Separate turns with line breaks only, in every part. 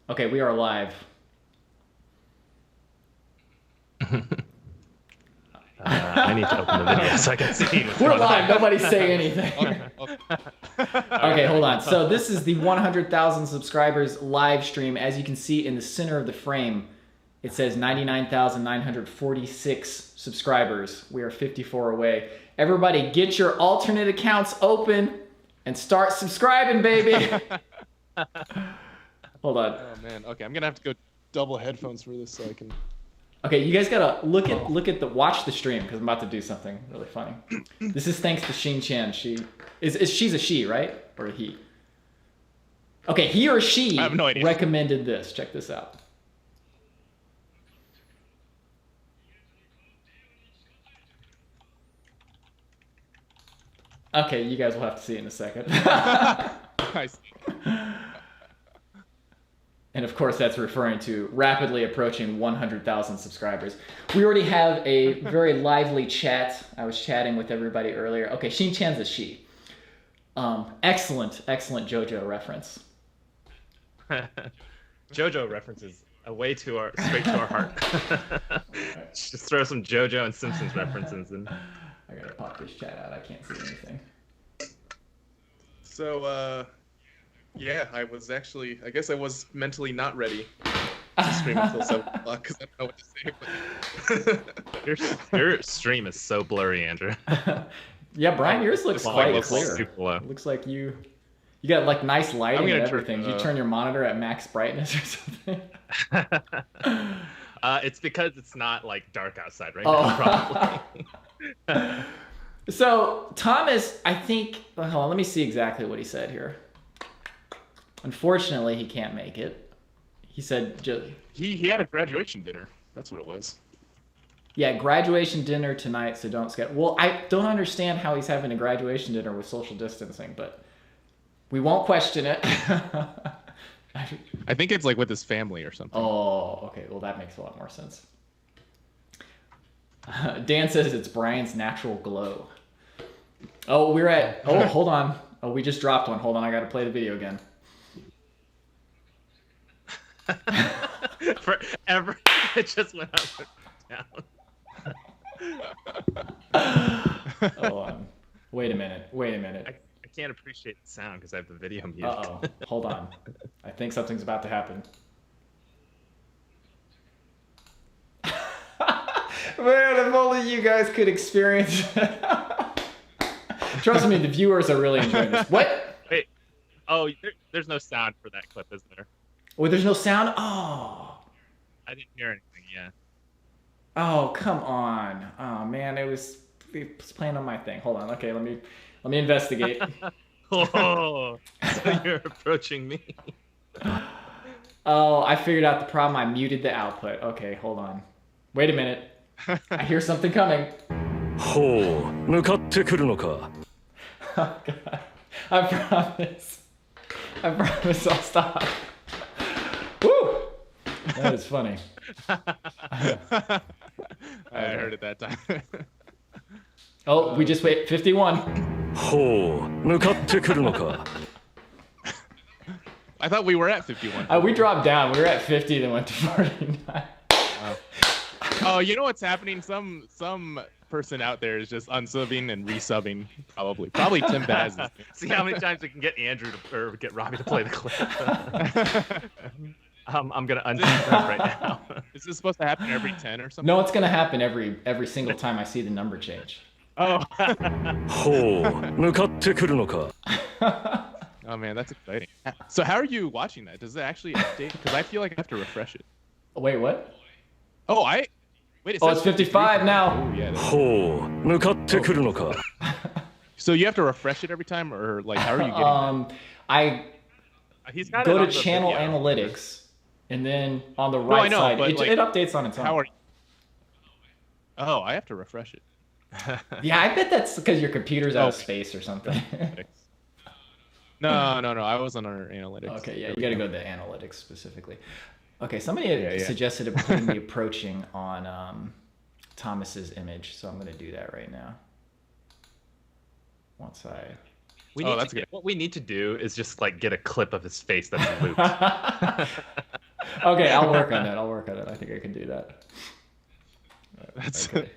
Okay, we are live.
I need to open the video so I can see.
We're live. Nobody say anything.
Okay.
Okay, hold on. So this is the 100,000 subscribers live stream. As you can see in the center of the frame, it says 99,946 subscribers. We are 54 away. Everybody get your alternate accounts open and start subscribing, baby. Hold on.
Oh man. Okay, I'm gonna have to go double headphones for this so I can.
Okay, you guys gotta watch the stream because I'm about to do something really funny. This is thanks to Xin Chen. She's a she, right? Or a he? Okay, he or she
I have no idea.
recommended this. Check this out. Okay, you guys will have to see it in a second.
I see.
And of course, that's referring to rapidly approaching 100,000 subscribers. We already have a very lively chat. I was chatting with everybody earlier. Okay, Xin Chan's a she. Excellent JoJo reference.
JoJo references way straight to our heart. Just throw some JoJo and Simpsons references in.
I gotta pop this chat out. I can't see anything.
So, yeah, I guess I was mentally not ready to stream until 7 o'clock because I don't know what to say. But...
Your stream is so blurry, Andrew.
Yeah, Brian, yours looks quite clear.
Super low.
It looks like you got like nice lighting and everything. You turn your monitor at max brightness or something?
It's because it's not like dark outside right now, probably.
So Thomas, I think. Hold on, let me see exactly what he said here. Unfortunately, he can't make it. He said
he had a graduation dinner. That's what it was.
Yeah, graduation dinner tonight, so don't skip. Well, I don't understand how he's having a graduation dinner with social distancing, but we won't question it.
I think it's like with his family or something.
Oh, okay. Well, that makes a lot more sense. Dan says it's Brian's natural glow. Oh, hold on. Oh, we just dropped one. Hold on, I gotta play the video again.
Forever, it just went up and down.
Hold on. Wait a minute.
I can't appreciate the sound because I have the video muted.
Uh-oh. Hold on. I think something's about to happen. Man, if only you guys could experience it. Trust me, the viewers are really enjoying this. What?
Wait. Oh, there's no sound for that clip, is there?
Oh, there's no sound? Oh.
I didn't hear anything, yeah.
Oh, come on. Oh, man, it was playing on my thing. Hold on. Okay, let me investigate.
Oh, so you're approaching me.
Oh, I figured out the problem. I muted the output. Okay, hold on. Wait a minute. I hear something coming. Oh, God. I promise I'll stop. Woo! That is funny.
I heard it that time.
Oh, we just wait. 51.
I thought we were at 51.
We dropped down. We were at 50, then went to 49.
Oh, you know what's happening? Some person out there is just unsubbing and resubbing. Probably Tim Baz.
See how many times we can get Andrew or get Robby to play the clip. I'm gonna unsub right now.
Is this supposed to happen every 10 or something?
No, it's gonna happen every single time I see the number change.
Oh. Oh man, that's exciting. So how are you watching that? Does it actually update? Because I feel like I have to refresh it.
Wait, what?
Oh, wait.
It's 55 now.
Oh, yeah. So you have to refresh it every time, or like how are you getting?
He's got
go to channel analytics, and then on the right side, it updates on its own.
How are you? Oh, I have to refresh it.
Yeah, I bet that's because your computer's out of space or something.
No. I wasn't on our analytics.
Okay, yeah, you got to go to the analytics specifically. Okay, somebody had suggested putting the approaching on Thomas's image, so I'm going to do that right now. Once I
What we need to do is just like get a clip of his face that's looped.
Okay, I'll work on that. I think I can do that.
That's
Okay.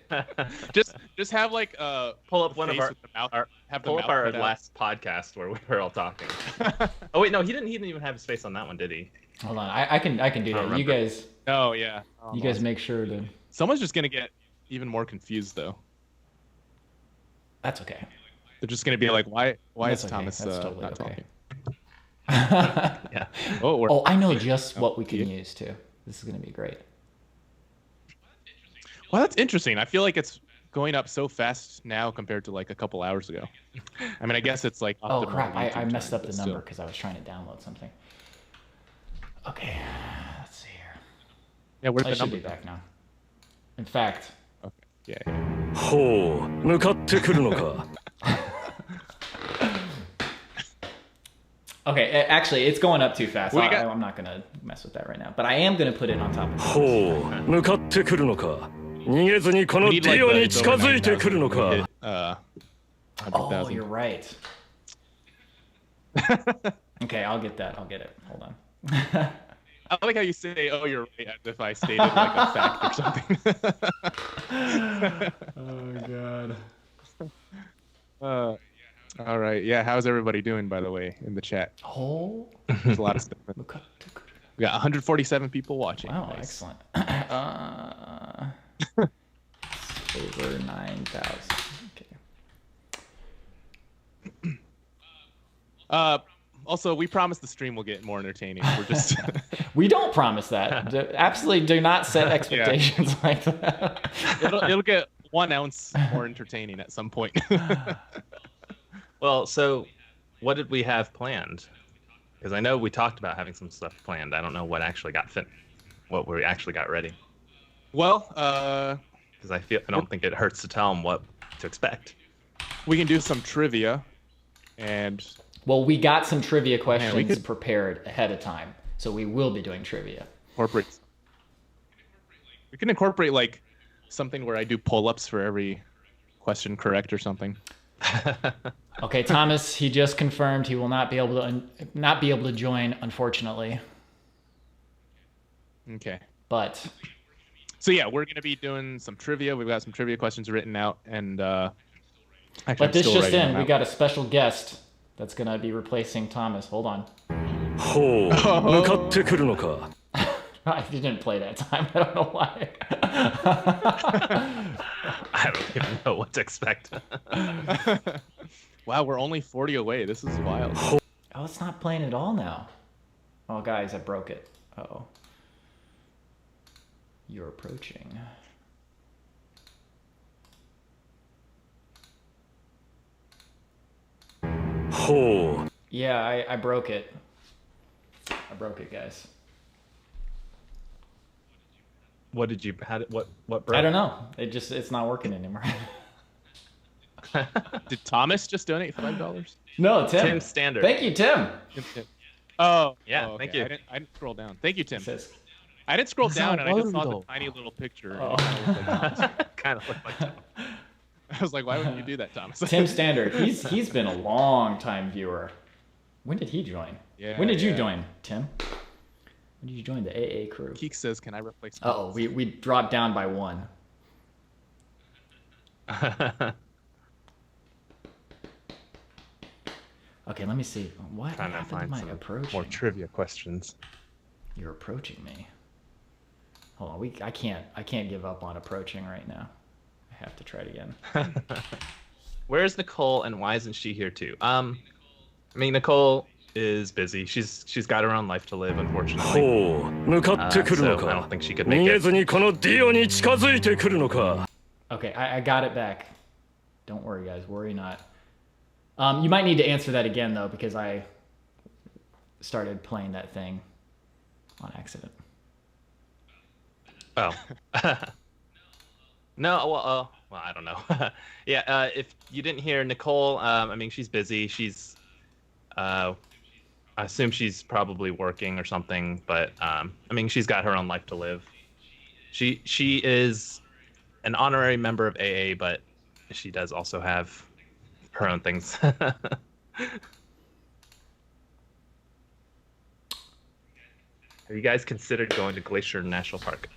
just have like
Pull up one of
face with the mouth,
pull up our
cut out.
last podcast where we were all talking. Oh wait, no, he didn't even have his face on that one, did he?
Hold on, I can do
I
that.
don't
You
remember.
guys,
Oh yeah.
you guys make sure to.
Someone's just gonna get even more confused though.
That's okay.
They're just gonna be like, why
That's
is
okay.
Thomas
That's totally
not
okay.
talking?
Yeah.
Oh, I know just what we can use too. This is gonna be great.
Well, that's interesting. I feel like it's going up so fast now compared to like a couple hours ago. I mean, I guess it's like.
Oh
optimal
crap! I
YouTube
messed
time,
up the
but
number
still.
because I was trying to download something. Okay, let's see here.
Yeah, where's
I
the
should
number?
be back now. In fact,
Okay. Yeah.
ほう向かってくるのか
okay, actually, it's going up too fast.
We got-
I'm not gonna mess with that right now, but I am gonna put it on top of.
ほう向かってくるのか逃げずにこの
We
デ
need, like,
ィオ
the-
に
it's
近
over
づいてくるの
9,000. We
か
hit,
Oh,
100,000.
you're right. Okay, I'll get that. I'll get it. Hold on.
I like how you say, "Oh, you're right," as if I stated like a fact or something.
Oh god.
All right. Yeah. How's everybody doing, by the way, in the chat?
Oh.
There's a lot of stuff. We got 147 people watching.
Wow,
Nice.
excellent. Over 9,000. Okay.
Also, we promise the stream will get more entertaining. We're just.
We don't promise that. Absolutely do not set expectations like that.
it'll get 1 ounce more entertaining at some point.
Well, so what did we have planned? Because I know we talked about having some stuff planned. I don't know what actually got what we actually got ready.
Well,
Because I don't think it hurts to tell them what to expect.
we can do some trivia, and
Well, we got some trivia questions
we could-
prepared ahead of time, so we will be doing trivia.
incorporate. We can incorporate like something where I do pull-ups for every question correct or something.
Okay, Thomas, he just confirmed he will not be able to join, unfortunately.
Okay.
But
So yeah, we're gonna be doing some trivia. We've got some trivia questions written out, and actually, I'm
this
still
just
writing
in,
them
we
out.
got a special guest that's gonna be replacing Thomas. Hold on.
ほう向かってくるのか
I didn't play that time. I don't know why.
I don't even know what to expect.
Wow, we're only 40 away. This is wild.
Oh, it's not playing at all now. Oh, guys, I broke it. Uh-oh. You're approaching.
ほう
Yeah, I broke it. I broke it, guys.
What did you? What broke?
I don't know. It's not working anymore.
Did Thomas just donate $5?
No, Tim.
Tim Standard.
Thank you, Tim.
Oh,
Yeah,
okay.
thank you.
I didn't scroll down. Thank you, Tim.
It says,
I didn't scroll down, and I just saw the
Ronaldo.
tiny little picture.
Oh.
Kind of looked like Tom.
I was like, why would you do that, Thomas?
Tim Standard. He's been a long time viewer. When did he join?
Yeah,
When did you
yeah.
join, Tim? When did you join the AA crew?
Keek says, "Can I replace?"
Uh-oh, we dropped down by 1. Okay, let me see. What
Trying to
happened to
find
my
some
approaching?
more trivia questions.
You're approaching me. Hold on, I can't give up on approaching right now. I have to try it again.
Where's Nicole, and why isn't she here too? I mean, Nicole is busy. She's got her own life to live, unfortunately.
ほう向かってくるの
So I
か
don't think she could
逃
make
げ
it.
ずにこのディオに近づいてくるのか
Okay, I got it back. Don't worry, guys. Worry not. You might need to answer that again, though, because I started playing that thing on accident.
Oh. No, well, I don't know. Yeah, if you didn't hear Nicole, I mean, she's busy. She's, I assume she's probably working or something, but I mean, she's got her own life to live. She is an honorary member of AA, but she does also have her own things.
Have
Have you guys considered going to Glacier National Park?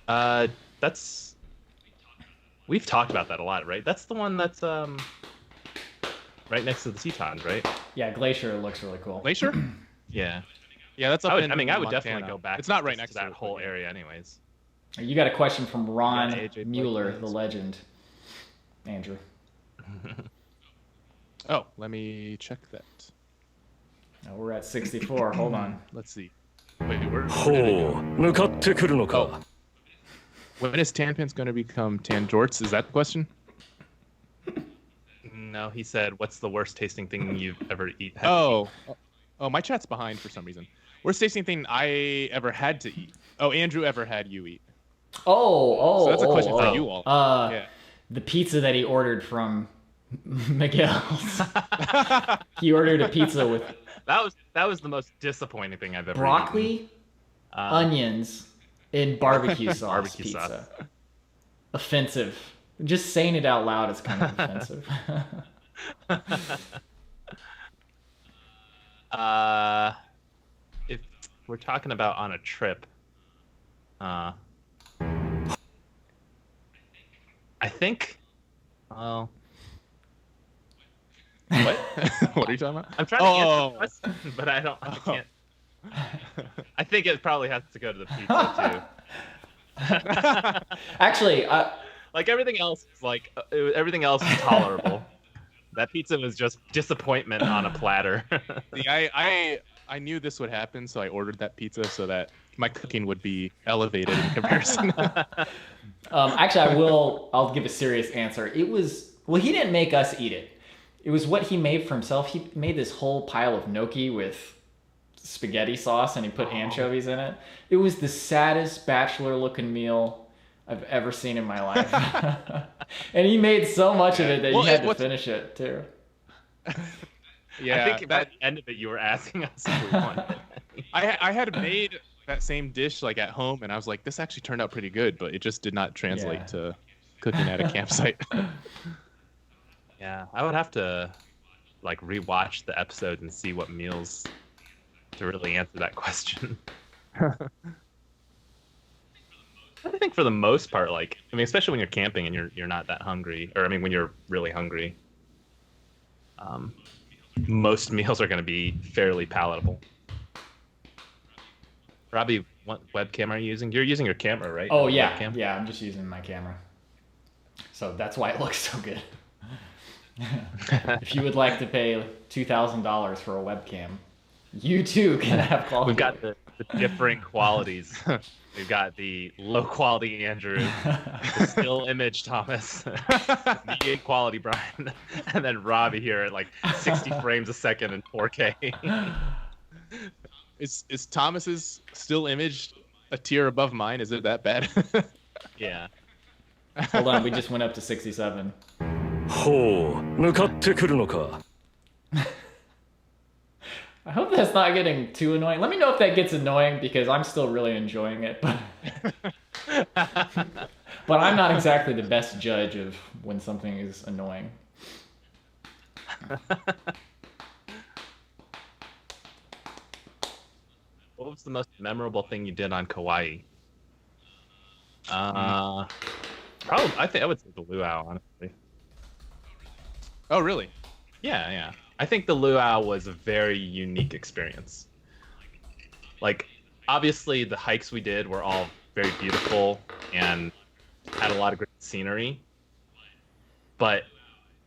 We've talked about that a lot, right? That's the one that's right next to the Tetons, right?
Yeah, Glacier looks really cool.
Glacier?
Yeah.
Yeah, that's up
I would
Montana.
definitely go back.
It's not right
just
next
to that whole area, anyways.
You got a question from Ron
AJ
Mueller,
Black.
the legend. Andrew.
Oh, let me check that.
Oh, we're at 64. Hold on.
Let's see. Wait, where did it
ほ
go?
う向かってくるのか
Oh. When is Tanpins going to become Tan Jorts? Is that the question?
No, he said, "What's the worst tasting thing you've ever eaten?"
Oh, my chat's behind for some reason. Worst tasting thing I ever had to eat. Oh, Andrew ever had you eat.
So
that's a question for you all. Yeah.
The pizza that he ordered from Miguel's. He ordered a pizza with
That was the most disappointing thing I've ever
broccoli,
eaten.
onions, and barbecue sauce
Barbecue
pizza.
sauce.
Offensive. Just saying it out loud is kind of offensive.
If we're talking about on a trip, I think. Well,
What? What are you talking about?
I'm trying to answer the question, but I can't. I think it probably has to go to the pizza too.
Actually,
Like everything else is everything else is tolerable. That pizza was just disappointment on a platter.
See, I knew this would happen, so I ordered that pizza so that my cooking would be elevated in comparison.
actually, I'll give a serious answer. It was, well, he didn't make us eat it. It was what he made for himself. He made this whole pile of gnocchi with spaghetti sauce and he put anchovies in it. It was the saddest bachelor looking meal I've ever seen in my life. And he made so much of it that you had to finish it too.
Yeah,
I think by the end of it, you were asking us if we wanted it.
I had made that same dish like at home, and I was like, this actually turned out pretty good, but it just did not translate to cooking at a campsite.
Yeah, I would have to like rewatch the episode and see what meals to really answer that question. I think for the most part, like, I mean, especially when you're camping and you're not that hungry, or I mean, when you're really hungry, most meals are going to be fairly palatable. Robbie, what webcam are you using? You're using your camera, right?
Oh yeah,
Webcam?
yeah. I'm just using my camera, so that's why it looks so good. If you would like to pay $2,000 for a webcam, you too can have quality.
We've got the different qualities. We've got the low quality Andrew, the still image Thomas, medium quality Bryan, and then Robbie here at like 60 frames a second in 4K.
Is Thomas's still image a tier above mine? Is it that bad?
Yeah.
Hold on, we just went up to 67.
ほう向かってくるのか
I hope that's not getting too annoying. Let me know if that gets annoying because I'm still really enjoying it. But I'm not exactly the best judge of when something is annoying.
What was the most memorable thing you did on Kauai? Probably, I think I would say the luau, honestly.
Oh, really?
Yeah. I think the luau was a very unique experience. Like, obviously, the hikes we did were all very beautiful and had a lot of great scenery. But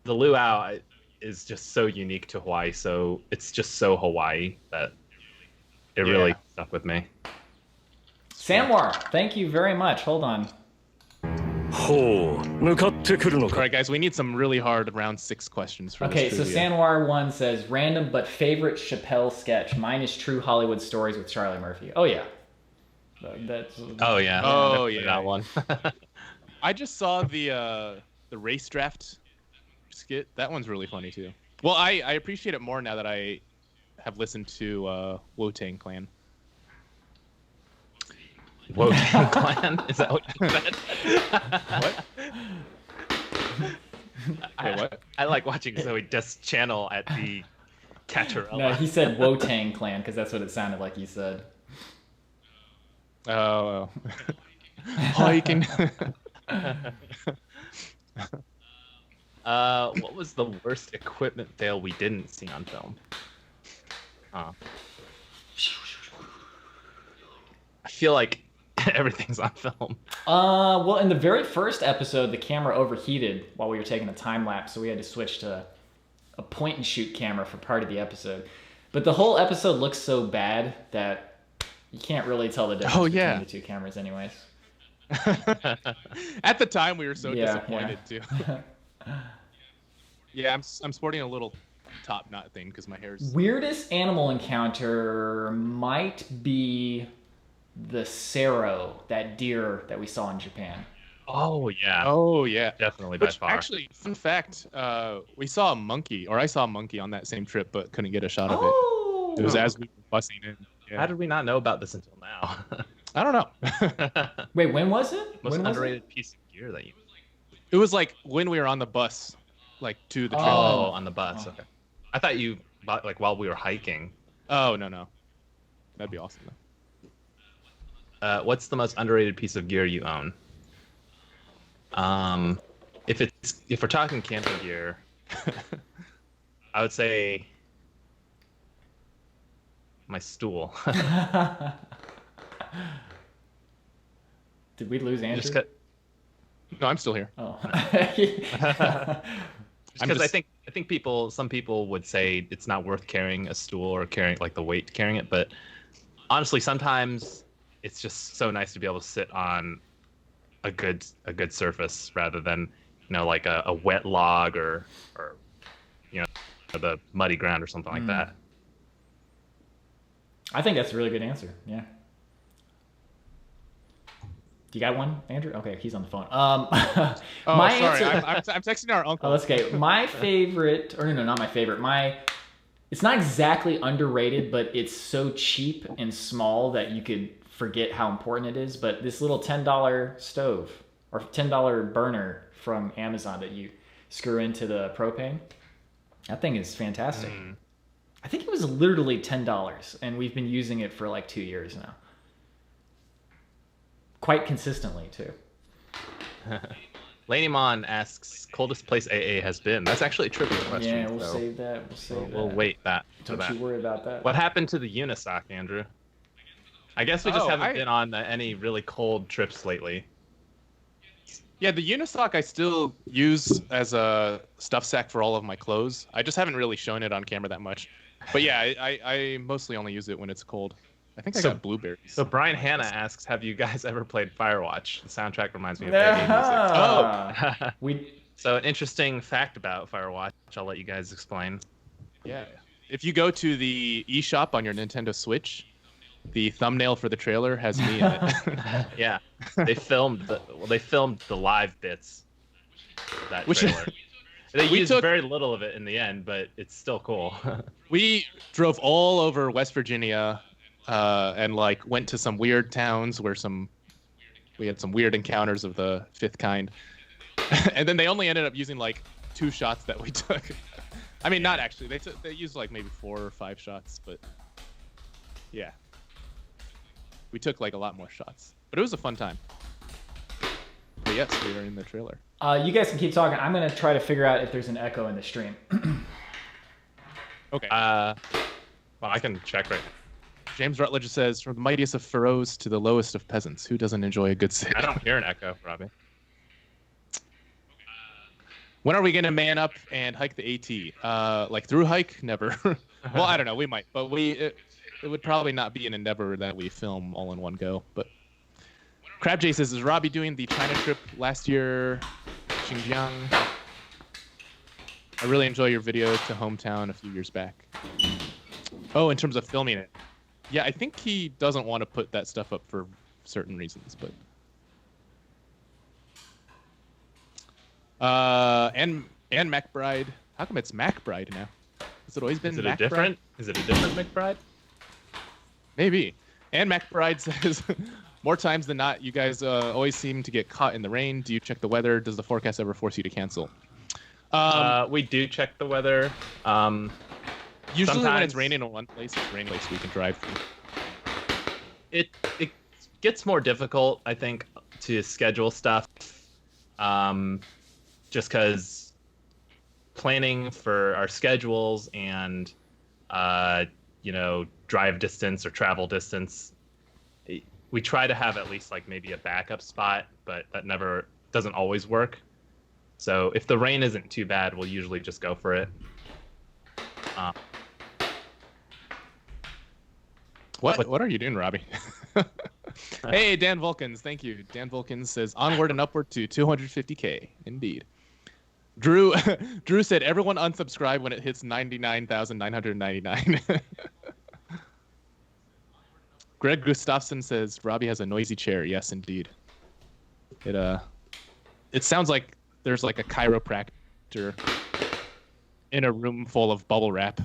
the luau is just so unique to Hawaii, so it's just so Hawaii that it really stuck with me.
Sanwar, thank you very much. Hold on.
ほう向かってくるの
All
か
right, guys, we need some really hard round 6 questions for
Okay,
this
so
trivia.
Sanwar1 says, random but favorite Chappelle sketch. Mine is True Hollywood Stories with Charlie Murphy. Oh, yeah. That's...
Oh yeah.
Oh,
Definitely
yeah.
that one.
I just saw the race draft skit. That one's really funny too. Well, I appreciate it more now that I have listened to Wu-Tang Clan.
Wotan Clan? Is that what you said?
What? Wait, what?
I like watching Zoe Death's channel at the Catarella.
No, he said Wotang Clan because that's what it sounded like he said.
Oh. Hiking.
What was the worst equipment fail we didn't see on film? I feel like everything's on film.
Well, in the very first episode, the camera overheated while we were taking a time lapse, so we had to switch to a point and shoot camera for part of the episode. But the whole episode looks so bad that you can't really tell the difference between the two cameras, anyways.
At the time, we were so disappointed too. Yeah, I'm sporting a little top knot thing because my hair's...
Weirdest animal encounter might be the Sero, that deer that we saw in Japan.
Oh, yeah.
Oh, yeah.
Definitely by far.
Actually, fun fact, we saw a monkey, or I saw a monkey on that same trip, but couldn't get a shot of it. It was as we were bussing in. Yeah.
How did we not know about this until now?
I don't know.
Wait, when was it?
Most underrated piece of gear that you...
It was like when we were on the bus, like to the trailer.
Oh, on the bus. Okay. I thought you bought like while we were hiking.
Oh, no. That'd be awesome though.
What's the most underrated piece of gear you own? If we're talking camping gear, I would say my stool.
Did we lose Andrew?
No, I'm still here.
Oh.
Because I think some people would say it's not worth carrying a stool or carrying like the weight carrying it, but honestly, sometimes it's just so nice to be able to sit on a good surface rather than like a wet log or the muddy ground or something like that.
I think that's a really good answer. Yeah. You got one, Andrew? Okay, he's on the phone.
Sorry. I'm texting our uncle.
Oh, that's okay. My favorite, or no, not my favorite. It's not exactly underrated, but it's so cheap and small that you could forget how important it is. But this little $10 stove or $10 burner from Amazon that you screw into the propane, that thing is fantastic. I think it was literally $10, and we've been using it for like 2 years now. Quite consistently, too.
Laney Mon asks, coldest place AA has been. That's actually a trivia question.
Yeah, we'll save that.
We'll wait that.
Don't you worry about that.
What happened to the Unisoc, Andrew? I guess we just haven't been on any really cold trips lately.
Yeah, the Unisoc I still use as a stuff sack for all of my clothes. I just haven't really shown it on camera that much. But yeah, I mostly only use it when it's cold. I think I got blueberries.
So Brian Hanna asks, have you guys ever played Firewatch? The soundtrack reminds me of AA music. So an interesting fact about Firewatch, I'll let you guys explain.
Yeah. If you go to the eShop on your Nintendo Switch, the thumbnail for the trailer has me in it.
Yeah. They filmed the live bits of that trailer. They used very little of it in the end, but it's still cool.
We drove all over West Virginia and went to some weird towns where we had some weird encounters of the fifth kind. And then they only ended up using 2 shots that we took. I mean, not actually. They used maybe 4 or 5 shots, but yeah. We took a lot more shots. But it was a fun time. But yes, we were in the trailer.
You guys can keep talking. I'm going to try to figure out if there's an echo in the stream.
Okay.
Well, I can check right now.
James Rutledge says, from the mightiest of pharaohs to the lowest of peasants, who doesn't enjoy a good sit?
I don't hear an echo, Robbie.
When are we going to man up and hike the AT? Through hike? Never. Well, I don't know. We might. But it would probably not be an endeavor that we film all in one go. But Crab J says, is Robbie doing the China trip last year? Xinjiang. I really enjoy your video to hometown a few years back. Oh, in terms of filming it. Yeah, I think he doesn't want to put that stuff up for certain reasons, but... And MacBride. How come it's MacBride now? Has it always been MacBride?
Is it a different McBride?
Maybe. And MacBride says, more times than not, you guys always seem to get caught in the rain. Do you check the weather? Does the forecast ever force you to cancel?
We do check the weather.
Usually when it's raining in one place, it's rain place we can drive through.
It gets more difficult, I think, to schedule stuff. Just because planning for our schedules and drive distance or travel distance, we try to have at least like maybe a backup spot, but that never doesn't always work. So if the rain isn't too bad, we'll usually just go for it.
What are you doing, Robbie? Hey, Dan Vulcans, thank you. Dan Vulcans says onward and upward to 250K. Indeed. Drew said everyone unsubscribe when it hits 99,999. Greg Gustafson says Robbie has a noisy chair. Yes, indeed. It sounds like there's like a chiropractor in a room full of bubble wrap.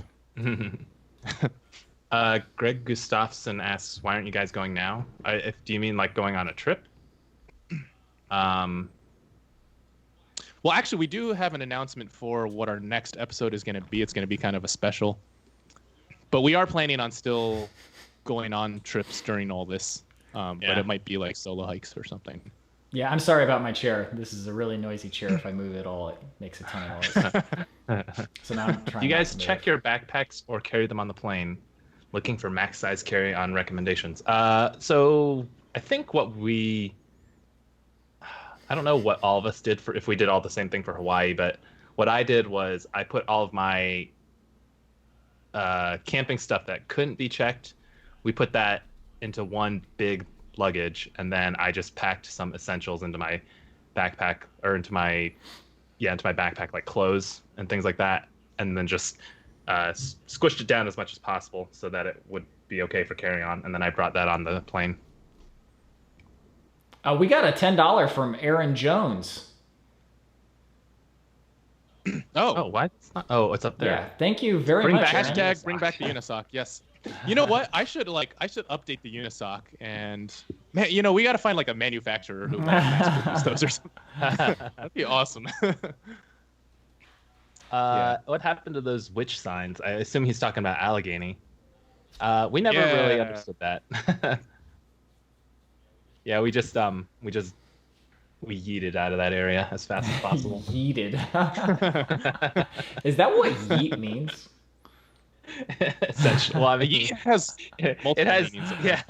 Greg Gustafson asks, "Why aren't you guys going now? Do you mean like going on a trip?"
Well, actually, we do have an announcement for what our next episode is going to be. It's going to be kind of a special, but we are planning on still going on trips during all this. But it might be like solo hikes or something.
Yeah, I'm sorry about my chair. This is a really noisy chair. If I move it all, it makes a ton of noise. So now I'm trying.
Do you guys check your backpacks or carry them on the plane? Looking for max size carry-on recommendations. So I think I don't know what all of us did if we did all the same thing for Hawaii, but what I did was I put all of my camping stuff that couldn't be checked. We put that into one big luggage, and then I just packed some essentials into my backpack or into my backpack, like clothes and things like that, and then just squished it down as much as possible so that it would be okay for carry on, and then I brought that on the plane.
We got a $10 from Aaron Jones.
Oh, what? It's up there.
Yeah, thank you very much.
Hashtag bring back the Unisoc. Yes. You know what? I should update the Unisoc, and man, we got to find like a manufacturer who mass produce those or something. That'd be awesome.
What happened to those witch signs? I assume he's talking about Allegheny. We never really understood that. Yeah, we yeeted out of that area as fast as possible.
Yeeted. Is that what yeet means?
Essentially, well, I mean,
it has multiple meanings.
Yeah,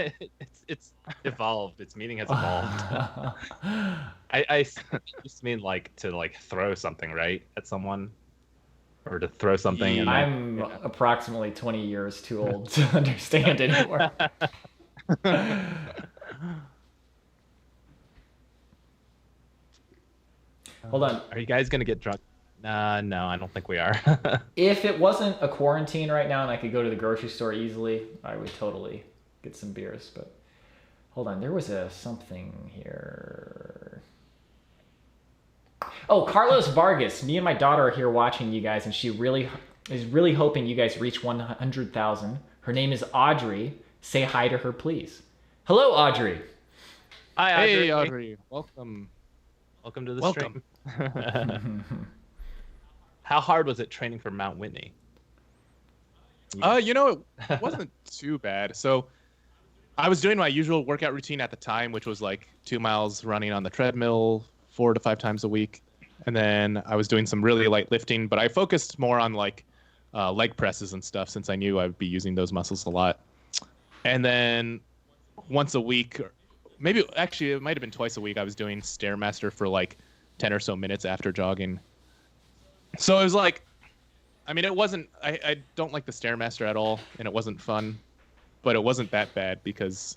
it's evolved. Its meaning has evolved. I used to mean like to like throw something right at someone, or to throw something.
And I'm approximately 20 years too old to understand anymore. Hold on.
Are you guys gonna get drunk? No, I don't think we are.
If it wasn't a quarantine right now and I could go to the grocery store easily, I would totally get some beers. But hold on, there was something here. Oh, Carlos Vargas. Me and my daughter are here watching you guys, and she is really hoping you guys reach 100,000. Her name is Audrey. Say hi to her, please. Hello, Audrey.
Hi, Audrey.
Hey, Audrey. Welcome
to the stream. How hard was it training for Mount Whitney?
It wasn't too bad. So I was doing my usual workout routine at the time, which was like 2 miles running on the treadmill 4 to 5 times a week. And then I was doing some really light lifting, but I focused more on like leg presses and stuff since I knew I would be using those muscles a lot. And then once a week, or maybe actually it might have been twice a week, I was doing Stairmaster for like 10 or so minutes after jogging. So it was like, I mean, it wasn't, I don't like the Stairmaster at all, and it wasn't fun, but it wasn't that bad because,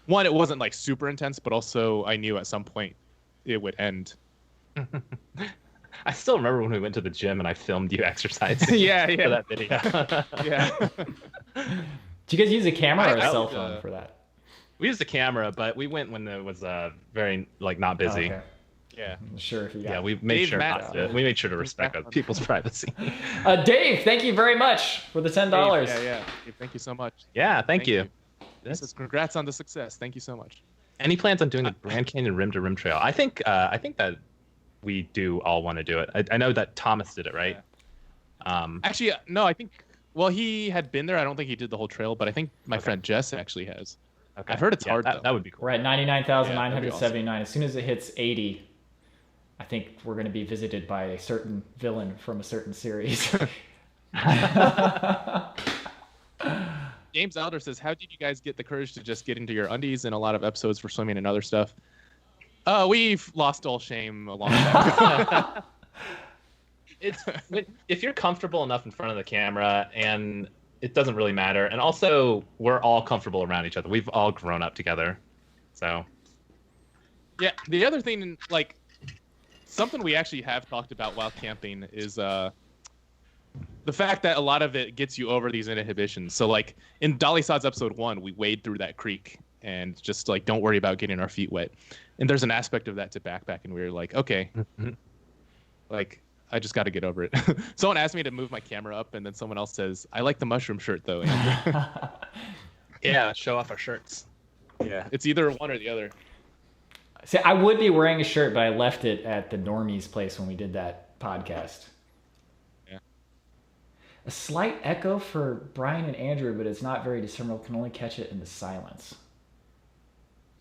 one, it wasn't like super intense, but also I knew at some point it would end.
I still remember when we went to the gym and I filmed you exercising.
Yeah.
For that video.
Yeah.
Do you guys use a camera or a cell phone for that?
We used a camera, but we went when it was very like not busy.
Oh, okay.
Yeah.
Sure. If you got
Yeah, we made sure not to. We made sure to respect other people's privacy.
Dave, thank you very much for the $10.
Yeah. Thank you so much.
Yeah, thank you.
Congrats on the success. Thank you so much.
Any plans on doing a Grand Canyon rim to rim trail? I think that we do all want to do it. I know that Thomas did it, right?
Yeah. Actually, no. I think. Well, he had been there. I don't think he did the whole trail, but I think my friend Jess actually has.
Okay.
I've heard it's hard, though.
That would be cool.
We're at
Yeah, that'd be
99,979. As soon as it hits 80, I think we're going to be visited by a certain villain from a certain series.
James Alder says, how did you guys get the courage to just get into your undies in a lot of episodes for swimming and other stuff? We've lost all shame a long time ago.
If you're comfortable enough in front of the camera, and it doesn't really matter. And also, we're all comfortable around each other. We've all grown up together. So.
Yeah, the other thing, like, something we actually have talked about while camping is the fact that a lot of it gets you over these inhibitions. So, like, in Dolly Sod's episode 1, we wade through that creek and just, like, don't worry about getting our feet wet. And there's an aspect of that to backpack, and we were like, okay, like, I just got to get over it. Someone asked me to move my camera up, and then someone else says, I like the mushroom shirt, though, Andrew.
Yeah, show off our shirts.
Yeah, it's either one or the other.
See, I would be wearing a shirt, but I left it at the Normies place when we did that podcast.
Yeah.
A slight echo for Bryan and Andrew, but it's not very discernible. Can only catch it in the silence.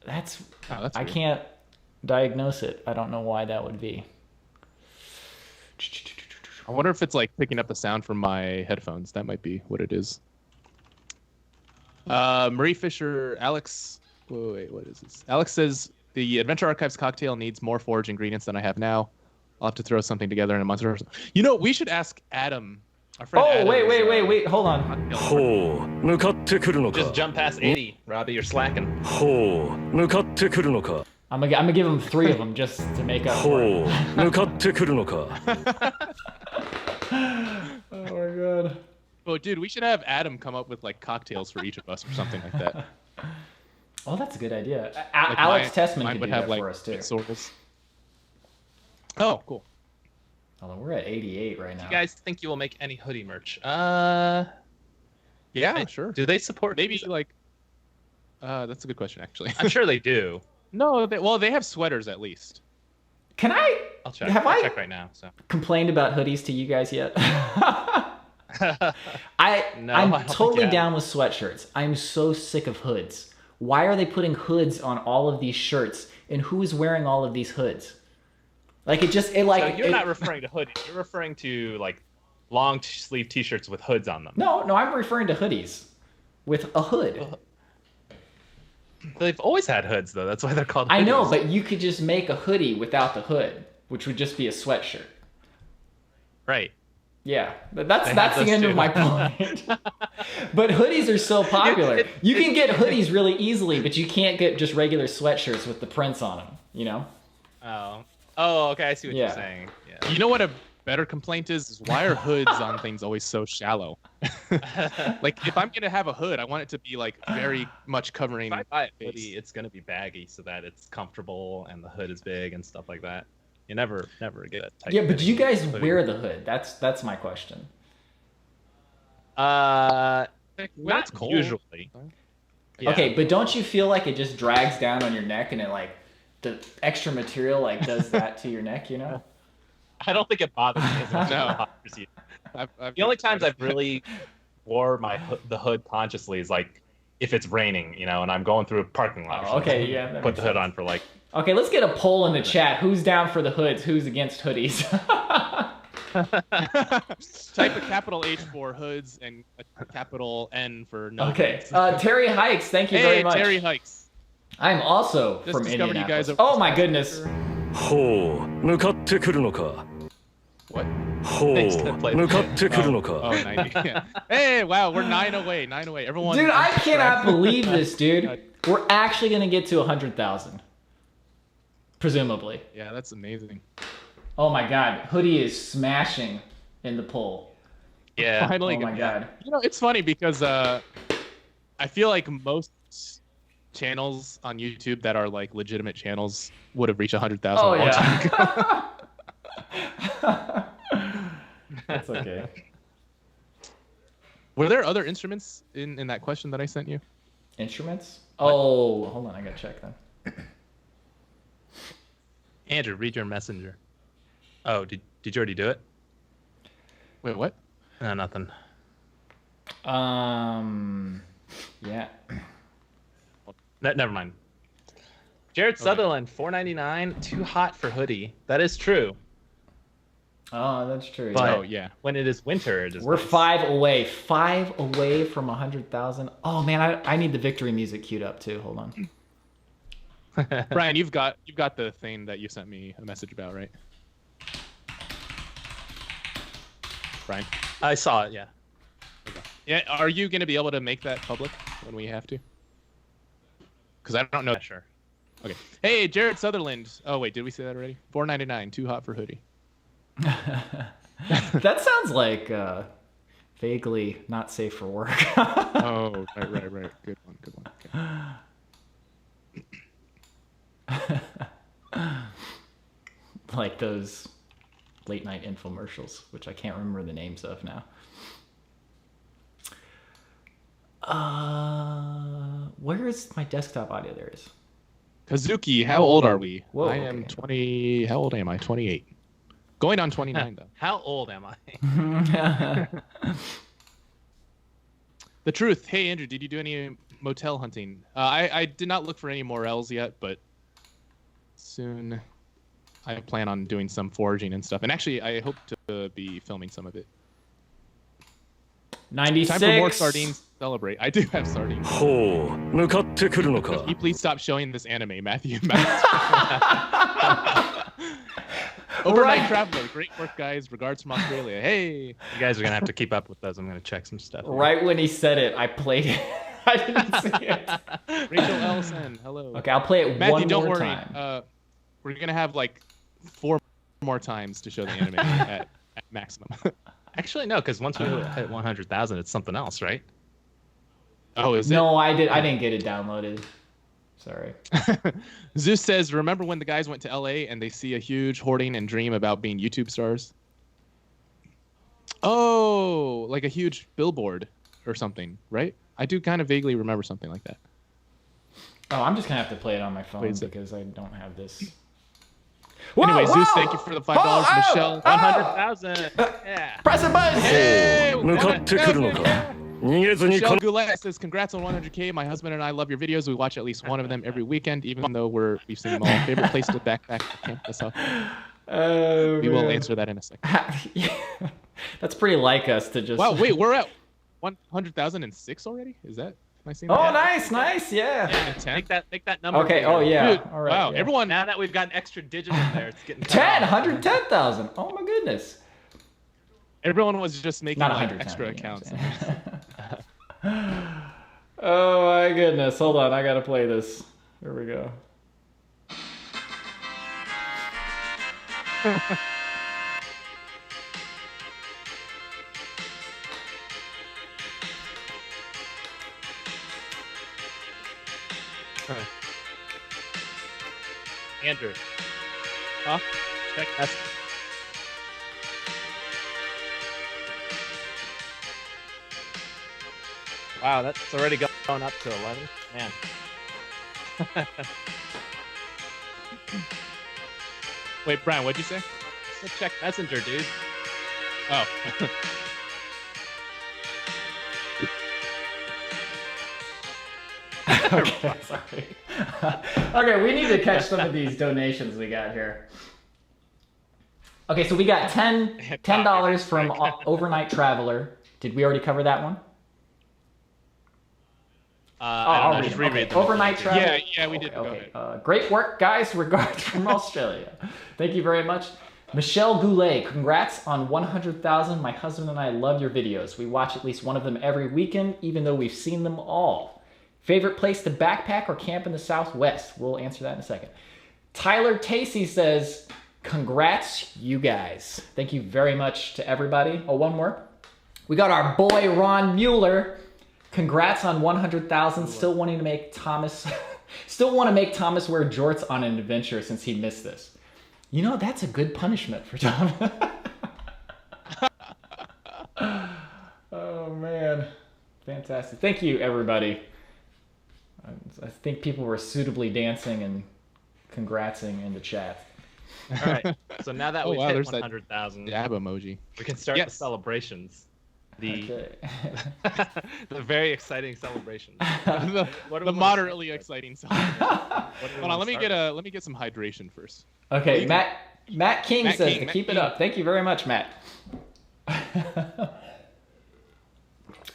That's I
weird.
can't diagnose it. I don't know why that would be.
I wonder if it's like picking up the sound from my headphones. That might be what it is. Marie Fisher, Alex. Wait, what is this? Alex says the Adventure Archives cocktail needs more forage ingredients than I have now. I'll have to throw something together in a month or so. You know, we should ask Adam. Our friend Adam
wait, hold on.
ほう向かってくるのか
Just jump past 80, Robbie. You're slacking.
ほう向かってくるのか
I'm gonna give him 3 of them just to make up for
ほ
it.
う向かってくるのか
Oh my god.
Oh, dude, we should have Adam come up with like cocktails for each of us or something like that.
Oh, that's a good idea.
Like
Alex
mine
Tessman could
would
do
have
that
like
for us too.
swirls. Oh, cool.
Although we're at 88 right now.
Do you guys think you will make any hoodie merch?
Yeah, sure.
Do they support?
Maybe like. That's a good question, actually.
I'm sure they do.
No, they have sweaters at least.
Can I?
I'll check.
Have
I'll
I
check right now. So.
complained about hoodies to you guys yet?
No, I
I'm
don't think
totally
you have.
down with sweatshirts. I'm so sick of hoods. Why are they putting hoods on all of these shirts? And who is wearing all of these hoods? Like it
So you're not referring to hoodies. You're referring to like long sleeve T-shirts with hoods on them.
No, I'm referring to hoodies with a hood.
They've always had hoods though. That's why they're called hoodies.
I know, but you could just make a hoodie without the hood, which would just be a sweatshirt.
Right.
Yeah, but that's
have
the
those
end
too.
of my point. But hoodies are so popular. You can get hoodies really easily, but you can't get just regular sweatshirts with the prints on them, you know?
Oh, okay. I see what
Yeah.
you're saying. Yeah.
You know what a better complaint is why are hoods on things always so shallow? Like if I'm gonna have a hood, I want it to be like very much covering.
If I buy a
face.
hoodie, it's gonna be baggy so that it's comfortable and the hood is big and stuff like that. You never get that tight.
Yeah, but do you guys
hoodie.
wear the hood? That's my question.
When
Not
it's cold.
usually. Yeah.
Okay, but don't you feel like it just drags down on your neck and it like the extra material like does that to your neck, you know?
I don't think it bothers me as much as
No.
it bothers you.
I've
The only times I've really wore the hood consciously is like if it's raining, you know, and I'm going through a parking lot. or
Oh, okay,
something.
yeah. that
Put
makes
the hood
sense.
on for like.
Okay, let's get a poll in the chat. Who's down for the hoods? Who's against hoodies?
type a capital H for hoods and a capital N for no.
Okay.
hoods.
Terry Hikes, thank you
Hey,
very much.
Terry Hikes.
I'm also
Just
from
discovered you guys
Indianapolis.
over
Oh
this
my
past
goodness.
winter.
ほう向かってくるのか
What?
ほう
Thanks to play the
向かってくるの
Oh,
か
90. Yeah. Hey, wow, we're 9 away. 9 away. Everyone.
Dude, I cannot believe this, dude. We're actually going to get to 100,000. Presumably.
Yeah, that's amazing.
Oh my god. Hoodie is smashing in the poll.
Yeah.
Finally.
Oh my god.
You know, it's funny because I feel like most channels on YouTube that are like legitimate channels would have reached 100,000.
Oh
a long time ago.
yeah. That's okay.
Were there other instruments in that question that I sent you?
Instruments? Oh, hold on. I got to check then.
Andrew, read your messenger. Oh, did you already do it?
Wait, what?
No, nothing.
Yeah.
Never mind. Jared Sutherland, $4.99. Too hot for hoodie. That is true.
Oh, that's true.
But
yeah.
when it is winter, it is.
We're
nice.
5 away. 5 away from 100,000. Oh man, I need the victory music queued up too. Hold on.
Brian, you've got the thing that you sent me a message about, right? Brian.
I saw it. Yeah.
Okay. Yeah. Are you going to be able to make that public when we have to? Because I don't know.
Sure.
Okay. Hey, Jared Sutherland. Oh wait, did we say that already? $4.99. Too hot for hoodie.
That sounds like vaguely not safe for work.
Oh, right. Good one. Okay.
Like those late night infomercials, which I can't remember the names of now. Where is my desktop audio? There it is.
Kazuki, how old are we?
Whoa,
I am
okay.
20. How old am I? 28. Going on 29 though.
How old am I?
The truth. Hey Andrew, did you do any motel hunting? I did not look for any morels yet, but soon I plan on doing some foraging and stuff. And actually, I hope to be filming some of it.
96.
Time for more sardines to celebrate. I do have sardines.
ほう向かってくるのか
Can you please stop showing this anime, Matthew? Overnight
Right.
Traveler. Great work, guys. Regards from Australia. Hey.
You guys are gonna have to keep up with those. I'm gonna check some stuff.
Right when he said it, I played it. I didn't see it.
Rachel Ellison. Hello.
Okay, I'll play it
Matthew,
one
don't
more
worry.
time.
We're gonna have like 4 more times to show the anime at maximum.
Actually, no, because once we hit 100,000, it's something else, right?
Oh, is it?
No, I didn't get it downloaded. Sorry.
Zeus says, remember when the guys went to LA and they see a huge hoarding and dream about being YouTube stars? Oh, like a huge billboard or something, right? I do kind of vaguely remember something like that.
Oh, I'm just gonna have to play it on my phone
Wait, is it-
because I don't have this.
Anyway,
Whoa,
Zeus,
whoa!
thank you for the $5. Michelle,
100,000. Yeah.
Press a button.
Hey,
向かってくるのか逃げずに
Michelle
この
Goulet says, congrats on 100K. My husband and I love your videos. We watch at least one of them every weekend, even though we've seen them all. Favorite place to backpack or camp this up?
Oh,
We will
man.
answer that in a second.
Yeah. That's pretty like us to just.
Wow, wait, we're at 100,006 already? Is that? Am I seeing
Oh,
that?
nice, yeah.
Yeah,
10?
make that number.
Okay.
bigger.
Oh, yeah.
Dude,
All right.
wow,
yeah.
everyone.
Now that we've got an extra digit in there, it's getting
10,
cut off.
110,000. Oh my goodness.
Everyone was just making
Not
like
110.
extra
you know
accounts.
what I'm saying? Oh my goodness. Hold on. I gotta play this. Here we go.
Andrew.
Huh?
Check that's Wow, that's already going up to 11. Man.
Wait, Brian, what'd you say?
So check Messenger, dude.
Oh.
Okay, sorry. Okay, we need to catch some of these donations we got here. Okay, so we got $10 from Overnight Traveler. Did we already cover that one?
I don't know,
read
just
them.
reread
Okay,
them.
Overnight Traveler.
Yeah, we did. Go
Okay.
ahead.
Great work, guys. Regards from Australia. Thank you very much. Michelle Goulet, congrats on 100,000. My husband and I love your videos. We watch at least one of them every weekend, even though we've seen them all. Favorite place to backpack or camp in the Southwest? We'll answer that in a second. Tyler Tacey says, congrats, you guys. Thank you very much to everybody. Oh, one more. We got our boy Ron Mueller. Congrats on 100,000. Still wanting to make Thomas, still want to make Thomas wear jorts on an adventure since he missed this. You know, that's a good punishment for Tom. Oh man, fantastic! Thank you, everybody. I think people were suitably dancing and congratsing in the chat.
All right. So now that
Oh,
we've
wow,
hit
there's that
100,000,
Dab emoji.
we can start
Yes.
the celebrations. the
Okay.
the very exciting celebration.
The moderately exciting celebration. Hold on, let me get some hydration first.
Okay, Matt King
Matt
says
King,
to
Matt
keep it
King.
up. Thank you very much, Matt.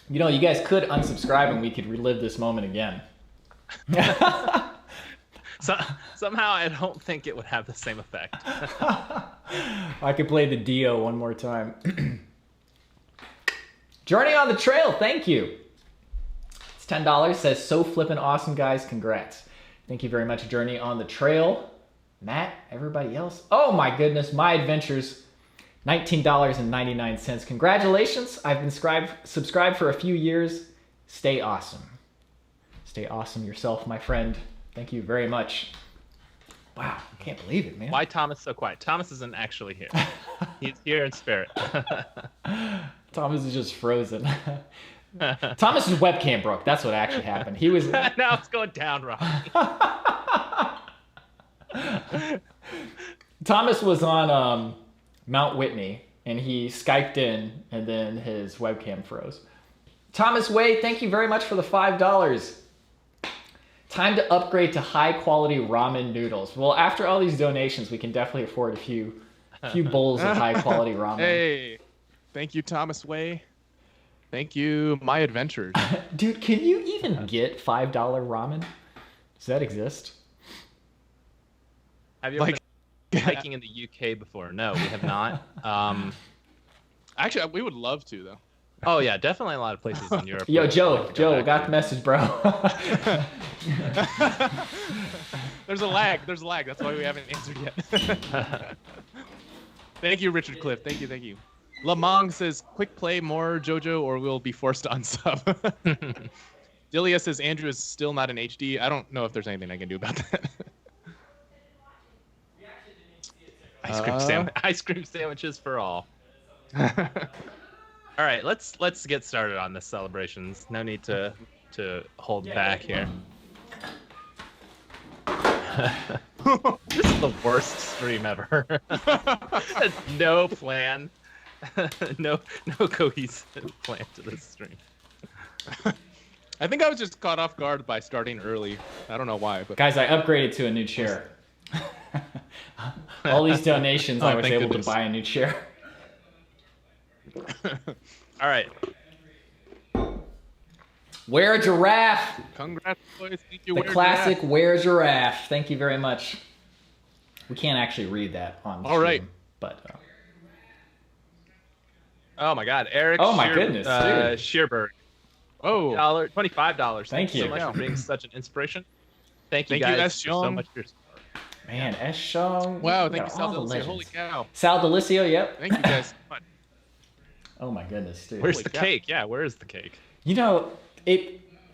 You know, you guys could unsubscribe and we could relive this moment again.
So somehow I don't think it would have the same effect.
I could play the Dio one more time. Journey on the Trail, thank you. It's $10. Says, so flippin' awesome, guys. Congrats. Thank you very much, Journey on the Trail. Matt, everybody else. Oh my goodness, My Adventures, $19.99. Congratulations. I've been subscribed for a few years. Stay awesome. Stay awesome yourself, my friend. Thank you very much. Wow, I can't believe it, man.
Why Thomas so quiet? Thomas isn't actually here. He's here in spirit.
Thomas is just frozen. Thomas's webcam broke. That's what actually happened. He was.
Now it's going down, Robby.
Thomas was on Mount Whitney, and he Skyped in, and then his webcam froze. Thomas Wade, thank you very much for the $5. Time to upgrade to high-quality ramen noodles. Well, after all these donations, we can definitely afford a few bowls of high-quality ramen.
Hey, thank you, Thomas Way. Thank you, My Adventures.
Dude, can you even get $5 ramen? Does that exist?
Have you ever been hiking in the UK before? No, we have not.
Actually, we would love to, though.
Oh yeah, definitely a lot of places in Europe.
Yo,
where
Joe,
I'd like to go
got
back
the message, bro.
There's a lag. That's why we haven't answered yet. Thank you, Richard Cliff. Thank you. Lamong says, quick play more JoJo or we'll be forced to unsub. Delia says, Andrew is still not in HD. I don't know if there's anything I can do about that.
Ice cream sandwiches for all. All right, let's get started on this celebrations. No need to hold back here. This is the worst stream ever. No plan. No cohesive plan to this stream.
I think I was just caught off guard by starting early. I don't know why, but
Guys, I upgraded to a new chair. All these donations, I was
thank
able
goodness.
to buy a new chair.
All right.
Wear a giraffe.
congrats, boys. Thank you.
The
Wear
classic
Giraffe.
Wear a Giraffe. Thank you very much. We can't actually read that on the
All right.
stream, but
Oh my God, Eric.
Oh my goodness, dude.
Shearberg.
Oh,
$25.
Thank you.
so much for being such an inspiration. Thank you
Thank you,
guys
S.
for so
Young.
much for your support.
man, S. Shong.
wow.
we
Thank you,
got all
Sal
the
Delicio.
legends.
Holy cow.
Sal Delicio, yep.
Thank you guys so much.
Oh my goodness, dude.
Where's
Holy
the
cow.
cake? Yeah, where is the cake?
You know,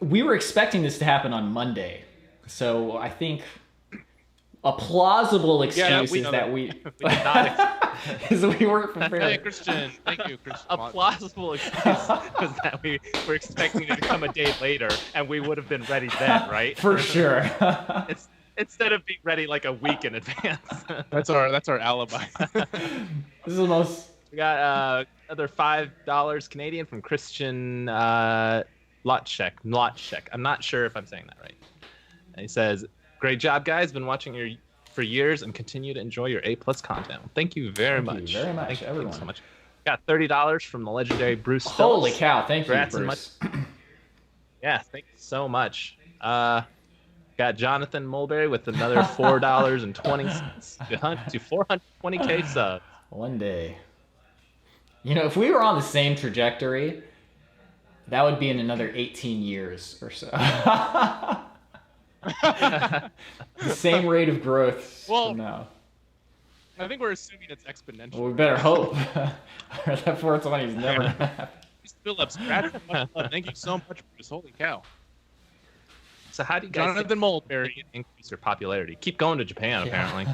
we were expecting this to happen on Monday, so I think a plausible excuse
we
is
know
that
that.
we
We did not
is we weren't
Hey,
prepared.
Christian. Thank you, Christian.
A plausible excuse was that we were expecting it to come a day later, and we would have been ready then, right?
For sure.
It's instead of being ready like a week in advance.
That's our alibi.
This is the most.
We got another $5 Canadian from Christian Lotchek. I'm not sure if I'm saying that right. And he says, "Great job, guys. Been watching your for years and continue to enjoy your A+ content. Thank you very
Thank
much.
you very much,
Thank you
everyone.
so much. Got $30 from the legendary Bruce.
Holy
Phillips.
cow! Thank you,
Congrats and
Bruce.
Yeah, thank you so much. Got Jonathan Mulberry with another $4.20 to 420K subs.
One day. You know, if we were on the same trajectory, that would be in another 18 years or so. The same rate of growth
Well-
from now.
I think we're assuming it's exponential.
Well, we better hope. Or that 420 is never gonna happen.
Phillips, thank you so much, Bruce. Holy cow.
So how do you guys
Jonathan Mulberry.
increase your popularity? Keep going to Japan, apparently.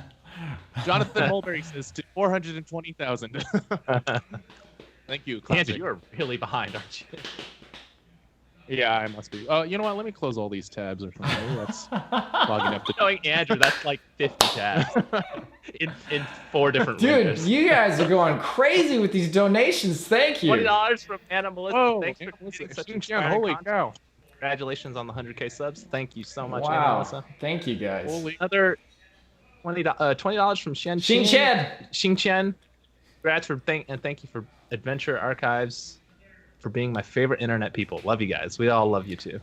Jonathan Mulberry says to 420,000. Thank you.
Andrew,
Classic.
you are really behind, aren't you?
Yeah, I must be. Oh, you know what? Let me close all these tabs or something. Maybe that's clogging up the.
Knowing Andrew, that's like 50 tabs in 4 different
Dude,
windows.
you guys are going crazy with these donations. Thank you.
$20 from Anna Melissa.
Oh,
Thanks
Anna
for
Melissa.
getting such
Xing Qian,
inspiring
holy
content.
cow!
Congratulations on the 100K subs. Thank you so much, Anna
Wow.
Melissa.
Thank you guys.
Holy.
Another $20 from Shen
Xing Chen.
Xing Chen. Congrats for thank you for Adventure Archives for being my favorite internet people. Love you guys. We all love you too.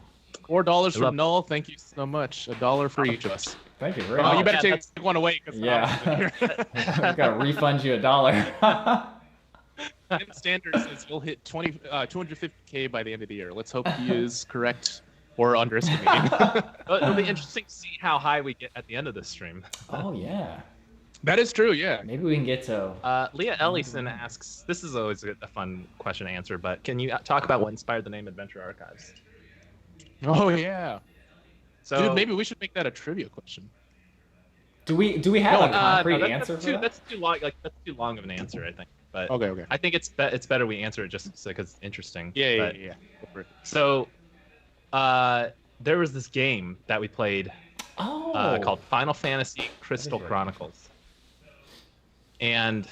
$4
I love-
from Null. Thank you so much. $1 for each of us.
Thank you very
Oh,
much.
you better
yeah,
take one away.
Yeah. I've got to refund you $1.
Standard says you'll hit 250K by the end of the year. Let's hope he is correct or underestimating.
It'll be interesting to see how high we get at the end of this stream.
Oh, yeah.
That is true. Yeah.
Maybe we can get to...
Leah Ellison asks, this is always a fun question to answer, but can you talk about what inspired the name Adventure Archives?
Oh yeah.
So,
Dude, maybe we should make that a trivia question.
Do we have a concrete
no,
answer for that?
That's too long. That's too long of an answer, I think. But
Okay.
I think it's better we answer it just because it's interesting.
Yeah.
But-
Go for it.
So, there was this game that we played called Final Fantasy Crystal Chronicles, and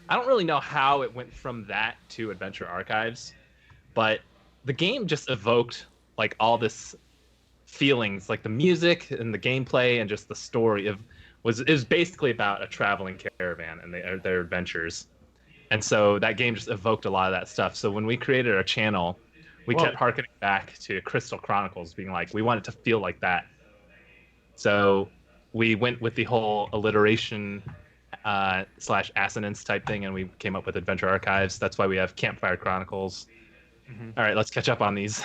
I don't really know how it went from that to Adventure Archives, but the game just evoked like all this feelings, like the music and the gameplay and just the story was basically about a traveling caravan and their adventures. And so that game just evoked a lot of that stuff. So when we created our channel, we kept harkening back to Crystal Chronicles, being like, we want it to feel like that. So we went with the whole alliteration / assonance type thing, and we came up with Adventure Archives. That's why we have Campfire Chronicles. All right, let's catch up on these.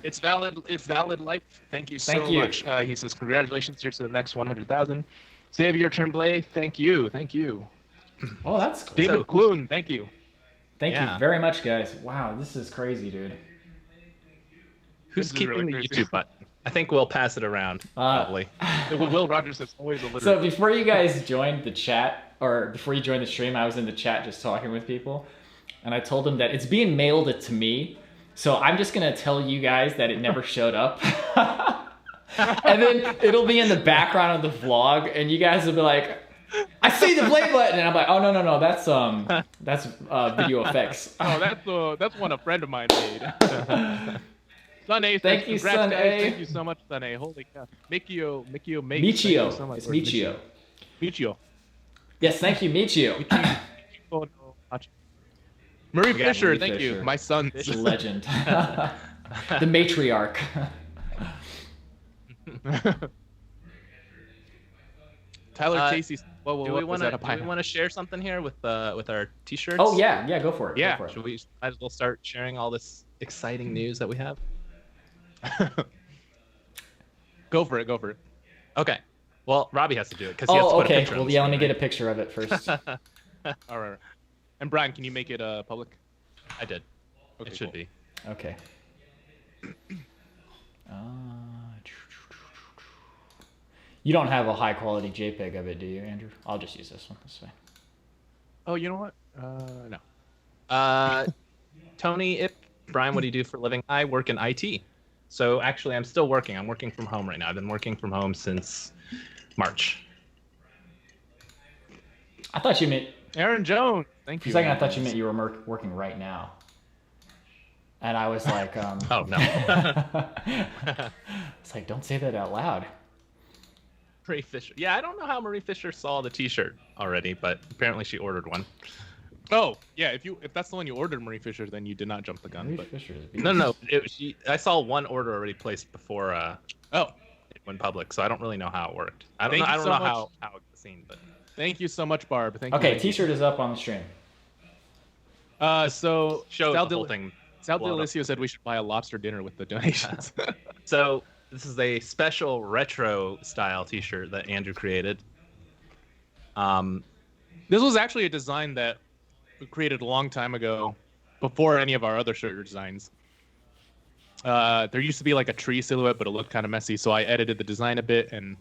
It's valid. It's valid life. Thank you so much. He says, congratulations. Here's to the next 100,000. Save your turn, Blay. Thank you.
Oh, that's cool.
David Kloon. Thank you.
Thank
Yeah.
you very much, guys. Wow, this is crazy, dude.
Who's
This is
keeping
really
the
crazy.
YouTube button? I think we'll pass it around, probably.
Will Rogers is always a literate.
So before you guys joined the chat, or before you joined the stream, I was in the chat just talking with people, and I told them that it's being mailed to me, so I'm just gonna tell you guys that it never showed up. And then it'll be in the background of the vlog, and you guys will be like, I see the play button, and I'm like, oh no, that's video effects.
Oh, that's one a friend of mine made. Sun A,
Thank you,
congrats,
Sun
guys.
A.
Thank you so much, Sun A. Holy cow. Michio, thank you so
Michio.
much.
It's
Or
Michio.
Michio.
Yes, thank you, Michio.
Oh, no. Murray
got
Fisher,
Murray
thank
Fisher.
you. My son.
Legend. The matriarch.
Tyler Casey.
Do we want to share something here with our T-shirts?
Oh yeah, go for it.
Yeah.
Go for it.
Should we might as well start sharing all this exciting news that we have?
Go for it.
Okay. Well, Robby has to do it because he has to
Oh,
put a
okay.
picture.
Well, yeah, let me get a picture of it first.
All right. And Brian, can you make it public?
I did.
Okay,
It should
cool.
be.
Okay. You don't have a high quality JPEG of it, do you, Andrew? I'll just use this one. This way.
Oh, you know what? No.
Tony, Brian, what do you do for a living? I work in IT. So actually, I'm still working. I'm working from home right now. I've been working from home since March.
I thought you meant.
Aaron Jones. Thank
For
you.
a second, I thought you meant you were working right now. And I was like,
Oh no.
It's like, don't say that out loud.
Marie Fisher. Yeah, I don't know how Marie Fisher saw the T-shirt already, but apparently she ordered one.
Oh, yeah. If that's the one you ordered, Marie Fisher, then you did not jump the gun.
Marie
But
Fisher is
No. I saw one order already placed before
oh,
it went public, so I don't really know how it worked. I don't
Thank
know.
you
I don't
so
know
much.
how it was seen, but
thank you so much, Barb. Thank you.
Okay,
thank you.
T-shirt is up on the stream.
So
show
Sal
the whole
Del-
thing.
Sal
blown up.
Delisio said we should buy a lobster dinner with the donations.
So this is a special retro style T-shirt that Andrew created.
This was actually a design that we created a long time ago, before any of our other shirt designs. There used to be like a tree silhouette, but it looked kind of messy, so I edited the design a bit and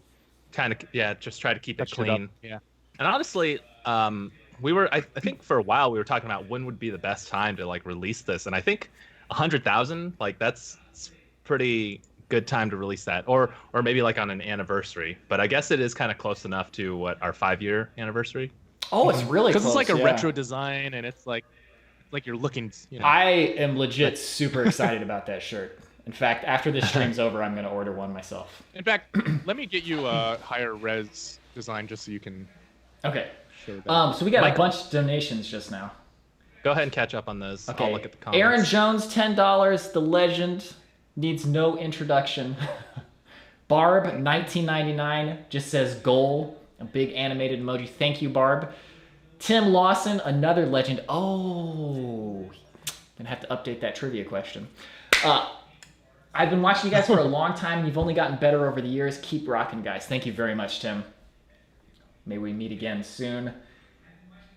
just try to keep it
touched it up.
clean.
Yeah.
And honestly, I think for a while we were talking about when would be the best time to like release this, and I think 100,000, like that's pretty good time to release that, or maybe like on an anniversary. But I guess it is kind of close enough to what our 5-year anniversary.
Oh, it's really close.
Because it's like a
yeah.
retro design, and it's like you're looking. You know.
I am legit super excited about that shirt. In fact, after this stream's over, I'm going to order one myself.
In fact, let me get you a higher res design just so you can.
Okay.
Show that.
So we got a bunch of donations just now.
Go ahead and catch up on those.
Okay.
I'll look at the comments.
Aaron Jones, $10. The legend needs no introduction. Barb, $19.99, just says goal. A big animated emoji. Thank you, Barb. Tim Lawson, another legend. Oh, gonna have to update that trivia question. I've been watching you guys for a long time. You've only gotten better over the years. Keep rocking, guys. Thank you very much, Tim. May we meet again soon.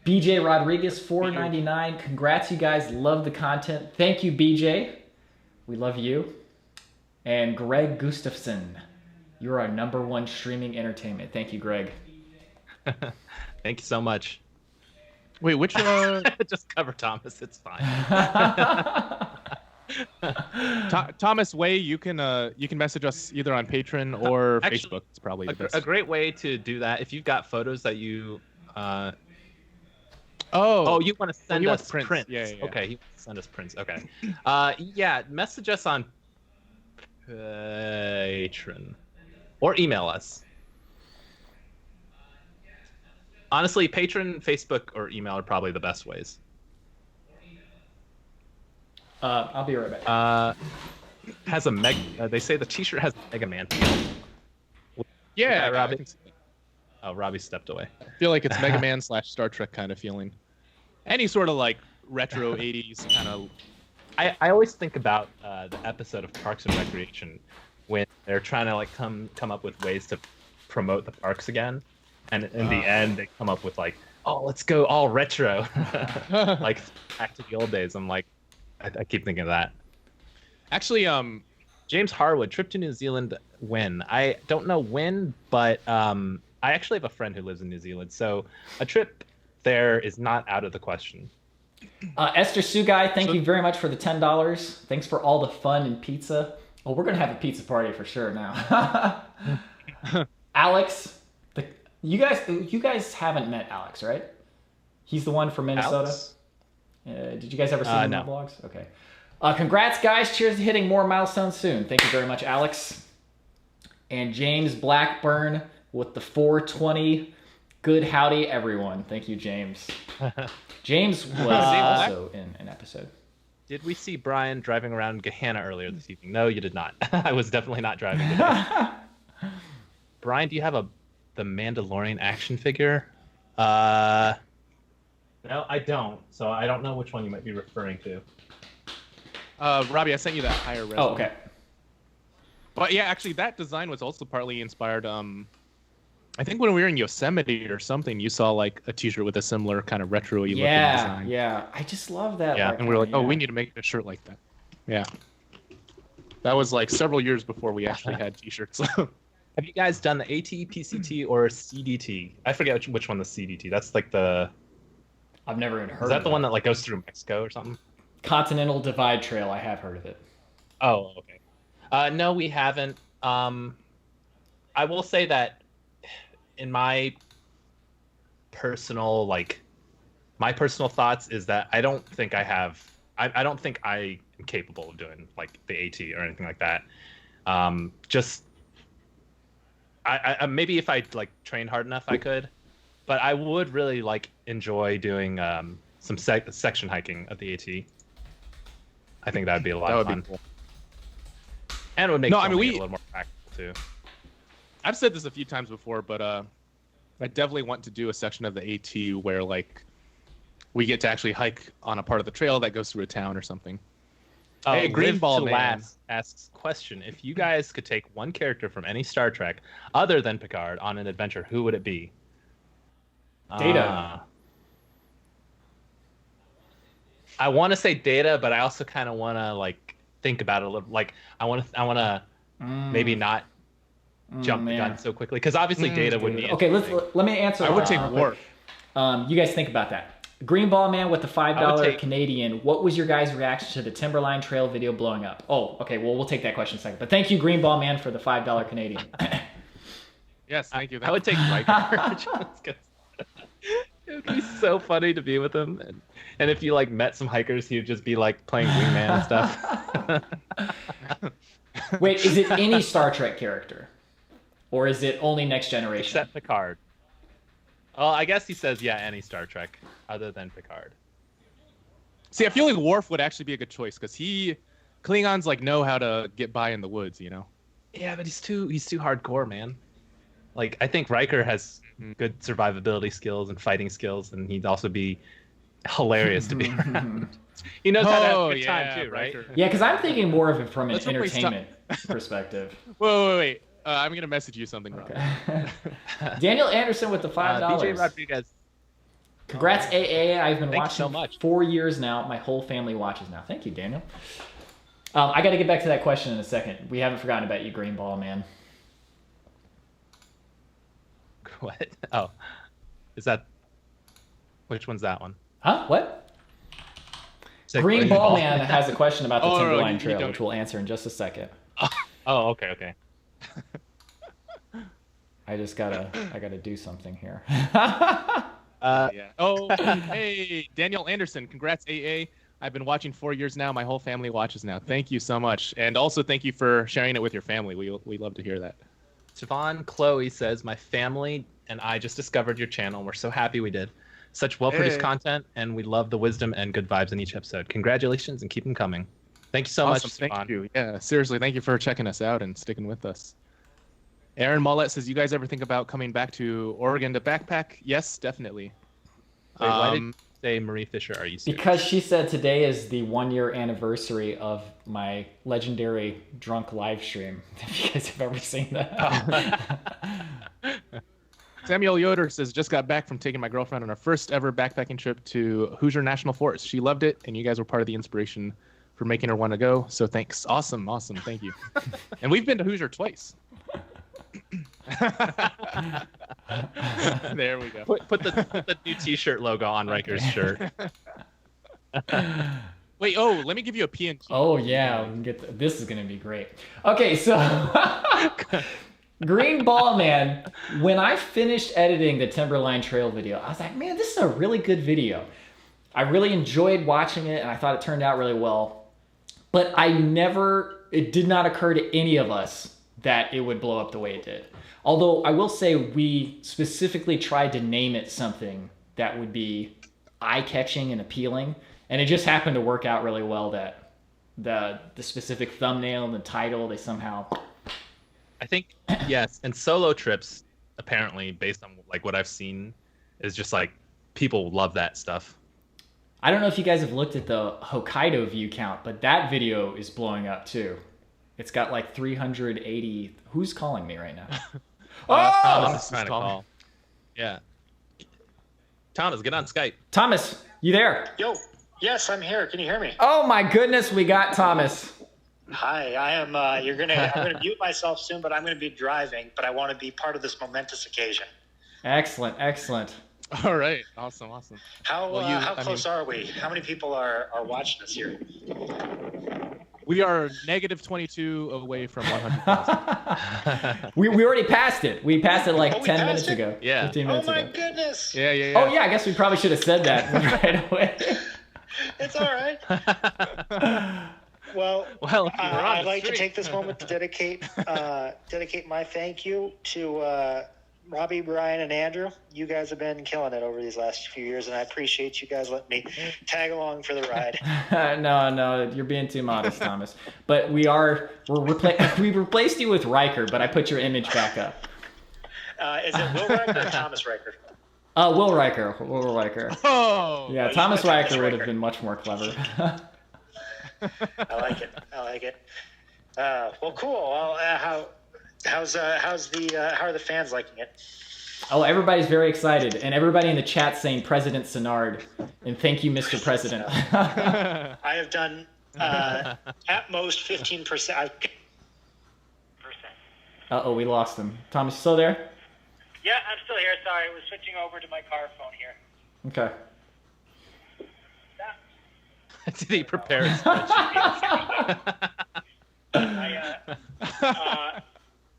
BJ Rodriguez, $4.99. Congrats, you guys. Love the content. Thank you, BJ. We love you. And Greg Gustafson, you're our #1 streaming entertainment. Thank you, Greg.
Thank you so much.
Wait, which
just cover Thomas. It's fine.
Thomas Way, you can message us either on Patreon or
Actually,
Facebook. It's probably the best.
A great way to do that, if you've got photos that you you want to send us prints.
Yeah.
Okay, you want to send us prints. Okay. Yeah, message us on Patreon or email us. Honestly, Patreon, Facebook, or email are probably the best ways.
I'll be right back.
Has a they say the T-shirt has a Mega Man feel.
Yeah,
Robbie. Oh, Robbie stepped away.
I feel like it's Mega Man / Star Trek kind of feeling. Any sort of like retro 80s kind of.
I always think about the episode of Parks and Recreation when they're trying to like come up with ways to promote the parks again, and in the end they come up with like, oh, let's go all retro, like back to the old days. I'm like, I keep thinking of that.
Actually,
James Harwood, trip to New Zealand when? I don't know when, but I actually have a friend who lives in New Zealand, so a trip there is not out of the question.
Esther Sugai, thank you very much for the $10. Thanks for all the fun and pizza. Oh, we're gonna have a pizza party for sure now. Alex, you guys haven't met Alex, right? He's the one from Minnesota. Did you guys ever see him in the vlogs? Okay. Congrats, guys. Cheers to hitting more milestones soon. Thank you very much, Alex. And James Blackburn with the 420. Good howdy, everyone. Thank you, James. James was also in an episode.
Did we see Brian driving around Gehenna earlier this evening? No, you did not. I was definitely not driving today. Brian, do you have the Mandalorian action figure? No, I don't. So I don't know which one you might be referring to.
Robbie, I sent you that higher res.
Oh, okay.
But yeah, actually, that design was also partly inspired. I think when we were in Yosemite or something, you saw like a T-shirt with a similar kind of retro-y looking design.
Yeah. I just love that.
Yeah, and we were like, oh, we need to make a shirt like that. Yeah. That was like several years before we actually had T-shirts.
Have you guys done the AT, PCT, or CDT? I forget which one the CDT. That's like the.
I've never even heard.
Is that the one that like goes through Mexico or something?
Continental Divide Trail. I have heard of it.
Oh, okay. No, we haven't. I will say that in my personal thoughts is that I don't think I don't think I am capable of doing like the AT or anything like that. Just I maybe if I like trained hard enough I could, but I would really like enjoy doing some section hiking of the AT. I think that'd be a lot of fun.
Cool.
And it would make it a little more practical too.
I've said this a few times before, but I definitely want to do a section of the AT where like we get to actually hike on a part of the trail that goes through a town or something.
Hey, Greenball Man asks question: if you guys could take one character from any Star Trek other than Picard on an adventure, who would it be?
Data.
I want to say Data, but I also kind of want to like think about it a little. Like I want to maybe not jump the gun so quickly because obviously Data would be.
Okay, let me answer.
I would take Worf.
You guys think about that. Green Ball Man with the $5
take-
Canadian. What was your guys' reaction to the Timberline Trail video blowing up? Oh, okay. Well, we'll take that question in a second. But thank you, Green Ball Man, for the $5 Canadian.
Yes, thank you.
I would take Riker. Just 'cause it would be so funny to be with him. And if you like met some hikers, he would just be like playing wingman and stuff.
Wait, is it any Star Trek character? Or is it only Next Generation?
Except Picard. Well, I guess he says, yeah, any Star Trek other than Picard.
See, I feel like Worf would actually be a good choice because Klingons like know how to get by in the woods, you know.
Yeah, but he's too hardcore, man. Like, I think Riker has good survivability skills and fighting skills, and he'd also be hilarious to be around. He knows how to have a good time too, right?
Riker.
Yeah, because I'm thinking more of it from an
Let's replace
entertainment perspective.
Wait. I'm gonna message you something, Rob.
Okay. Daniel Anderson with the $5.
DJ Rodriguez.
Congrats, AA. I've been
Thank you
watching
so much.
4 years now. My whole family watches now. Thank you, Daniel. I got to get back to that question in a second. We haven't forgotten about you, Green Ball Man.
What? Oh, is that? Which one's that one?
Huh? What?
Is it
Green Ball Man has a question about the
Oh, no,
Timberline
you
Trail,
don't-
which we'll answer in just a second.
Oh, okay.
I gotta do something here.
Yeah. Oh, hey, Daniel Anderson. Congrats, AA. I've been watching 4 years now. My whole family watches now. Thank you so much, and also thank you for sharing it with your family. We love to hear that.
Siobhan Chloe says, my family and I just discovered your channel. We're so happy we did. Such well-produced
Hey.
content, and we love the wisdom and good vibes in each episode. Congratulations, and keep them coming. Thank you so much,
Awesome.
Siobhan.
Thank you. Yeah, seriously, thank you for checking us out and sticking with us. Aaron Mollett says, you guys ever think about coming back to Oregon to backpack? Yes, definitely.
Wait, why did you say Marie Fisher? Are you serious?
Because she said today is the 1 year anniversary of my legendary drunk live stream. If you guys have ever seen that.
Samuel Yoder says, just got back from taking my girlfriend on our first ever backpacking trip to Hoosier National Forest. She loved it, and you guys were part of the inspiration for making her want to go. So thanks. Awesome. Thank you. And we've been to Hoosier twice. There we go.
Put the new T-shirt logo on Riker's shirt.
Wait, let me give you a PNG.
Oh yeah, we can get this is gonna be great. Okay, so Green Ball Man, when I finished editing the Timberline Trail video, I was like, man, this is a really good video. I really enjoyed watching it, and I thought it turned out really well. But it did not occur to any of us that it would blow up the way it did. Although I will say we specifically tried to name it something that would be eye-catching and appealing, and it just happened to work out really well that the specific thumbnail and the title, they somehow...
I think, yes, and solo trips, apparently, based on like what I've seen, is just like people love that stuff.
I don't know if you guys have looked at the Hokkaido view count, but that video is blowing up too. It's got like 380... Who's calling me right now?
Thomas is trying to call. Yeah. Thomas, get on Skype.
Thomas, you there?
Yo, yes, I'm here. Can you hear me?
Oh my goodness, we got Thomas.
Hi, I am. I'm gonna mute myself soon, but I'm gonna be driving. But I want to be part of this momentous occasion.
Excellent.
All right. Awesome.
How
Well,
how close are we? How many people are watching us here?
We are negative 22 away from 100,000.
we already passed it. We passed it like
Oh, we
10
passed
minutes
it?
ago.
Yeah.
15
Oh
minutes
my
ago.
goodness!
Yeah.
Oh yeah, I guess we probably should have said that right away.
It's all right. Well,
Well, if you were on
I'd
the
like to
street.
take this moment to dedicate my thank you to Robby, Bryan, and Andrew. You guys have been killing it over these last few years, and I appreciate you guys letting me tag along for the ride.
No, you're being too modest, Thomas. But we replaced you with Riker, but I put your image back up.
Is it Will Riker or Thomas Riker?
Will Riker.
Oh.
Yeah,
you
Thomas
put Thomas
Riker would have
Riker.
been much more clever.
I like it. Well, cool. Well, how are the fans liking it?
Oh, everybody's very excited, and everybody in the chat saying President Sinard, and thank you, Mr. President.
I have done at most 15%.
Uh-oh, we lost him. Thomas, you still there?
Yeah, I'm still here. Sorry, I was switching over to my car phone here.
Okay.
Did he prepare a spreadsheet?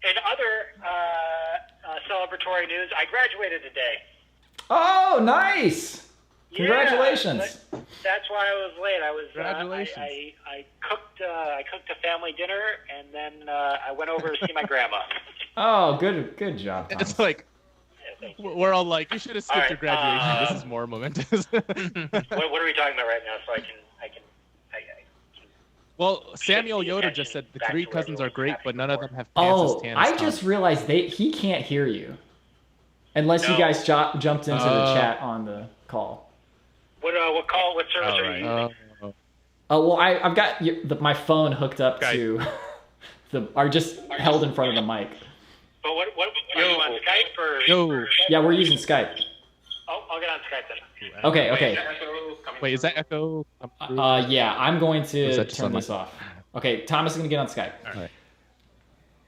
In other celebratory news, I graduated today.
Oh, nice! Congratulations.
Yeah, that's why I was late. I was
Congratulations.
I cooked a family dinner, and then I went over to see my grandma.
Oh, good job, Thomas.
It's like we're all like, you should have skipped
All right,
your graduation. This is more momentous.
What are we talking about right now? So I can
Well, Samuel
pay
Yoder
attention
just said the
back
3
to
cousins
where
are great,
it was
but none of them have pants
Oh,
as tan as
I
Tom.
just realized he can't hear you. Unless you
No.
guys jumped into the chat on the call.
What service are you using?
Oh, well, I've got my phone hooked up
Skype.
to just held in front of the mic.
But what are you on Skype or?
Yo.
Yeah, we're using Skype.
Oh, I'll get on Skype then.
Okay.
Wait, is that echo?
Yeah, I'm going
Was
to
that just
turn
on my-
this off. Okay, Thomas is going to get on Skype.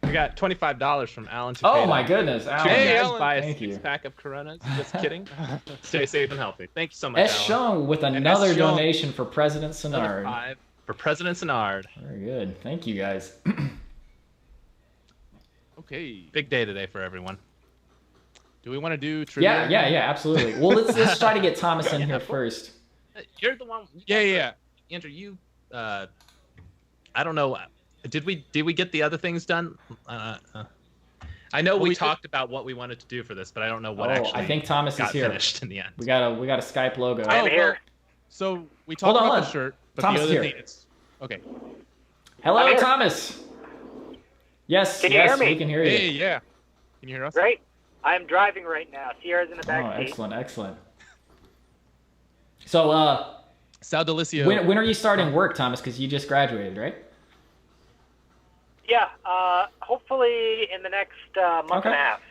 We got $25 from Alan.
Oh my goodness, Alan.
Hey,
Guys,
Alan.
buy a
Thank you.
6-pack of Coronas. Just kidding. Stay safe and healthy. Thank you so much,
S.
Alan.
Shung with another
S. Shung.
donation for President
Another
Sinard.
5 for President Sinard.
Very good. Thank you, guys.
Okay.
Big day today for everyone.
Do we want to do trivia?
Yeah, absolutely. Well, let's try to get Thomas in here first.
You're the one.
Yeah.
Andrew, you. I don't know. Did we get the other things done? I know we talked about what we wanted to do for this, but I don't know what actually.
I think Thomas
got
is here.
finished in the end.
We got a Skype logo.
I'm here.
So we talked
Hold on,
about the shirt, but
Thomas
the
is
other
here.
thing is okay.
Hello,
I'm here.
Thomas. Yes,
Can you hear me?
we can hear you.
Hey, yeah. Can you hear us?
Great. I'm driving right now. Sierra's in the back seat.
Excellent. So,
Sal Delicio.
when are you starting work, Thomas? Because you just graduated, right?
Yeah, hopefully in the next month
Okay.
and a half.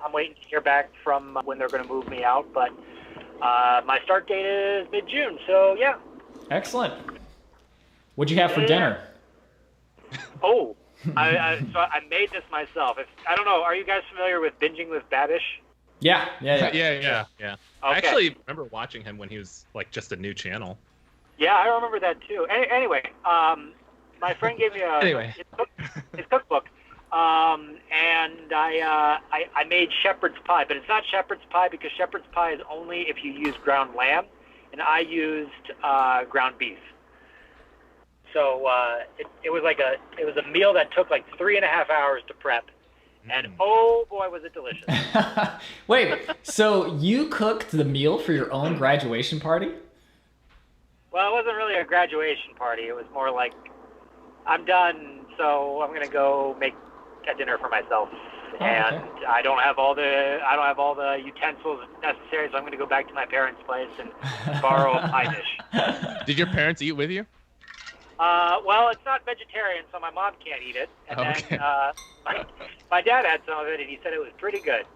I'm waiting to hear back from when they're going to move me out, but my start date is mid-June, so yeah.
Excellent. What'd you have for dinner?
Oh, so I made this myself. I don't know, are you guys familiar with Binging with Babish?
Yeah.
Yeah. I
Okay.
actually remember watching him when he was like just a new channel.
Yeah, I remember that too. Anyway, my friend gave me his cookbook, and I made shepherd's pie, but it's not shepherd's pie because shepherd's pie is only if you use ground lamb, and I used ground beef. So it was a meal that took like 3.5 hours to prep, and oh boy was it delicious.
Wait, so you cooked the meal for your own graduation party?
Well, it wasn't really a graduation party. It was more like, I'm done, so I'm gonna go make a dinner for myself, and
okay.
I don't have all the utensils necessary, so I'm gonna go back to my parents' place and borrow a pie dish.
Did your parents eat with you?
Well, it's not vegetarian, so my mom can't eat it. And
Okay.
then my dad had some of it, and he said it was pretty good.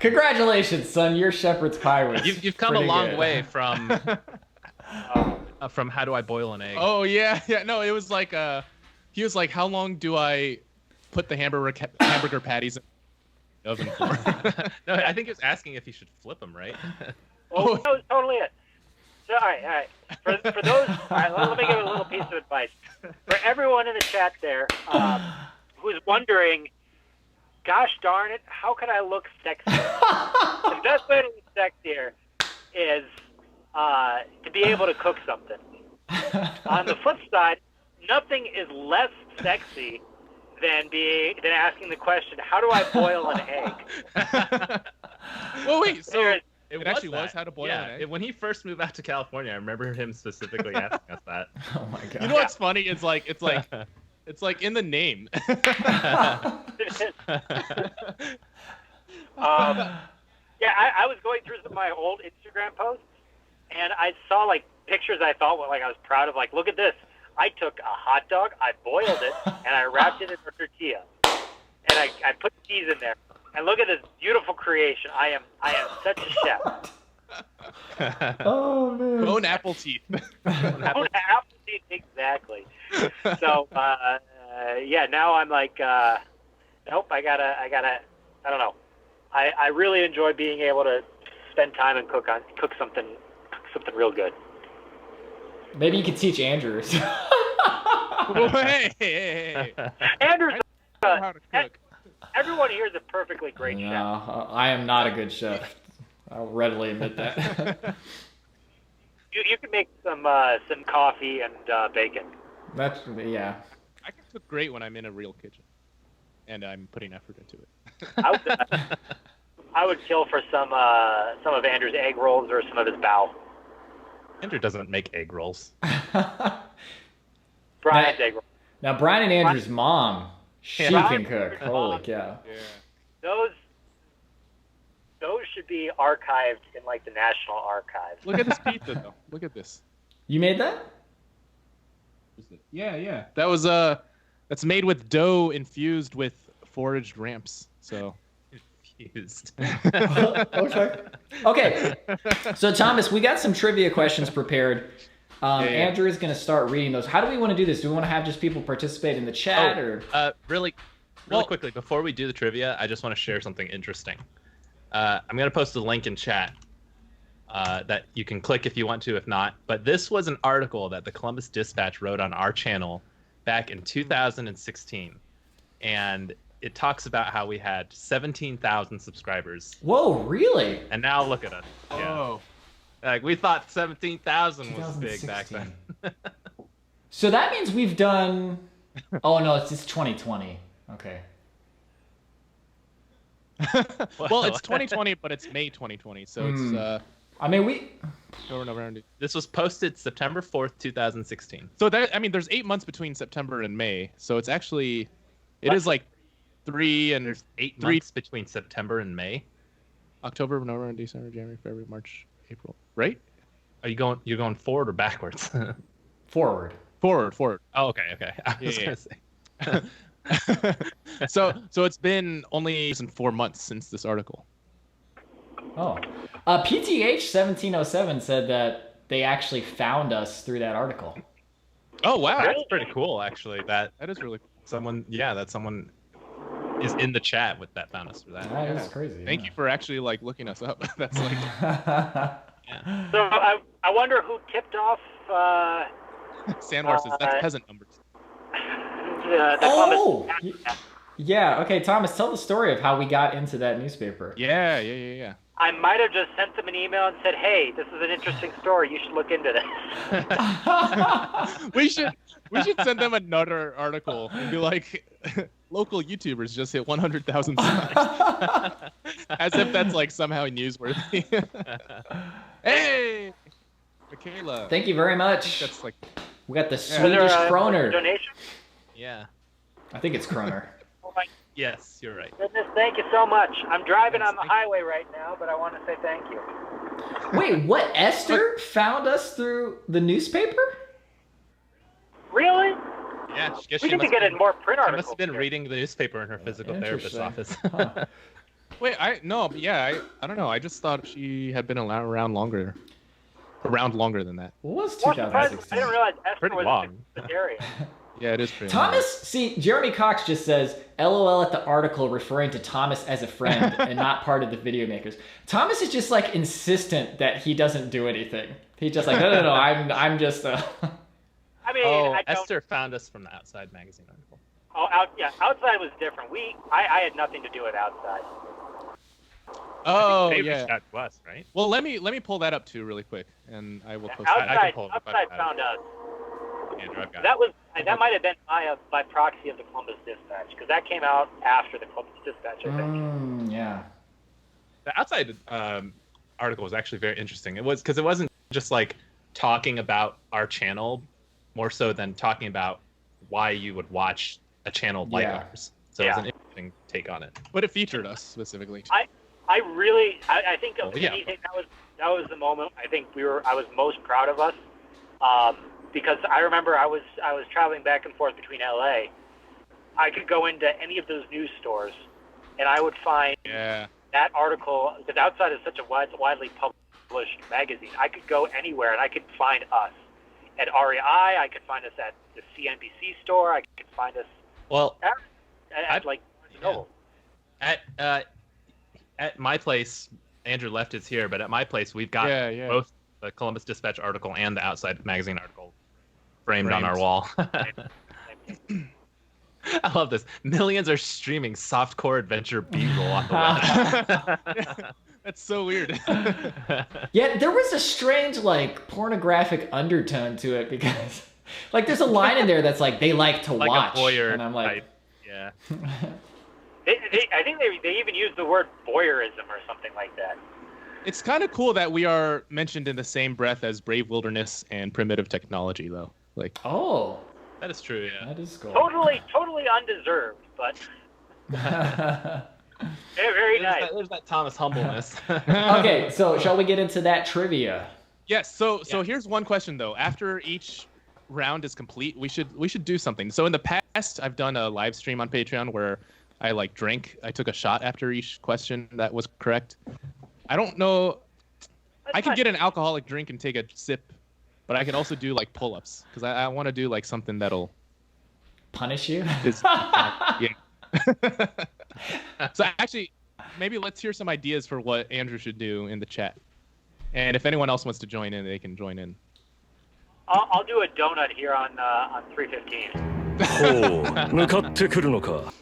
Congratulations, son. Your shepherd's pie was
You've come a
pretty
long
good.
way from how do I boil an egg?
Oh yeah. No, it was like he was like, how long do I put the hamburger patties in the oven for?
No, I think he was asking if he should flip them, right?
Oh, that was totally it. So, all right. For those, all right, let me give a little piece of advice. For everyone in the chat there who's wondering, gosh darn it, how can I look sexy? The best way to look sexier is to be able to cook something. On the flip side, nothing is less sexy than asking the question, how do I boil an egg?
Well, wait. So
There's-
it actually was how to boil an egg.
When he first moved out to California, I remember him specifically asking us that.
Oh my god.
You know what's funny? It's like in the name.
I was going through some of my old Instagram posts, and I saw like pictures I thought I was proud of. Like, look at this! I took a hot dog, I boiled it, and I wrapped it in a tortilla, and I put cheese in there. And look at this beautiful creation! I am such a chef.
Oh man.
Bone apple teeth.
Apple teeth, exactly. So now I'm like, nope. I gotta. I don't know. I really enjoy being able to
spend time and cook something real good.
Maybe you could teach Andrew.
Hey.
Andrew's
I know how to cook.
everyone here is a perfectly great chef.
No, I am not a good chef. I'll readily admit that.
You can make some coffee and bacon.
Yeah.
I can cook great when I'm in a real kitchen, and I'm putting effort into it.
I would kill for some of Andrew's egg rolls or some of his bao.
Andrew doesn't make egg rolls.
Brian's egg rolls.
Now, Bryan and Andrew's mom, she can cook. Holy cow.
Yeah.
Those should be archived in like the National Archives.
Look at this pizza, though. Look at this.
You made that?
Yeah. That was that's made with dough infused with foraged ramps. So
Confused.
Okay. So, Thomas, we got some trivia questions prepared. Andrew is going to start reading those. How do we want to do this? Do we want to have just people participate in the chat, or?
Really quickly, before we do the trivia, I just want to share something interesting. I'm going to post a link in chat that you can click if you want to, if not. But this was an article that the Columbus Dispatch wrote on our channel back in 2016. And it talks about how we had 17,000 subscribers.
Whoa, really?
And now look at us. Yeah.
Oh.
Like, we thought 17,000 was big back then.
So that means we've done... Oh, no, it's just 2020. Okay.
Well, it's 2020, but it's May 2020, so it's
I mean, we...
November.
This was posted September 4th, 2016.
So there's 8 months between September and May, so it's actually, it is like 3 and
There's 8 months between September and May.
October, November, December, January, February, March, April. Right?
You're going forward or backwards?
Forward.
Forward.
Oh, okay. I was gonna say.
So it's been only 4 months since this article.
Oh. PTH1707 said that they actually found us through that article.
Oh wow,
That's pretty cool, actually. That
is really cool.
someone is in the chat with that found us for that.
That is crazy.
Thank you for actually like looking us up. That's like
So I wonder who tipped off
Sandwar says that's peasant numbers.
the
Oh!
Columbus.
Yeah, okay, Thomas, tell the story of how we got into that newspaper.
Yeah.
I might have just sent them an email and said, "Hey, this is an interesting story. You should look into this."
we should send them another article and be like, local YouTubers just hit 100,000 subs. As if that's like somehow newsworthy. Hey, Michaela.
Thank you very much.
That's like
We got the
Was there
Swedish
a
kroner.
donation?
Yeah.
I think it's kroner.
Oh my
Yes, you're right.
goodness, thank you so much. I'm driving on the highway right now, but I want to say thank you.
Wait, what? Esther found us through the newspaper?
Really?
Yeah, I guess
We
she
need to
must
get
have
in more print
she
articles.
must have been
here.
reading the newspaper in her physical therapist's
Interesting.
office.
Huh.
wait, I don't know. I just thought she had been around longer than that.
What was
More surprised,
2016?
I didn't realize Esther
Pretty
was
long.
in the area.
Yeah, it is pretty.
Thomas, see, Jeremy Cox just says, LOL at the article referring to Thomas as a friend and not part of the video makers. Thomas is just like insistent that he doesn't do anything. He's just like, no, I'm just,
I mean,
Oh,
I don't.
Esther found us from the Outside magazine article.
Oh, outside was different. I had nothing to do with outside.
Oh
They
yeah.
reached out to us, right?
Well, let me pull that up too really quick, and I will post
I
that.
can
Outside,
pull it up.
outside found us.
Andrew, I've got
That might have been by proxy of the Columbus Dispatch, because that came out after the Columbus Dispatch, I think.
yeah.
The Outside article was actually very interesting. It was because it wasn't just like talking about our channel, more so than talking about why you would watch a channel like
Yeah.
ours. So it was an interesting take on it.
But it featured us specifically.
I think of anything that was the moment I was most proud of us, because I remember I was traveling back and forth between LA. I could go into any of those news stores, and I would find that article, because Outside is such a widely published magazine. I could go anywhere and I could find us at REI. I could find us at the CNBC store. I could find us at like Noble.
At my place, Andrew left his here, but at my place we've got both the Columbus Dispatch article and the Outside Magazine article framed on our wall. I love this. Millions are streaming softcore adventure B-roll off the web.
That's so weird.
Yeah, there was a strange like pornographic undertone to it because like there's a line in there that's like they like to
like
watch,
a voyeur
and I'm like,
type. Yeah.
I think they even used the word voyeurism or something like that.
It's kind of cool that we are mentioned in the same breath as Brave Wilderness and Primitive Technology, though. Like,
oh,
that is true. Yeah.
that is cool.
Totally undeserved, but very nice.
There's that Thomas humbleness.
Okay, so shall we get into that trivia?
yes. So here's one question though. After each round is complete, we should do something. So in the past, I've done a live stream on Patreon where I like drank. I took a shot after each question that was correct. I don't know. I can get an alcoholic drink and take a sip, but I can also do like pull-ups because I want to do like something that'll
Punish you?
yeah. So actually, maybe let's hear some ideas for what Andrew should do in the chat. And if anyone else wants to join in, they can join in.
I'll do a donut here on 315.
ほう向かってくるのか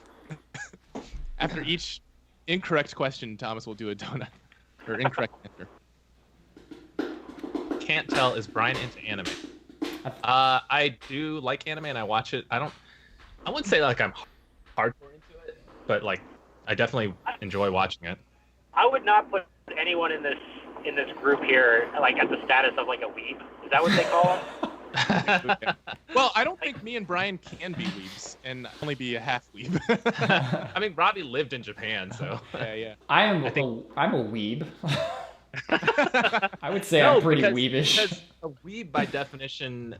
After each incorrect question, Thomas will do a donut. Or incorrect answer.
Can't tell, is Brian into anime? I do like anime and I watch it. I wouldn't say like I'm hardcore into it, but like I definitely enjoy watching it.
I would not put anyone in this group here like at the status of like a weeb. Is that what they call them?
Well, I don't think me and Brian can be weebs and only be a half weeb.
I mean, Robby lived in Japan, so
yeah.
I'm a weeb. I would say I'm pretty weebish.
Because a weeb by definition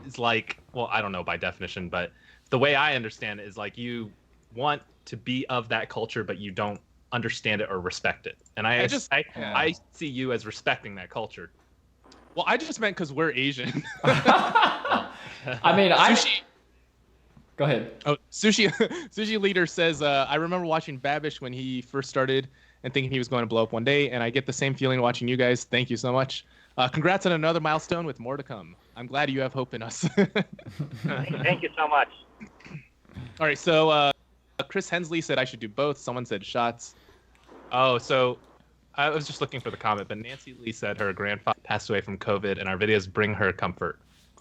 is like, well, I don't know by definition, but the way I understand it is like you want to be of that culture, but you don't understand it or respect it. And I see you as respecting that culture.
Well, I just meant because we're Asian.
I mean,
Sushi.
Go ahead.
Oh, Sushi Leader says, I remember watching Babish when he first started and thinking he was going to blow up one day, and I get the same feeling watching you guys. Thank you so much. Congrats on another milestone with more to come. I'm glad you have hope in us.
Thank you so much.
All right, so Chris Hensley said I should do both. Someone said shots.
Oh, so I was just looking for the comment, but Nancy Lee said her grandfather passed away from COVID, and our videos bring her comfort.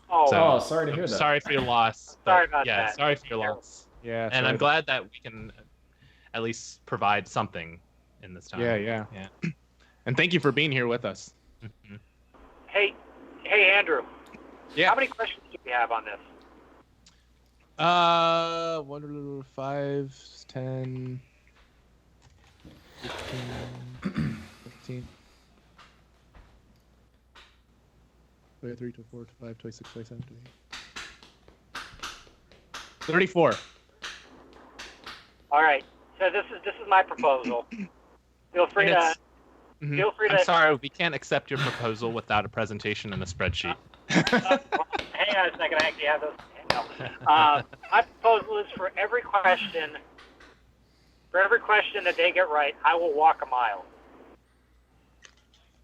Oh,
sorry to hear that.
Sorry for your loss.
Sorry about
yeah,
that.
sorry for your loss.
Yeah,
and I'm glad that we can at least provide something in this time.
Yeah. And thank you for being here with us.
Mm-hmm.
Hey, Andrew.
Yeah.
How many questions do we have on this?
1, 5, 10, 15, 23, 24, 25, 26, 27, 28. 34.
All right. So this is my proposal. Feel free to. Feel free to.
I'm sorry, we can't accept your proposal without a presentation and a spreadsheet.
Hang on a second. I actually have those. No. My proposal is for every question that they get right, I will walk a mile.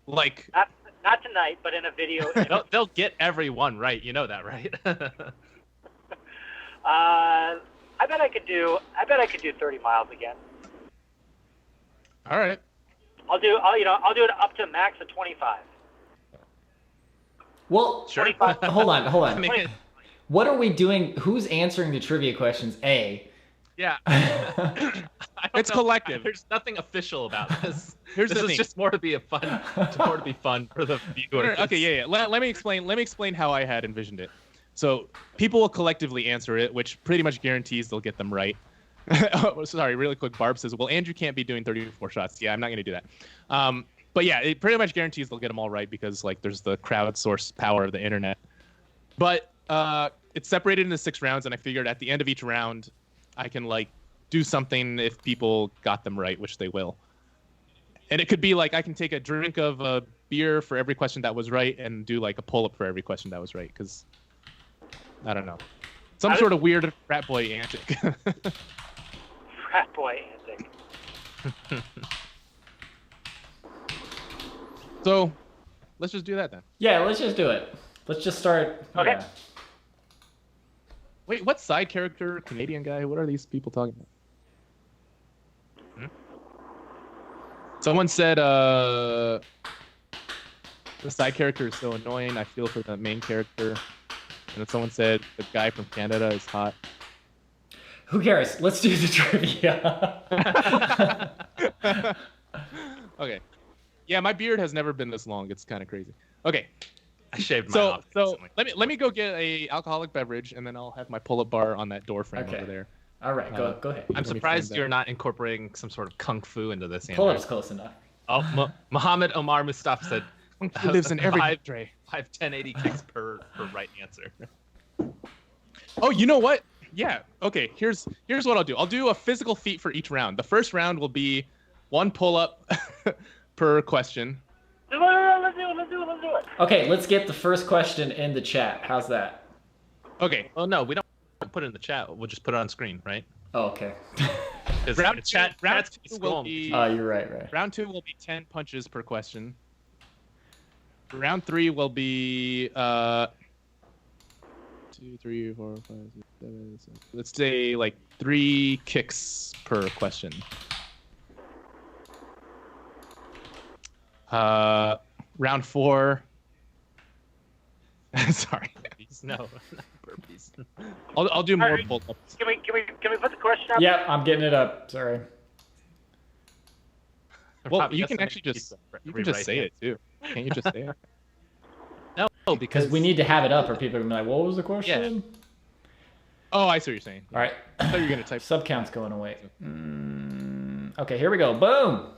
Like.
Not tonight, but in a video.
They'll get every one right. You know that, right?
I bet I could do 30 miles again.
All right.
I'll do it up to max of 25.
Well,
Sure.
hold on.
I mean,
What are we doing? Who's answering the trivia questions? A.
yeah.
It's collective.
There's nothing official about this.
Here's
this
the
is
thing.
just more to be fun for the viewers.
Okay, yeah. Let me explain how I had envisioned it. So people will collectively answer it, which pretty much guarantees they'll get them right. Oh, sorry, really quick. Barb says, "Well, Andrew can't be doing 34 shots." Yeah, I'm not going to do that. But yeah, it pretty much guarantees they'll get them all right because like there's the crowdsourced power of the internet. But it's separated into 6 rounds, and I figured at the end of each round, I can like do something if people got them right, which they will. And it could be like I can take a drink of a beer for every question that was right, and do like a pull-up for every question that was right, because I don't know, some sort of weird frat boy antic.
Frat boy antic.
So, let's just do that then.
Yeah, let's just do it. Let's just start.
Okay.
Yeah.
Wait, what side character, Canadian guy? What are these people talking about? Someone said, the side character is so annoying. I feel for the main character. And then someone said the guy from Canada is hot.
Who cares? Let's do the trivia.
Okay. Yeah, my beard has never been this long. It's kind of crazy. Okay.
I shaved mine
So
off
so
recently.
let me go get a alcoholic beverage, and then I'll have my pull-up bar on that door frame
Okay.
over there.
All right, go ahead.
I'm
Let me
surprised
find
you're
that.
not incorporating some sort of kung fu into this.
Pull
Andrew.
up's close enough.
Oh, Muhammad Omar Mustafa said
He lives in every
five,
tray.
1080 kicks per right answer.
Oh, you know what? Yeah. Okay. Here's what I'll do. I'll do a physical feat for each round. The first round will be 1 pull-up per question.
Let's do it.
Okay, let's get the first question in the chat. How's that?
Okay.
Oh no, we don't put it in the chat. We'll just put it on screen, right?
Oh, okay.
Because
Round
chat,
two- round
chat's
two will
scrolling.
be-
Oh, you're right.
Round 2 will be 10 punches per question. Round 3 will be 2, 3, 4, 5, 6, 7, 8. Let's say like 3 kicks per question. Round 4. Sorry.
No, not burpees.
I'll do more
Alright.
pull-ups.
Can we put the question up?
Yep, I'm getting it up. Sorry.
Well,
Probably
you
got
can
somebody
actually just
rewrite
say it too. Can't you just say it?
No,
Because we need to have it up, or people are gonna be like, "What was the question?"
Oh, I see what you're saying.
All right.
I thought you were gonna type.
Sub count's going away. Okay, here we go. Boom.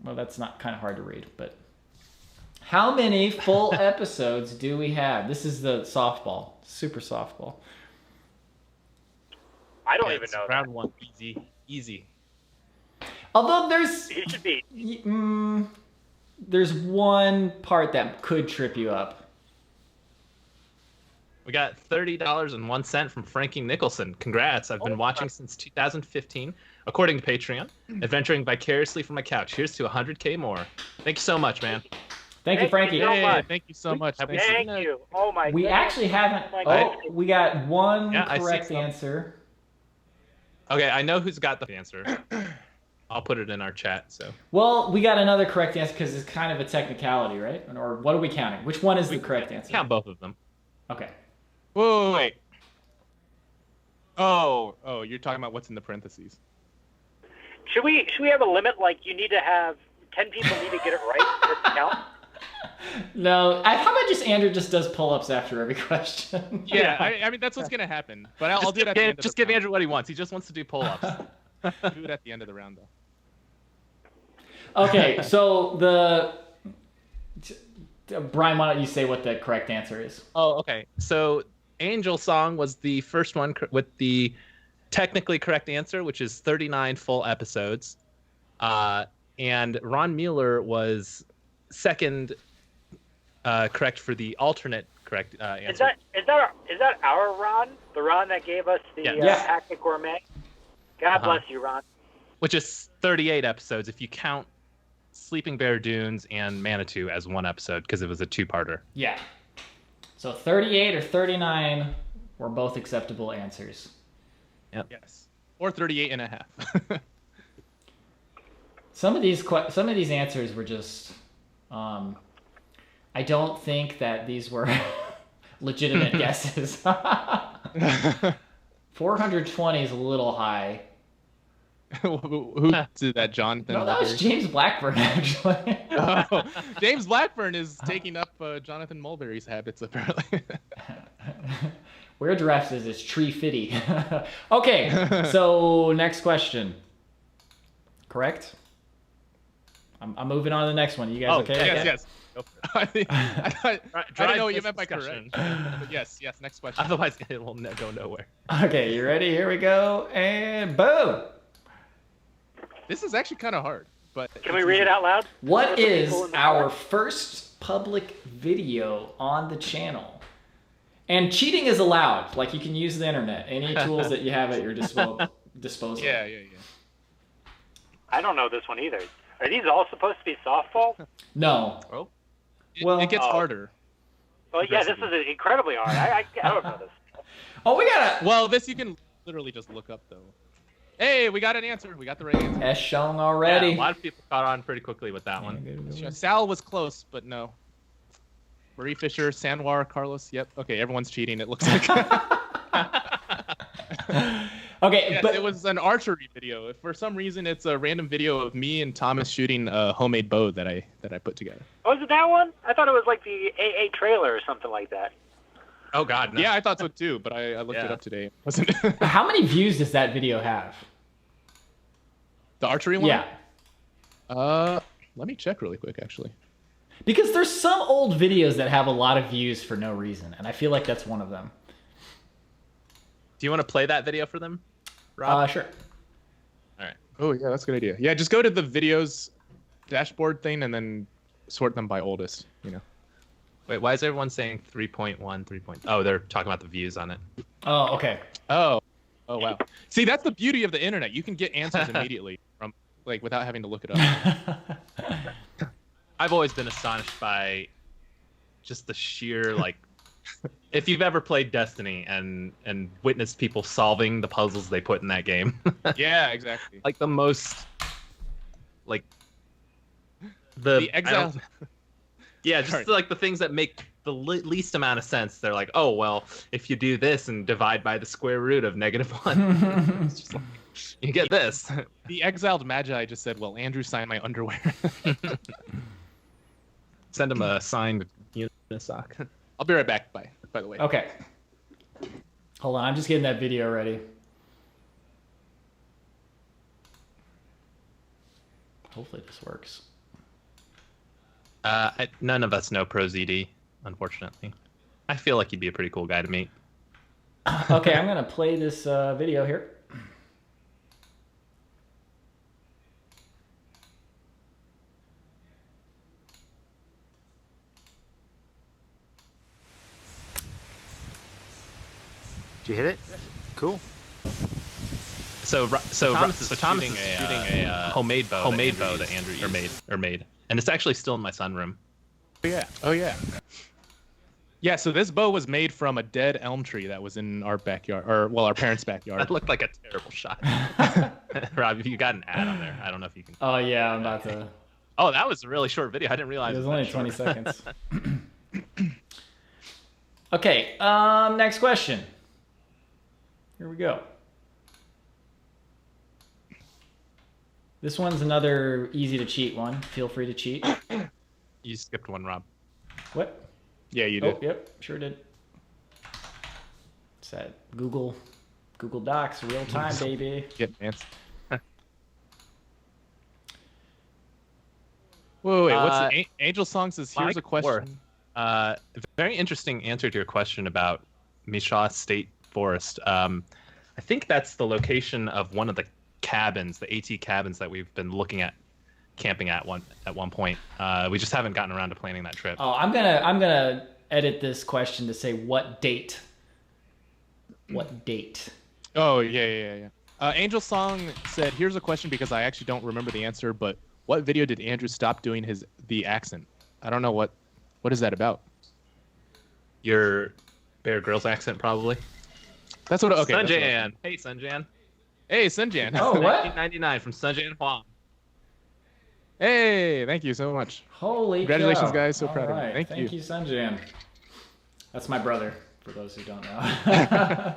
Well, that's not kind of hard to read, but how many full episodes do we have? This is the softball, super softball.
I don't
Yeah,
even
it's
know.
round 1, easy.
Although there's
He should be.
there's one part that could trip you up.
We got $30.01 from Frankie Nicholson. Congrats! I've been watching since 2015, according to Patreon. Adventuring vicariously from my couch. Here's to 100K more. Thank you so much, man.
Thank you, Frankie.
so
Hey,
much.
thank you so much.
Have we
Thank you.
seen
Thank you. Oh my.
We
goodness.
actually haven't.
Oh my
Oh,
goodness.
we got one
Yeah, I see
correct
some.
answer.
Okay, I know who's got the answer. I'll put it in our chat. So
Well, we got another correct answer because it's kind of a technicality, right? Or what are we counting? Which one is the correct answer?
count both of them.
Okay.
Whoa, wait. Oh, you're talking about what's in the parentheses.
Should we have a limit? Like you need to have 10 people need to get it right for it to count.
No, how about just Andrew just does pull-ups after every question?
Yeah, I mean that's what's gonna happen. But I'll do it at the end of
Just
the
give
round.
Andrew what he wants. He just wants to do pull-ups.
Do it at the end of the round though.
Okay, so Brian, why don't you say what the correct answer is?
Oh, okay. So Angel Song was the first one with the technically correct answer, which is 39 full episodes. And Ron Mueller was second correct for the alternate correct answer.
Is that our Ron? The Ron that gave us the
Yeah.
Packet Gourmet? God bless you, Ron.
Which is 38 episodes if you count Sleeping Bear Dunes and Manitou as one episode because it was a two-parter.
Yeah. So 38 or 39 were both acceptable answers.
Yes. Or 38 and a half.
Some of these answers were just I don't think that these were legitimate guesses. 420 is a little high.
Who did that, Jonathan?
No, that was James Blackburn, actually.
Oh, James Blackburn is taking up Jonathan Mulberry's habits, apparently.
Where Giraffes is Tree Fitty. Okay, so next question. Correct? I'm moving on to the next one. You guys okay?
Yes. I don't know what you meant by
discussion.
correct. But yes, next question.
Otherwise, it will go nowhere.
Okay, you ready? Here we go. And boom!
This is actually kind of hard, but
Can we read it out loud?
What
For the
is
people in the
our
car?
first public video on the channel? And cheating is allowed. Like, you can use the internet. Any tools that you have at your disposal.
Yeah.
I don't know this one either. Are these all supposed to be softball?
No.
Oh,
Well,
it gets harder.
Well, yeah, this is incredibly hard. I don't know this.
oh, we got
Well, this you can literally just look up, though. Hey, we got an answer. We got the right answer.
S shown already.
yeah, a lot of people caught on pretty quickly with that one.
Sal was close, but no. Marie Fisher, Sanwar, Carlos. Yep. Okay, everyone's cheating, it looks like.
Okay,
Yes,
but
it was an archery video. If for some reason it's a random video of me and Thomas shooting a homemade bow that I put together.
Oh, is it that one? I thought it was like the AA trailer or something like that.
Oh God, no.
Yeah, I thought so too, but I looked it
Yeah.
up today. It wasn't
how many views does that video have?
the archery one?
Yeah.
Let me check really quick, actually.
Because there's some old videos that have a lot of views for no reason, and I feel like that's one of them.
Do you want to play that video for them, Rob?
Sure.
All right.
Oh yeah, that's a good idea. Yeah, just go to the videos dashboard thing and then sort them by oldest. You know.
Wait, why is everyone saying 3.1, 3. Oh, they're talking about the views on it.
Oh, okay.
Oh wow. See, that's the beauty of the internet. You can get answers immediately from without having to look it up.
I've always been astonished by just the sheer if you've ever played Destiny and witnessed people solving the puzzles they put in that game.
Yeah, exactly.
The most the
exile.
Yeah, just
Sorry.
the things that make the least amount of sense. They're like, oh well, if you do this and divide by the square root of -1, it's just you get this.
The exiled magi just said, "Well, Andrew signed my underwear."
Send him a signed unisock.
I'll be right back. Bye. By the way.
Okay. Hold on, I'm just getting that video ready. Hopefully this works.
None of us know ProZD, unfortunately. I feel like you'd be a pretty cool guy to meet.
Okay, I'm gonna play this video here.
Did you hit it? Cool.
So Thomas is shooting a homemade bow
that
that Andrew made, and it's actually still in my sunroom.
Oh yeah. Yeah, so this bow was made from a dead elm tree that was in our backyard, our parents' backyard.
That looked like a terrible shot. Rob, you got an ad on there. I don't know if you can.
Oh yeah, I'm about to.
Oh, that was a really short video. I didn't realize
It was
that
only
short.
20 seconds. Okay, next question. Here we go. This one's another easy to cheat one. Feel free to cheat.
You skipped one, Rob.
What?
Yeah, you did.
Oh, yep, sure did. It's that Google Docs, real time, baby.
Get Vance. Wait, what's the Angel Song says? Here's a question.
Very interesting answer to your question about Misha State Forest. I think that's the location of one of the cabins, the AT cabins that we've been looking at camping at one point. We just haven't gotten around to planning that trip.
Oh, I'm gonna edit this question to say what date. What date?
Oh yeah. Angel Song said, "Here's a question because I actually don't remember the answer, but what video did Andrew stop doing the accent? I don't know what is that about."
Your Bear Grylls accent, probably.
That's what. Okay.
Sunjan. Hey, Sunjan.
Hey, Sunjan.
Oh, what?
1999 from Sunjan Huang.
Hey, thank you so much.
Holy
Congratulations,
cow.
guys. So
All
proud of
right.
you. Thank you.
Sanjan. That's my brother, for those who don't know.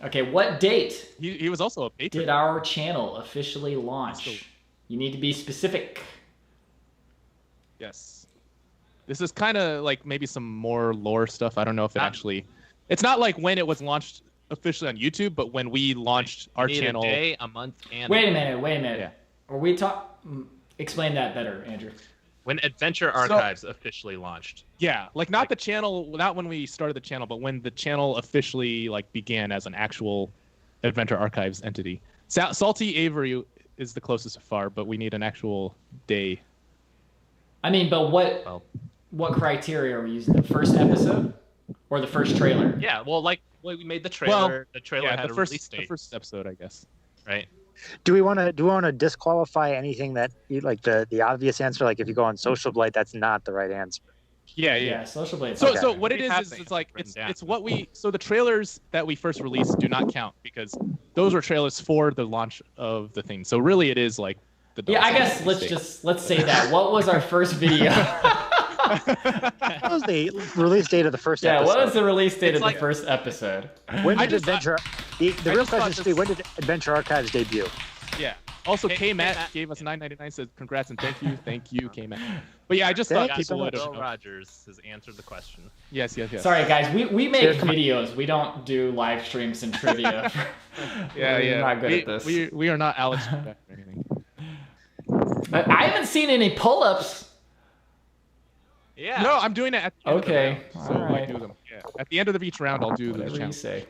Okay, what date
He was also a patron.
did our channel officially launch? You need to be specific.
Yes. This is kind of like maybe some more lore stuff. I don't know if it actually. It's not like when it was launched officially on YouTube, but when we launched our channel.
A day, a month, and
Wait a minute.
Yeah.
Are we explain that better, Andrew.
when Adventure Archives officially launched.
Yeah, not the channel, not when we started the channel, but when the channel officially began as an actual Adventure Archives entity. Salty Avery is the closest so far, but we need an actual day.
I mean, but what criteria are we using? The first episode or the first trailer?
Yeah, well, we made the trailer. The trailer had a release date.
The first episode, I guess.
Right.
Do we want to disqualify anything that like the obvious answer? Like if you go on Social Blade, that's not the right answer.
Yeah.
Social Blade.
So
Okay.
so what it is it's like it's what we so the trailers that we first released do not count because those were trailers for the launch of the thing. So really it is like the
Yeah, I guess let's say that. What was our first video?
What was the release date of the first episode?
What was the release date of the first episode?
When did Adventure? The real question is, Steve, when did Adventure Archives debut?
Yeah. Also, K-Matt gave us $9.99. Says congrats and thank you, K-Matt. But yeah, I just thought people would
Bill Rogers has answered the question.
Yes.
Sorry, guys. We make videos. We don't do live streams and trivia. We're not good at this.
We are not Alex or anything.
I haven't seen any pull-ups.
Yeah.
No, I'm doing it at the end of the round, so
all right.
I do them. Yeah. At the end of each round, I'll do the
Whatever you
challenge.
say.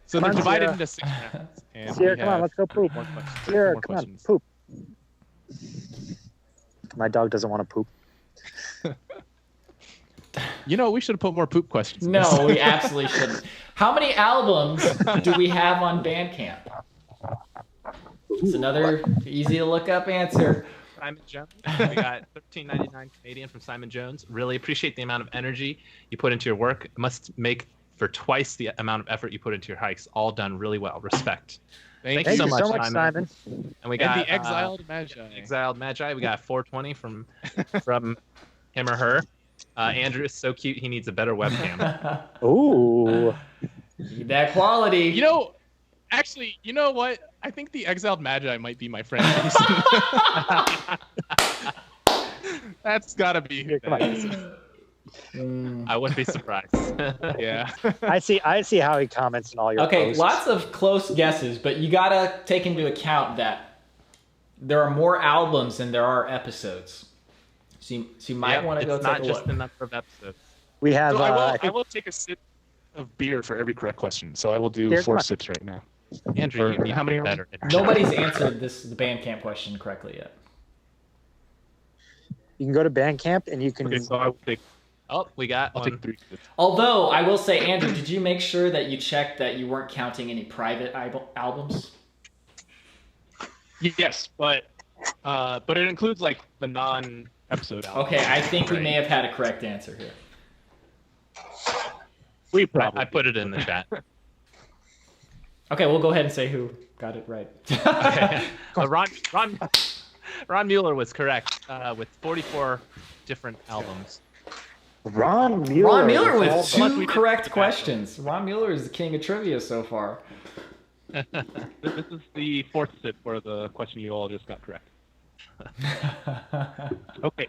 So they're divided into 6 rounds. And
Sierra,
we
come on,
have
let's go poop.
more questions.
Sierra,
More
come on,
questions.
poop. My dog doesn't want to poop.
You know, we should have put more poop questions. in
No,
this.
we absolutely shouldn't. How many albums do we have on Bandcamp? It's another easy to look up answer.
Simon Jones. We got $13.99 Canadian from Simon Jones. Really appreciate the amount of energy you put into your work. It must make for twice the amount of effort you put into your hikes. All done really well. Respect.
Thank
you
you
so much,
Simon.
And we got
the Exiled Magi.
Exiled Magi. We got 420 from him or her. Andrew is so cute. He needs a better webcam.
Ooh.
Need that quality.
You know, actually, you know what? I think the Exiled Magi might be my friend. That's gotta be here.
I wouldn't be surprised.
Yeah.
I see how he comments in all your posts.
Lots of close guesses, but you gotta take into account that there are more albums than there are episodes. So you might want to go take a look.
It's not just the number of episodes.
We have.
So I will take a sip of beer for every correct question. So I will do
Here,
4 sips right now.
Andrew, you need
how many?
better.
Nobody's answered the Bandcamp question correctly yet.
You can go to Bandcamp and you can.
Okay, so I will take.
Oh,
I'll take 3 sips.
Although I will say, Andrew, did you make sure that you checked that you weren't counting any private albums?
Yes, but it includes like the non-episode albums.
Okay, I think we may have had a correct answer here.
We probably.
I put it in the chat.
Okay, we'll go ahead and say who got it right.
Okay. Ron Mueller was correct with 44 different albums.
Ron Mueller.
Ron Mueller with 2 correct questions. Ron Mueller is the king of trivia so far.
This is the 4th sip for the question you all just got correct. Okay.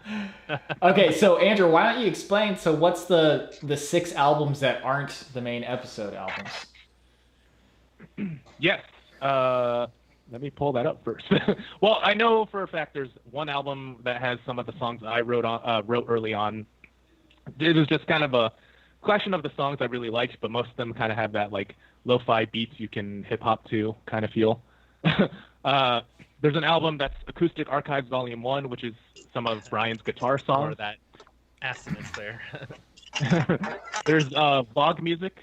Okay, so Andrew, why don't you explain? So, what's the 6 albums that aren't the main episode albums?
Yes. Let me pull that up first. Well, I know for a fact there's one album that has some of the songs I wrote early on. It was just kind of a collection of the songs I really liked, but most of them kind of have that like lo-fi beats you can hip hop to kind of feel. There's an album that's Acoustic Archives Volume 1, which is some of Brian's guitar songs.
Or that assonance there.
There's vlog music.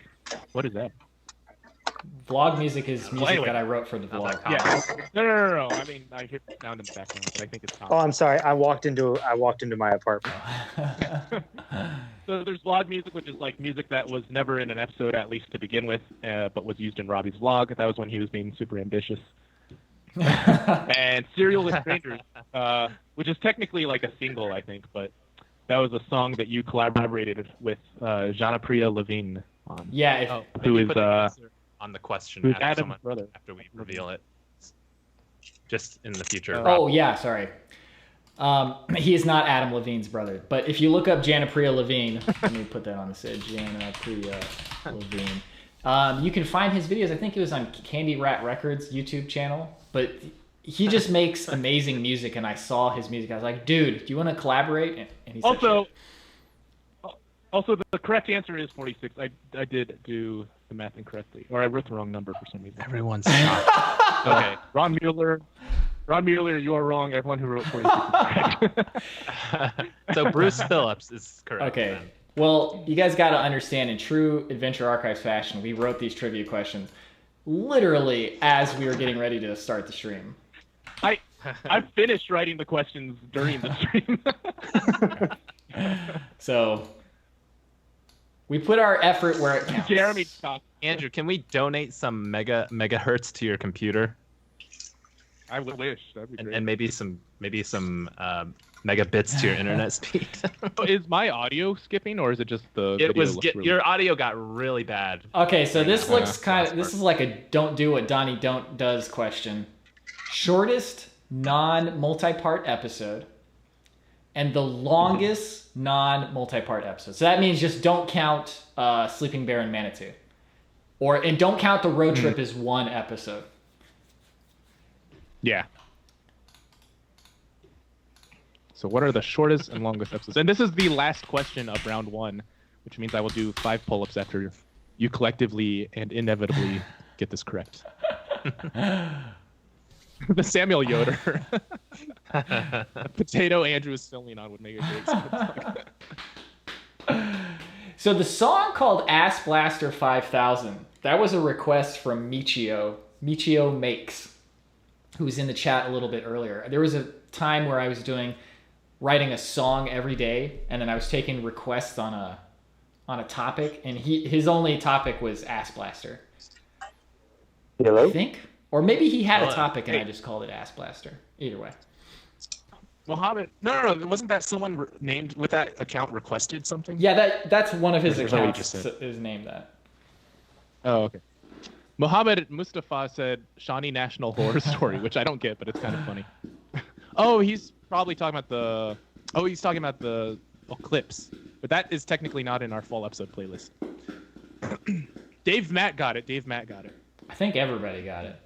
What is that?
Vlog music is music
anyway.
that I wrote for the vlog.
Yeah. No. I mean, I hear the sound in the background, but I think it's
Oh, I'm sorry. I walked into my apartment.
So there's vlog music, which is like music that was never in an episode, at least to begin with, but was used in Robby's vlog. That was when he was being super ambitious. And Serial with Strangers, which is technically like a single, I think, but that was a song that you collaborated with Janapriya Levine on.
Yeah,
who is
on the question
who's
after,
Adam's brother.
after we reveal it, just in the future.
Oh yeah, sorry. He is not Adam Levine's brother, but if you look up Janapriya Levine, let me put that on the side. Janapriya Levine. You can find his videos. I think it was on Candy Rat Records YouTube channel, but he just makes amazing music. And I saw his music. I was like, dude, do you want to collaborate? And he said,
Also, the correct answer is 46. I did do the math incorrectly, or I wrote the wrong number for some reason.
Everyone's shocked.
Okay, Ron Mueller, you are wrong. Everyone who wrote 46 is correct.
So Bruce Phillips is correct.
Okay.
Then.
Well, you guys got to understand, in true Adventure Archives fashion, we wrote these trivia questions. literally as we were getting ready to start the stream.
I finished writing the questions during the stream.
So we put our effort where it counts.
Jeremy talked.
Andrew, can we donate some megahertz to your computer?
I wish that'd be great.
And maybe some megabits to your internet speed.
Is my audio skipping, or is it just the?
It was your audio got really bad.
Okay, so this looks kind of. This is like a don't do what Donnie don't does question. Shortest non-multi-part episode, and the longest non-multi-part episode. So that means just don't count Sleeping Bear and Manitou, and don't count the road trip as one episode.
Yeah. So what are the shortest and longest episodes? And this is the last question of round 1, which means I will do 5 pull-ups after you collectively and inevitably get this correct. The Samuel Yoder. Potato Andrew is filming on would make a great.
So the song called Ass Blaster 5000, that was a request from Michio Makes, who was in the chat a little bit earlier. There was a time where I was writing a song every day, and then I was taking requests on a topic, and his only topic was Ass Blaster.
Hello?
I think. Or maybe he had a topic and I just called it Ass Blaster. Either way.
Mohammed, no, wasn't that someone named with that account requested something?
Yeah, that's one of his
That's what he
accounts
just said.
is named that.
Oh, okay. Mohammed Mustafa said Shawnee National Horror Story, which I don't get, but it's kind of funny. Oh, he's probably talking about the Eclipse, but that is technically not in our fall episode playlist. Dave Matt got it.
I think everybody got it.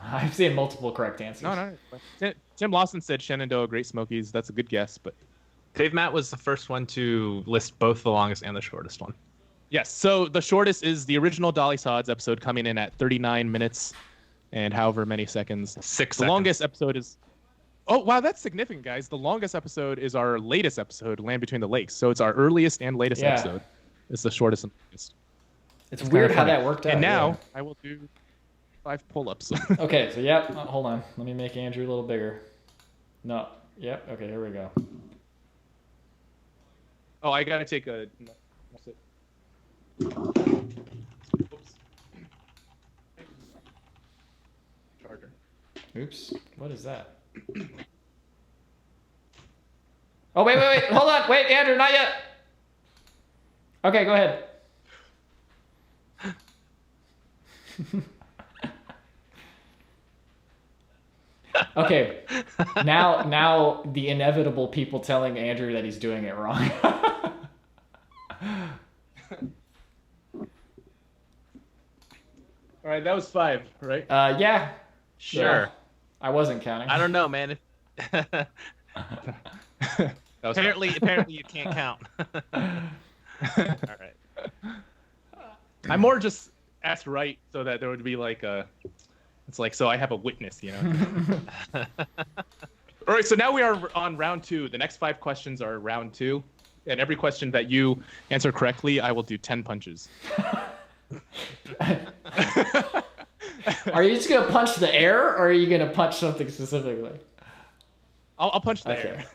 I've seen multiple correct answers.
No. Tim Lawson said Shenandoah Great Smokies. That's a good guess, but
Dave Matt was the first one to list both the longest and the shortest one.
yes. So the shortest is the original Dolly Sods episode, coming in at 39 minutes and however many seconds.
6
The
seconds.
longest episode is. Oh wow, that's significant, guys. The longest episode is our latest episode, Land Between the Lakes. So it's our earliest and latest episode. It's the shortest and longest.
It's weird how that worked out.
And now I will do 5 pull-ups.
Okay, so hold on. Let me make Andrew a little bigger. No. Yep. Okay, here we go.
Oh, I gotta take a. That's it. Oops. Charger.
Oops. What is that? Oh, wait. Hold on. Wait, Andrew, not yet. Okay, go ahead. Okay. Now the inevitable people telling Andrew that he's doing it wrong.
All right, that was 5, right?
Yeah.
Sure.
Yeah. I wasn't counting.
I don't know, man. Apparently you can't count. All right.
I more just asked right so that there would be like a. It's like, so I have a witness, you know. All right, so now we are on round 2. The next 5 questions are round 2, and every question that you answer correctly, I will do 10 punches.
Are you just gonna punch the air, or are you gonna punch something specifically?
I'll punch the air.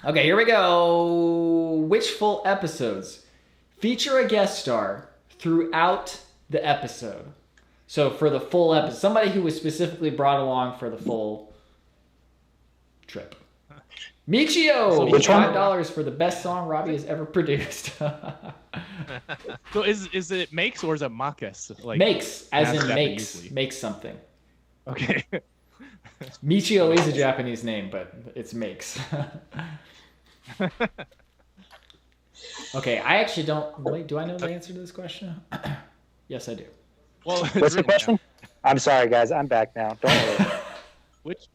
Okay, here we go. Which full episodes feature a guest star throughout the episode? So for the full episode, somebody who was specifically brought along for the full trip. Michio, $5 for the best song Robby has ever produced.
So is it makes or is it makes? Like
makes, as in
Japanesely.
makes something.
Okay.
Michio is a Japanese name, but it's makes. Okay, I actually don't. Wait, do I know the answer to this question? Yes, I do.
Well,
What's the question? I'm sorry, guys. I'm back now. Don't worry.
Which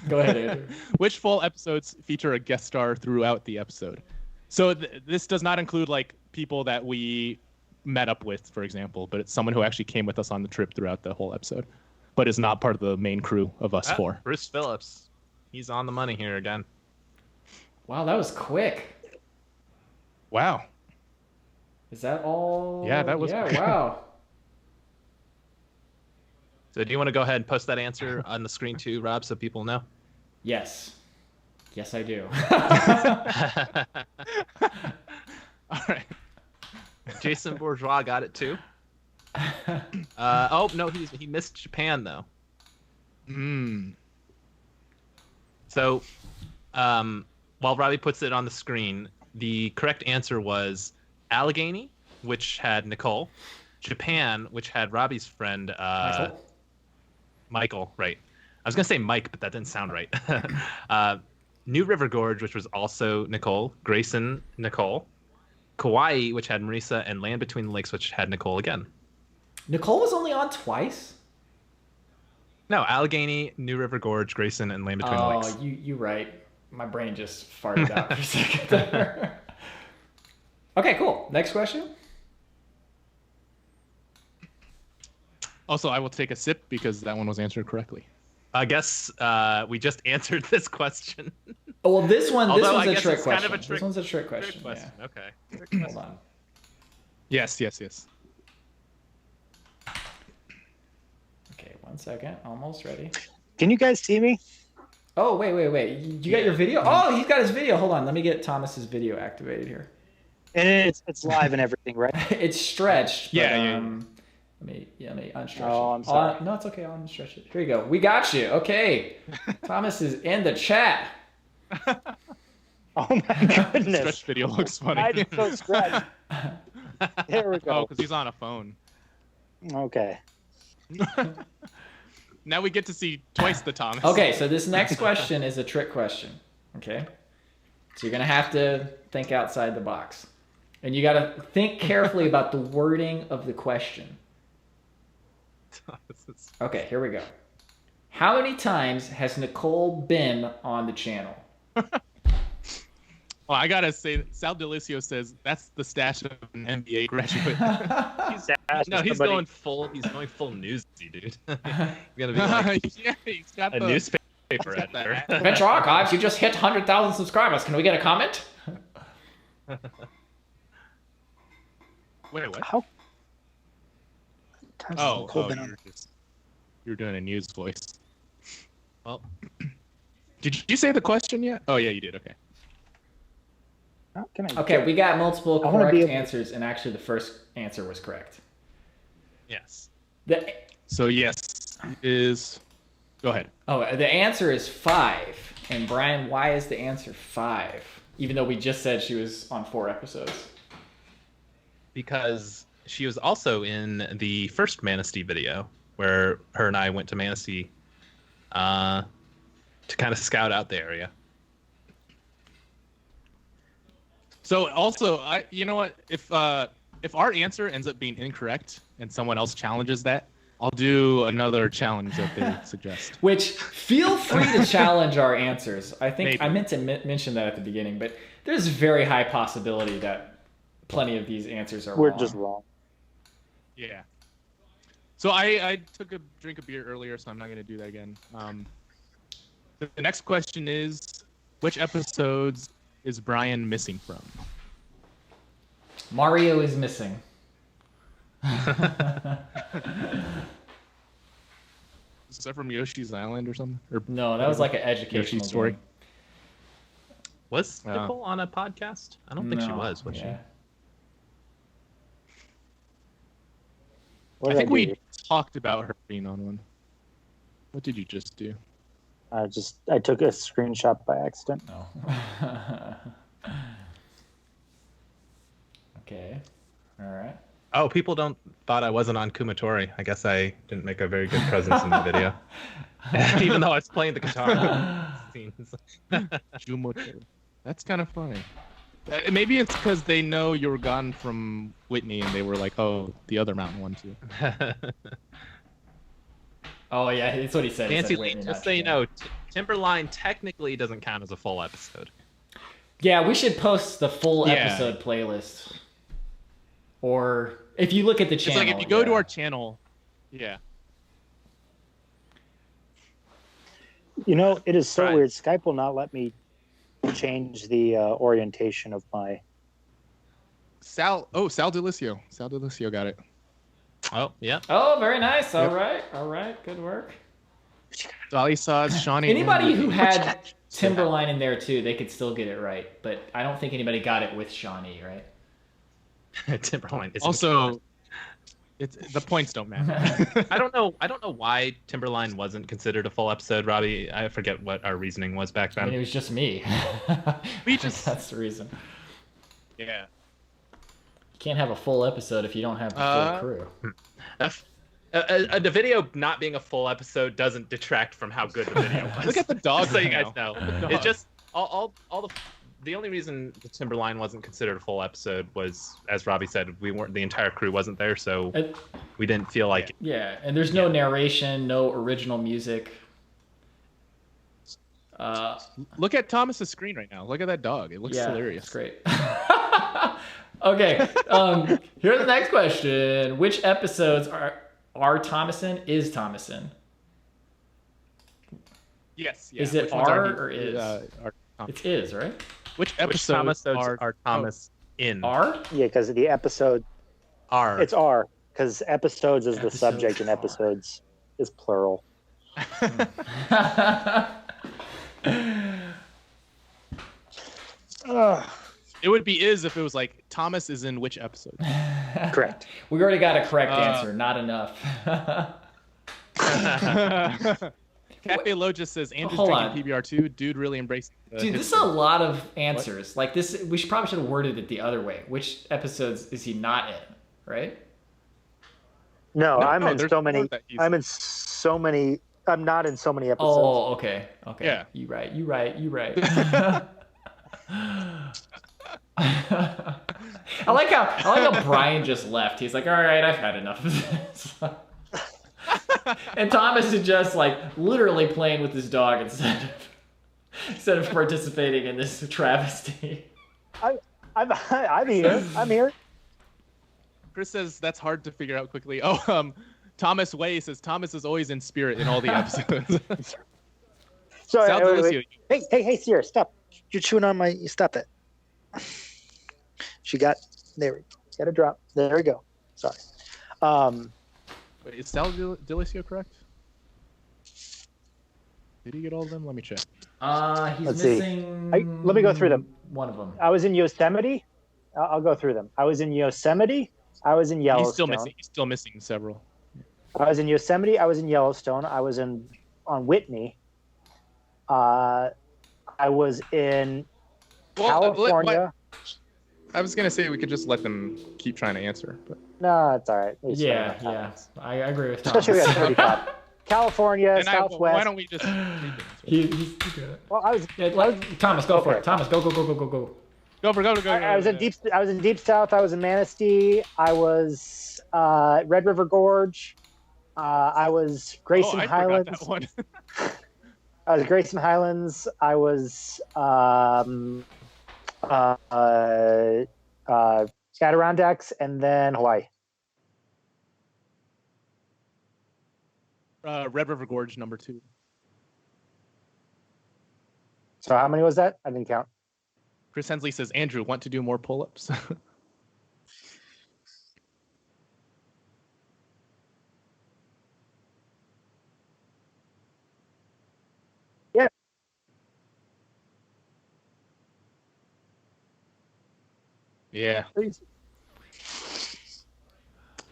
Go ahead, Andrew.
Which full episodes feature a guest star throughout the episode? So this does not include like people that we met up with, for example, but it's someone who actually came with us on the trip throughout the whole episode, but is not part of the main crew of us 4.
Bruce Phillips. He's on the money here again.
Wow, that was quick.
Wow.
Is that all?
Yeah, that was
Yeah,
quick.
wow.
So do you want to go ahead and post that answer on the screen too, Rob, so people know?
Yes. Yes, I do.
All right.
Jason Bourgeois got it too. Oh no, he missed Japan though. So, while Robbie puts it on the screen, the correct answer was Allegheny, which had Nicole, Japan, which had Robbie's friend Michael. Right. I was gonna say Mike, but that didn't sound right. New River Gorge, which was also Nicole, Grayson, Nicole, Kauai, which had Marisa, and Land Between the Lakes, which had Nicole again.
Nicole was only on twice?
No, Allegheny, New River Gorge, Grayson, and Land Between the Lakes.
Oh, you right. My brain just farted out for a second there. Okay, cool. Next question.
Also, I will take a sip because that one was answered correctly.
I guess we just answered this question.
Oh, well, this one's a trick
it's
question.
Kind of a trick,
this one's a trick question.
Trick question.
Yeah.
Okay.
Hold on.
Yes.
Okay, 1 second. Almost ready.
Can you guys see me?
Oh, wait. You got your video? Oh, he's got his video. Hold on. Let me get Thomas's video activated here.
And it's live and everything, right?
It's stretched. But,
Yeah.
Let me unstretch
Oh,
it.
I'm sorry.
No, it's okay. I'll unstretch it. Here you go. We got you. Okay. Thomas is in the chat.
Oh my goodness!
Stretch video looks funny.
I just so stretched. There we
Oh,
go.
because he's on a phone.
Okay.
Now we get to see twice the Thomas.
Okay, so this next question is a trick question. Okay? So you're going to have to think outside the box. And you got to think carefully about the wording of the question. Okay, here we go. How many times has Nicole been on the channel?
Well, I gotta say, Sal Delicio says that's the stash of an MBA graduate.
He's going full newsy, dude. He's gonna be like
Yeah, he's got
a
the
newspaper editor.
Adventure Archives, you just hit 100,000 subscribers. Can we get a comment?
Wait, what?
How? Times has
Oh,
Nicole been on?
you're doing a news voice. Well, did you say the question yet? Oh yeah, you did. Okay.
How can I
Okay, we got multiple
I wanna
correct
be able-
answers, and actually the first answer was correct.
Yes.
So yes, is. Go ahead.
The answer is 5. And Brian, why is the answer 5? Even though we just said she was on 4 episodes.
Because she was also in the first Manistee video where her and I went to Manistee to kind of scout out the area.
So also, you know what? If our answer ends up being incorrect and someone else challenges that, I'll do another challenge that they suggest.
Which, feel free to challenge our answers. I think
Maybe.
I meant to mention that at the beginning, but there's a very high possibility that plenty of these answers are
We're
wrong.
just wrong.
Yeah. So I took a drink of beer earlier, so I'm not going to do that again. The next question is, which episodes is Bryan missing from?
Mario is missing.
Is that from Yoshi's Island or something? Or
No, that was like an educational
Yoshi's story?
game.
Was Nicole on a podcast? I don't think she
No,
was
yeah.
she?
What
I
did
think
do?
we talked about her being on one. What did you just do?
I took a screenshot by accident.
No. Okay. All right.
Oh, people thought I wasn't on Kumatori. I guess I didn't make a very good presence in the video. Even though I was playing the guitar scenes.
Jumoto. That's kind of funny. Maybe it's because they know you were gone from Whitney and they were like, oh, the other mountain one too.
Oh, yeah, that's what he said. He
Nancy
said,
Lee,
"Wait,
just
not
so you
sure."
know, Timberline technically doesn't count as a full episode.
Yeah, we should post the full
Yeah.
episode playlist. Or if you look at the
It's
channel.
like if you go to
yeah.
our channel, yeah.
You know, it is so
Right.
weird. Skype will not let me change the orientation of my.
Sal Delicio. Sal Delicio got it.
Oh, yeah.
Oh, very nice. All right. Good work.
All he saw is Shawnee.
Anybody who had Timberline in there too, they could still get it right. But I don't think anybody got it with Shawnee, right?
Timberline is
also. The points don't matter.
I don't know why Timberline wasn't considered a full episode, Robbie. I forget what our reasoning was back then.
I mean, it was just me. That's the reason.
Yeah.
You can't have a full episode if you don't have the full crew.
The video not being a full episode doesn't detract from how good the video was.
Look at the dog.
So you guys know. It's just all the only reason the Timberline wasn't considered a full episode was, as Robbie said, the entire crew wasn't there, so we didn't feel like it.
Yeah, and there's no narration, no original music.
Look at Thomas's screen right now. Look at that dog. It looks hilarious.
It's great. Okay, here's the next question. Which episodes are Thomason, is Thomason?
Yes.
Is it R or is? It's is, right?
Which episodes
are Thomas in?
R?
Yeah, because of the episode.
R.
It's R, because episodes is the subject and episodes is plural.
It would be is if it was like Thomas is in which episode.
Correct.
We already got a correct answer. Not enough.
Cafe Loja says Andrew's
Hold
drinking PBR2. Dude really embraced.
Dude, this is a lot of answers. Like this, we probably should have worded it the other way. Which episodes is he not in? Right?
No, I'm in so many. I'm in so many. I'm not in so many episodes.
Oh, okay.
Yeah.
You right. I like how Bryan just left. He's like, all right, I've had enough of this. And Thomas is just like literally playing with his dog instead of participating in this travesty.
I'm here.
Chris says that's hard to figure out quickly. Oh, Thomas Way says Thomas is always in spirit in all the episodes.
So hey, Sierra, stop! You're chewing on my. Stop that. She got there. Got a drop. There we go. Sorry.
Wait, is Sal Delicio correct? Did he get all of them? Let me check.
He's
Let's
missing.
Let me go through them.
One of them.
I was in Yosemite. I'll go through them. I was in Yosemite. I was in Yellowstone.
He's still missing several.
I was in Yosemite. I was in Yellowstone. I was on Whitney. I was in California.
I was gonna say we could just let them keep trying to answer, but
no, it's all right.
Yeah. I agree with Thomas.
Especially we got 35. California, Southwest.
Why don't we just?
He's good.
Well, I was.
Thomas, go for it. Thomas, go.
Go.
I was in Deep South. I was in Manistee. I was Red River Gorge. I was Grayson Highlands.
That one.
I was Grayson Highlands. I was Adirondacks, and then Hawaii.
Red River Gorge #2.
So how many was that? I didn't count.
Chris Hensley says, Andrew, want to do more pull-ups?
Yeah.
Yeah.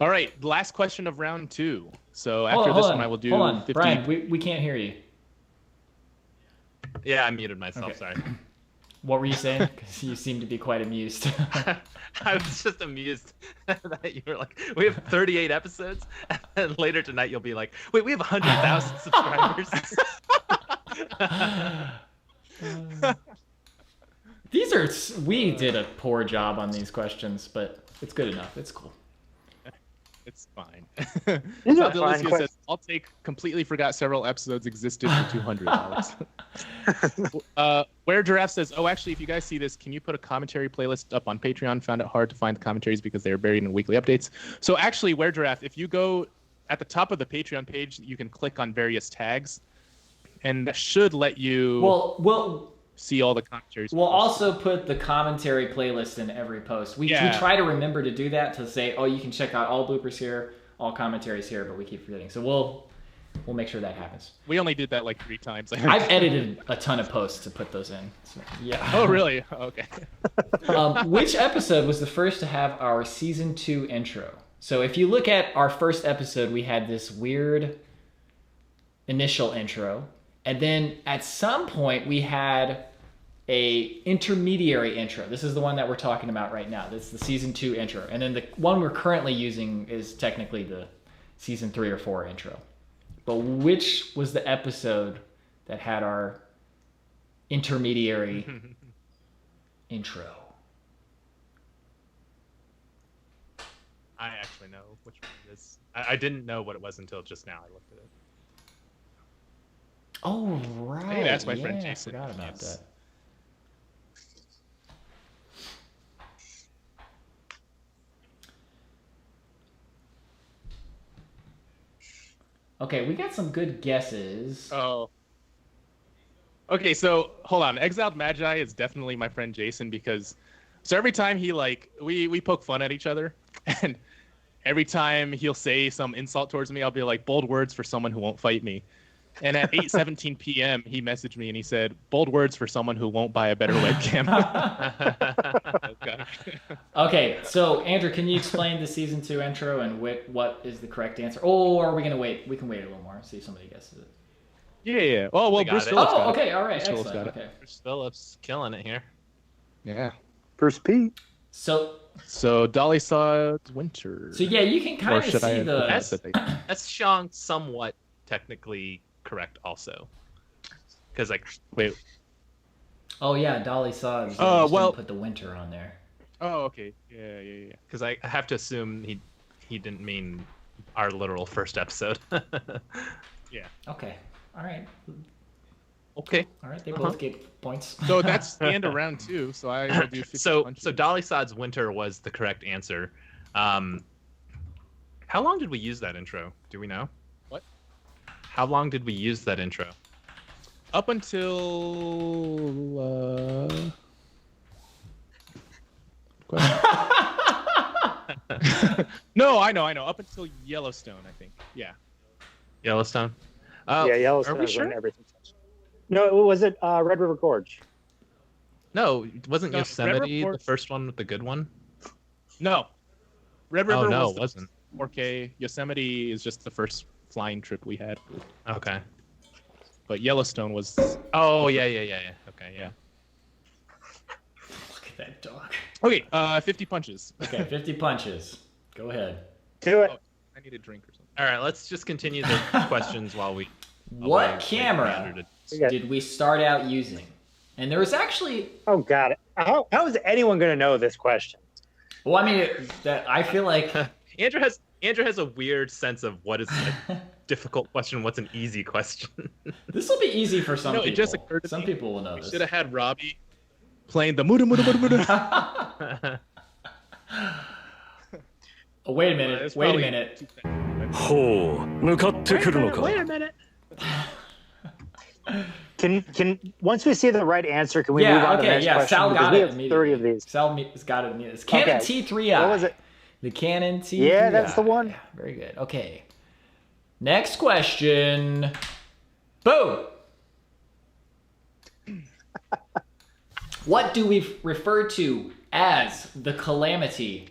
All right, last question of round 2. So after this one, I will do.
Hold on,
50...
Bryan, we can't hear you.
Yeah, I muted myself. Okay. Sorry.
What were you saying? Because you seem to be quite amused.
I was just amused that you were like, we have 38 episodes, and later tonight you'll be like, wait, we have 100,000 subscribers.
We did a poor job on these questions, but it's good enough. It's cool.
It's fine.
Fine
says, I'll take completely forgot several episodes existed for $200. Where Giraffe says, oh, actually, if you guys see this, can you put a commentary playlist up on Patreon? Found it hard to find the commentaries because they are buried in weekly updates. So actually, Where Giraffe, if you go at the top of the Patreon page, you can click on various tags, and that should let you see all the commentaries.
We'll also put the commentary playlist in every post. We try to remember to do that, to say, oh, you can check out all bloopers here, all commentaries here, but we keep forgetting. So we'll make sure that happens.
We only did that like 3 times.
I've edited a ton of posts to put those in. So, yeah.
Oh, really? Okay.
Which episode was the first to have our season 2 intro? So if you look at our first episode, we had this weird initial intro, and then at some point we had a intermediary intro. This is the one that we're talking about right now. This is the season 2 intro, and then the one we're currently using is technically the season 3 or 4 intro. But which was the episode that had our intermediary intro?
I actually know which one it is. I didn't know what it was until just now. I looked at it.
Oh, right.
Hey, that's my friend Jason.
I forgot about that. Okay, we got some good guesses.
Oh. Okay, so hold on. Exiled Magi is definitely my friend Jason because so every time he we poke fun at each other, and every time he'll say some insult towards me, I'll be like, bold words for someone who won't fight me. And at 8:17 p.m., he messaged me and he said, bold words for someone who won't buy a better webcam.
Okay, so Andrew, can you explain the season 2 intro and what is the correct answer? Or are we going to wait? We can wait a little more and see if somebody guesses it.
Yeah. Oh, well, Bruce
it.
Phillips got it.
Okay, all right,
Bruce Phillips
excellent.
got it.
Okay.
Bruce Phillips killing it here.
Yeah.
Bruce P.
So
Dolly saw Winter.
yeah, you can kind of see the...
That's Sean somewhat technically correct also. Because
wait.
Oh yeah, Dolly saw it.
Well,
put the winter on there.
Oh, okay. Yeah.
Because I have to assume he didn't mean our literal first episode.
Yeah.
Okay. All right.
Okay.
All right. They both get points.
So that's the end of round 2. So I will do 50 punches.
So Dolly Sod's Winter was the correct answer. How long did we use that intro? Do we know?
What?
How long did we use that intro?
Up until No, I know. Up until Yellowstone, I think. Yeah.
Yellowstone.
Yeah, Yellowstone.
Are we sure?
Everything. No, was it Red River Gorge?
No, wasn't
No,
Yosemite
Red
the first one with the good one?
No. Red River
no,
was
it wasn't.
4K. Yosemite is just the first flying trip we had.
Okay.
But Yellowstone was...
Oh, yeah. Okay, yeah.
Look at that dog.
Okay, 50 punches.
Okay, 50 punches. Go ahead.
Do it.
Oh, I need a drink or something.
All right, let's just continue the questions while we...
What camera did we start out using? And there was actually...
Oh, God. How is anyone going to know this question?
Well, I mean, I feel like...
Andrew has a weird sense of what is a difficult question, what's an easy question.
This will be easy for some people.
It just occurred to
some
me,
people will know
we
this.
should have had Robby playing the muda muda muda muda.
Oh, wait a minute. Wait a minute.
ほう向かってくるのか
Wait a minute. Can once we see the right answer, can we move on to the next question?
Sal got
we
it
have 30 of these.
Sal's got it immediately. It's Canon T3i.
What was it?
The Canon T3i.
Yeah, that's the one.
Yeah, very good. Okay. Next question. Boom. What do we refer to as the calamity?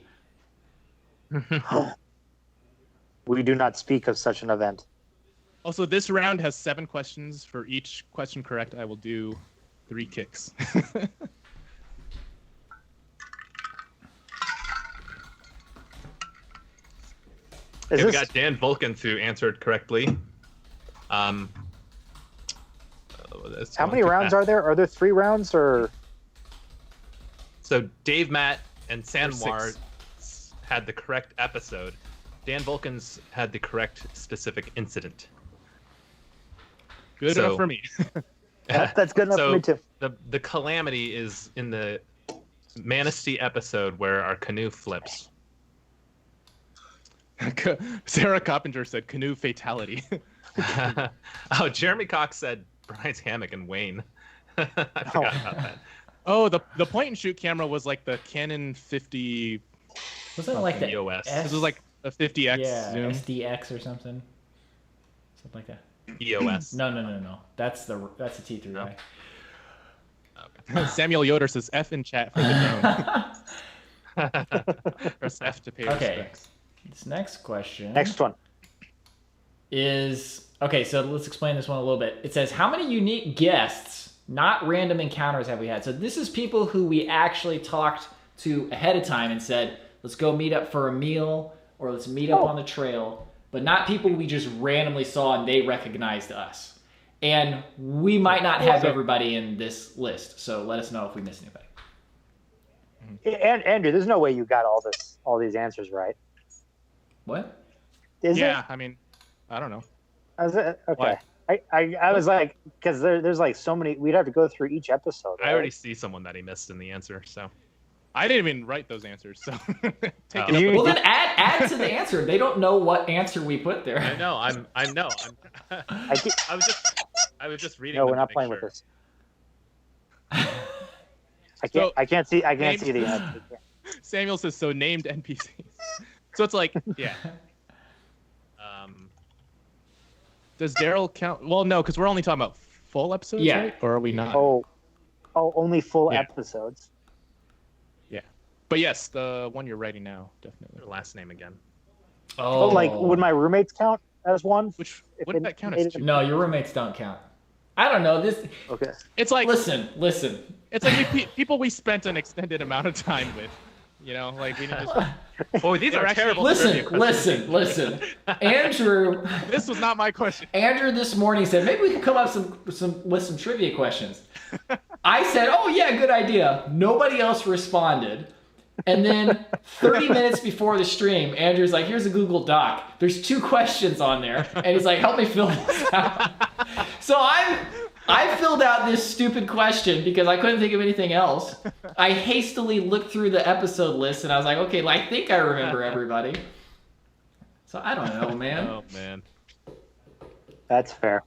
We do not speak of such an event.
Also, this round has 7 questions. For each question correct, I will do 3 kicks.
We got Dan Vulcans who answered correctly.
How many rounds are there? Are there 3 rounds or?
So Dave, Matt, and Sanwar had the correct episode. Dan Vulcans had the correct specific incident.
Good enough for me.
That's good enough for me too.
The calamity is in the Manistee episode where our canoe flips.
Sarah Coppinger said canoe fatality.
Oh, Jeremy Cox said Brian's hammock and Wayne. I forgot about that.
Oh, the point and shoot camera was like the Canon 50.
Wasn't it like the
EOS.
S?
This was like A 50x
Yeah,
zoom.
SDX or something like that.
EOS.
No. That's a T3i.
No.
Samuel Yoder says F in chat for the drone. Press F to pay respects.
This next question.
Next one
is okay. So let's explain this one a little bit. It says, how many unique guests, not random encounters, have we had? So this is people who we actually talked to ahead of time and said, let's go meet up for a meal or let's meet up on the trail, but not people we just randomly saw and they recognized us. And we might not have everybody in this list, so let us know if we missed anybody.
And Andrew, there's no way you got all these answers right.
What?
I mean, I don't know.
Okay.
What?
I was like, because there's like so many, we'd have to go through each episode. Right?
I already see someone that he missed in the answer, so.
I didn't even write those ansers, so take it up.
Well, then add to the answer. They don't know what answer we put there.
I know. I was just reading.
No, we're not playing with this. I can't see the answer.
Samuel says, so named NPCs. So it's like, yeah. Does Daryl count? Well, no, because we're only talking about full episodes, right? Or are we not?
Oh, only full episodes.
Yeah. But yes, the one you're writing now, definitely.
Their last name again.
Oh, like, would my roommates count as one?
Which wouldn't that count as two?
No, your roommates don't count. I don't know this.
Okay.
It's like
listen.
It's like people we spent an extended amount of time with. You know, like we didn't just.
Oh, these are terrible.
Listen. Andrew.
This was not my question.
Andrew this morning said maybe we could come up with some trivia questions. I said, oh yeah, good idea. Nobody else responded. And then 30 minutes before the stream, Andrew's like, here's a Google Doc. There's 2 questions on there. And he's like, help me fill this out. So I filled out this stupid question because I couldn't think of anything else. I hastily looked through the episode list and I was like, okay, well, I think I remember everybody. So I don't know, man.
Oh, man.
That's fair.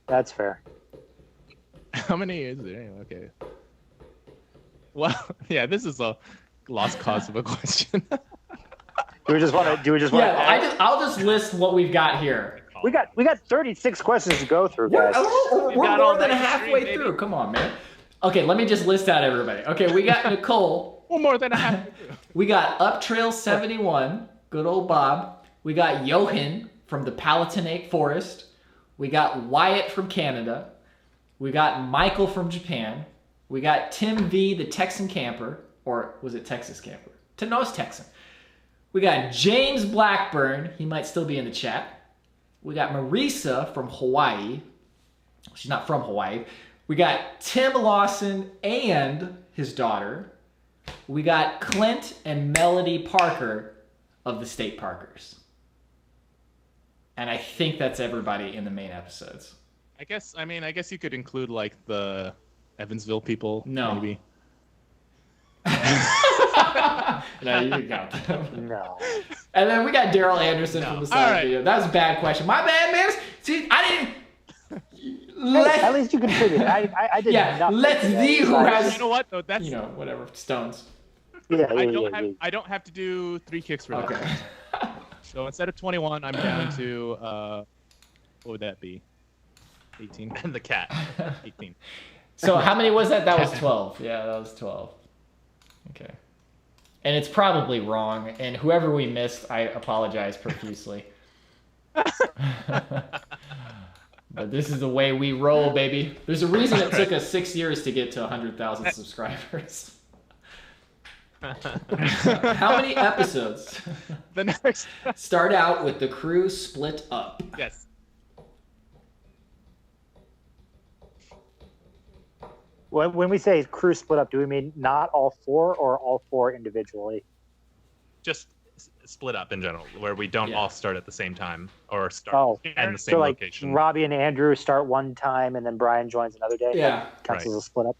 How many is there? Okay. Well, yeah, this is a lost cause of a question.
Do we just want to?
Yeah, I'll just list what we've got here.
We got 36 questions to go through, guys.
We're more than halfway through. Come on, man. Okay, let me just list out everybody. Okay, we got Nicole.
We're more than half.
We got Up Trail 71, good old Bob. We got Johan from the Palatinate Forest. We got Wyatt from Canada. We got Michael from Japan. We got Tim V, the Texan camper. Or was it Texas camper? No, it's Texan. We got James Blackburn. He might still be in the chat. We got Marisa from Hawaii. She's not from Hawaii. We got Tim Lawson and his daughter. We got Clint and Melody Parker of the State Parkers. And I think that's everybody in the main episodes.
I guess you could include like the Evansville people.
No.
Maybe.
No, you can count them.
No.
And then we got Daryl Anderson from the side video. That was a bad question. My bad, man. See, I didn't.
At least you contributed. I did.
Yeah, let's see who has.
You know what though? That's
whatever stones.
Yeah.
I don't have to do 3 kicks for that.
Okay.
So instead of 21, I'm down to what would that be? 18.
And the cat.
18.
So how many was that? That was 12. Yeah, that was 12. Okay. And it's probably wrong. And whoever we missed, I apologize profusely. But this is the way we roll, baby. There's a reason it took us 6 years to get to 100,000 subscribers. How many episodes
The next.
start out with the crew split up?
Yes.
When we say crew split up, do we mean not all 4 or all 4 individually?
Just split up in general, where we don't all start at the same time or start in the same
so like
location.
Robby and Andrew start one time, and then Bryan joins another day.
Yeah,
counts as a split up.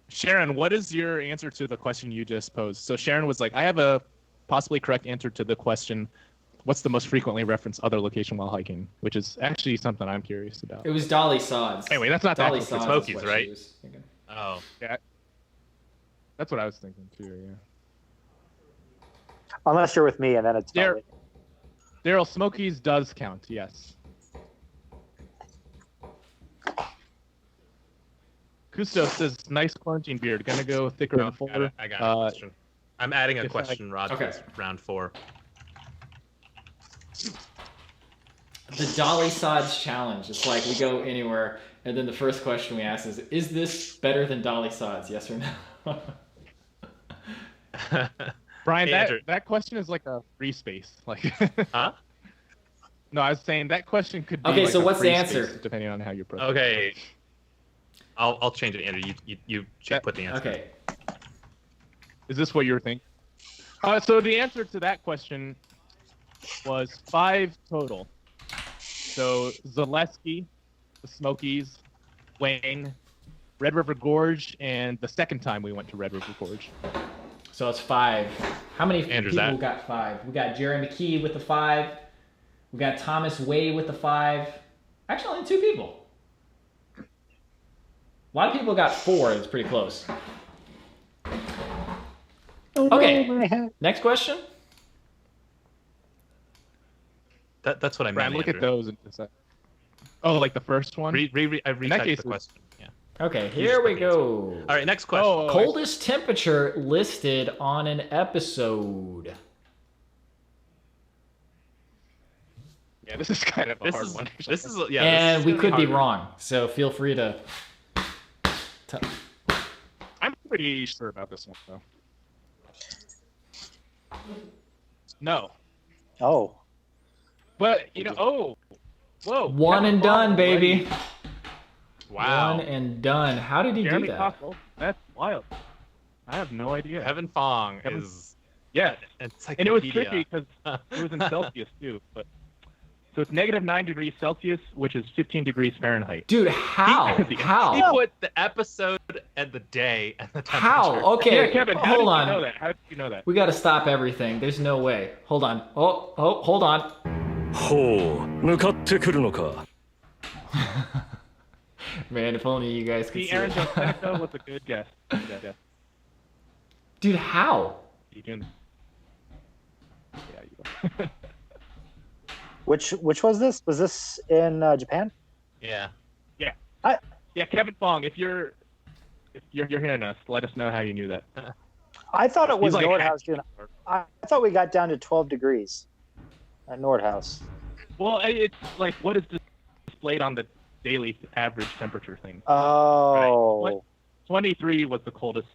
Sharon, what is your answer to the question you just posed? So Sharon was like, I have a possibly correct answer to the question, what's the most frequently referenced other location while hiking? Which is actually something I'm curious about.
It was Dolly Sods.
Anyway, that's not
Dolly
that.
Sods.
Smokies,
is what
right?
she was thinking.
Oh.
Yeah. That's what I was thinking too, yeah.
Unless you're with me, and then it's
Daryl, Smokies does count, yes. Kusto says, nice quarantine beard. Gonna go thicker and fuller.
I got a question. I'm adding a question, Rod,
Okay.
for round 4.
The Dolly Sods challenge. It's like we go anywhere, and then the first question we ask is this better than Dolly Sods? Yes or no?
Brian,
Andrew.
that question is like a free space. Like,
Huh?
No, I was saying that question could be.
Okay,
like
so
a
what's the
free
answer?
space, depending on how you approach it.
Okay. I'll change it, Andrew. You should put the answer.
Okay.
Is this what you were thinking? So the answer to that question was 5 total. So Zaleski, the Smokies, Wayne, Red River Gorge, and the second time we went to Red River Gorge.
So it's 5. How many
Andrew's
people
that?
got 5? We got Jerry McKee with the 5. We got Thomas Way with the 5. Actually, only 2 people. A lot of people got 4. It's pretty close. Okay. Next question.
That's what I meant.
Brian, look
Andrew.
at those and decide. Oh, like the first one?
I retyped
case,
the question. Yeah.
Okay, here we go.
All right, next question.
Oh,
Coldest temperature listed on an episode.
Yeah, this is kind of a hard one.
This is
And
this
we
is
could be
hard.
wrong, so feel free to.
I'm pretty sure about this one, though. No.
Oh.
But, whoa.
One and done, baby.
Wow.
One and done. How did he
Jeremy
do that?
Cockle. That's wild. I have no idea.
Kevin Fong is.
Yeah.
Encyclopedia.
And it was tricky because it was in Celsius, too. But so it's -9 degrees Celsius, which is 15 degrees Fahrenheit.
Dude, how?
He
How?
put the episode and the day and the temperature.
How? Okay,
Yeah, Kevin, how
hold
did
on.
you know that? How did you know that?
We got to stop everything. There's no way. Hold on. Oh, hold on.
ほう向かってくるのか
Man, if only you guys could
See,
see
Aaron
it.
Joseco was a good guess. Yeah.
Dude, how?
You doing? Yeah, you.
Which was this? Was this in Japan?
Yeah.
Yeah, Kevin Fong, if you're hearing us, let us know how you knew that.
I thought it was
He's like
Nordhaus. Doing, I thought we got down to 12 degrees at Nordhaus.
Well, it's like what is displayed on the daily average temperature thing.
Oh.
23 was the coldest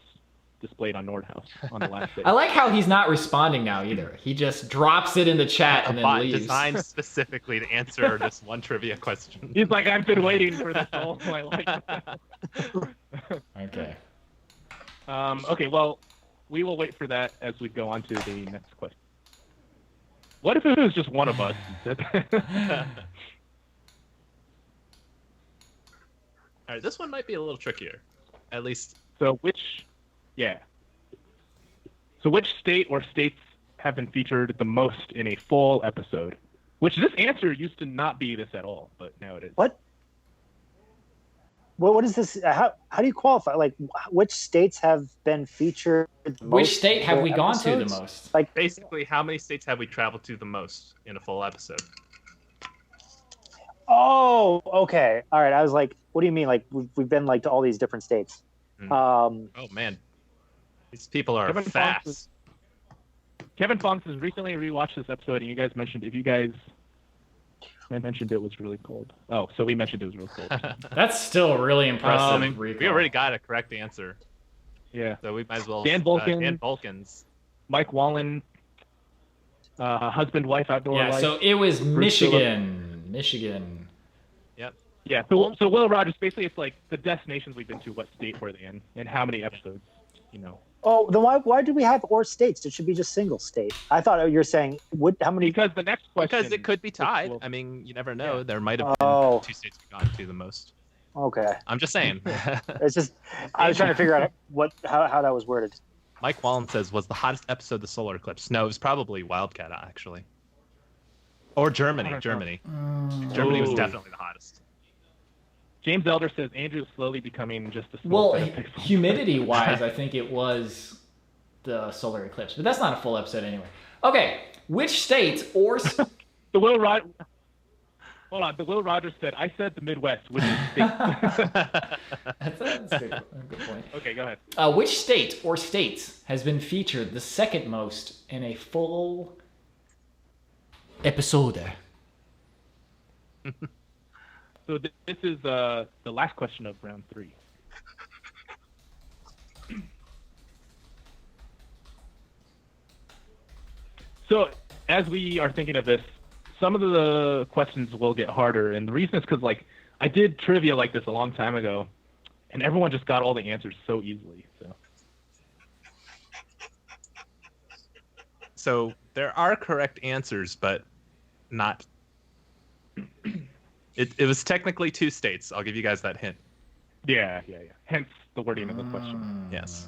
displayed on Nordhaus on the last day.
I like how he's not responding now either. He just drops it in the chat and then
bot
leaves.
designed specifically to answer this one trivia question.
He's like, I've been waiting for this all my life.
Okay.
Okay, well, we will wait for that as we go on to the next question. What if it was just one of us?
All right, this one might be a little trickier. At least.
So which state or states have been featured the most in a full episode? Which this answer used to not be this at all, but now it is.
What is this? How do you qualify? Like, which states have been featured the most?
Which state have we gone to the
episodes?
most?
Like,
Basically, how many states have we traveled to the most in a full episode?
oh, okay. All right. I was like, what do you mean? Like, we've been like to all these different states.
Oh man, these people are
Kevin
fast.
Kevin Fong has recently rewatched this episode, and you guys mentioned it was really cold. Oh, so we mentioned it was really cold.
That's still really impressive.
We
recall.
already got a correct answer,
Yeah.
so we might as well.
Dan Vulcan.
Dan Vulcans.
Mike Wallen, husband, wife, outdoor
Yeah,
life.
so it was
Bruce
Michigan. Michigan.
Yep.
Yeah, so Will Rogers, basically it's like the destinations we've been to, what state were they in, and how many episodes,
oh, then why do we have or states? It should be just single state. I thought you were saying how many?
Because the next question...
Because it could be tied.
Will-
I mean, you never know.
Yeah.
There might have been 2 states we've gone to the most.
Okay,
I'm just saying.
it's just I was trying to figure out how that was worded.
Mike Wallen says, was the hottest episode the solar eclipse? No, it was probably Wildcat, actually. Or Germany. Germany was definitely the hottest.
James Elder says Andrew is slowly becoming just a small
Well,
set of pixels.
humidity-wise, I think it was the solar eclipse. But that's not a full episode anyway. Okay, which state or...
The Will Rogers... Hold on, the Will Rogers said, I said the Midwest, which is state.
That's a good point.
Okay, go ahead.
Which state or states has been featured the second most in a full episode?
So this is the last question of round 3. So as we are thinking of this, some of the questions will get harder, and the reason is because I did trivia like this a long time ago, and everyone just got all the answers so easily.
So there are correct answers, but not. It was technically 2 states. I'll give you guys that hint.
Yeah. Hence the wording of the question.
Yes.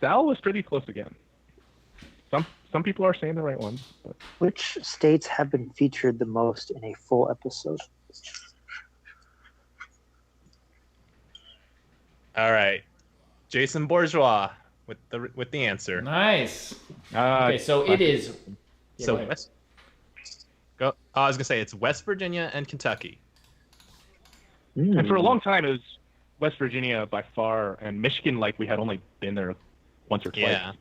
Sal was pretty close again. Some people are saying the right ones. But...
Which states have been featured the most in a full episode?
All right, Jason Bourgeois with the answer.
Nice. Okay, so it is. Yeah,
so I was gonna say it's West Virginia and Kentucky.
And for a long time, it was West Virginia by far, and Michigan. We had only been there once or twice.
Yeah.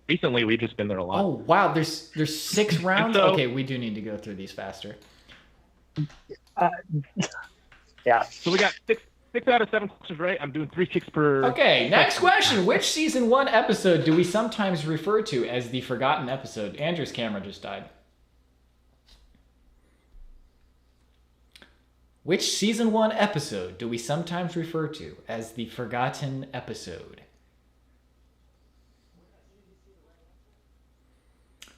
Recently, we've just been there a lot.
Oh wow, there's 6 rounds.
So,
okay, we do need to go through these faster.
Yeah.
So we got 6 out of 7 questions right. I'm doing 3 kicks per.
Okay, next question. Which season 1 episode do we sometimes refer to as the forgotten episode? Andrew's camera just died. Which season 1 episode do we sometimes refer to as the forgotten episode?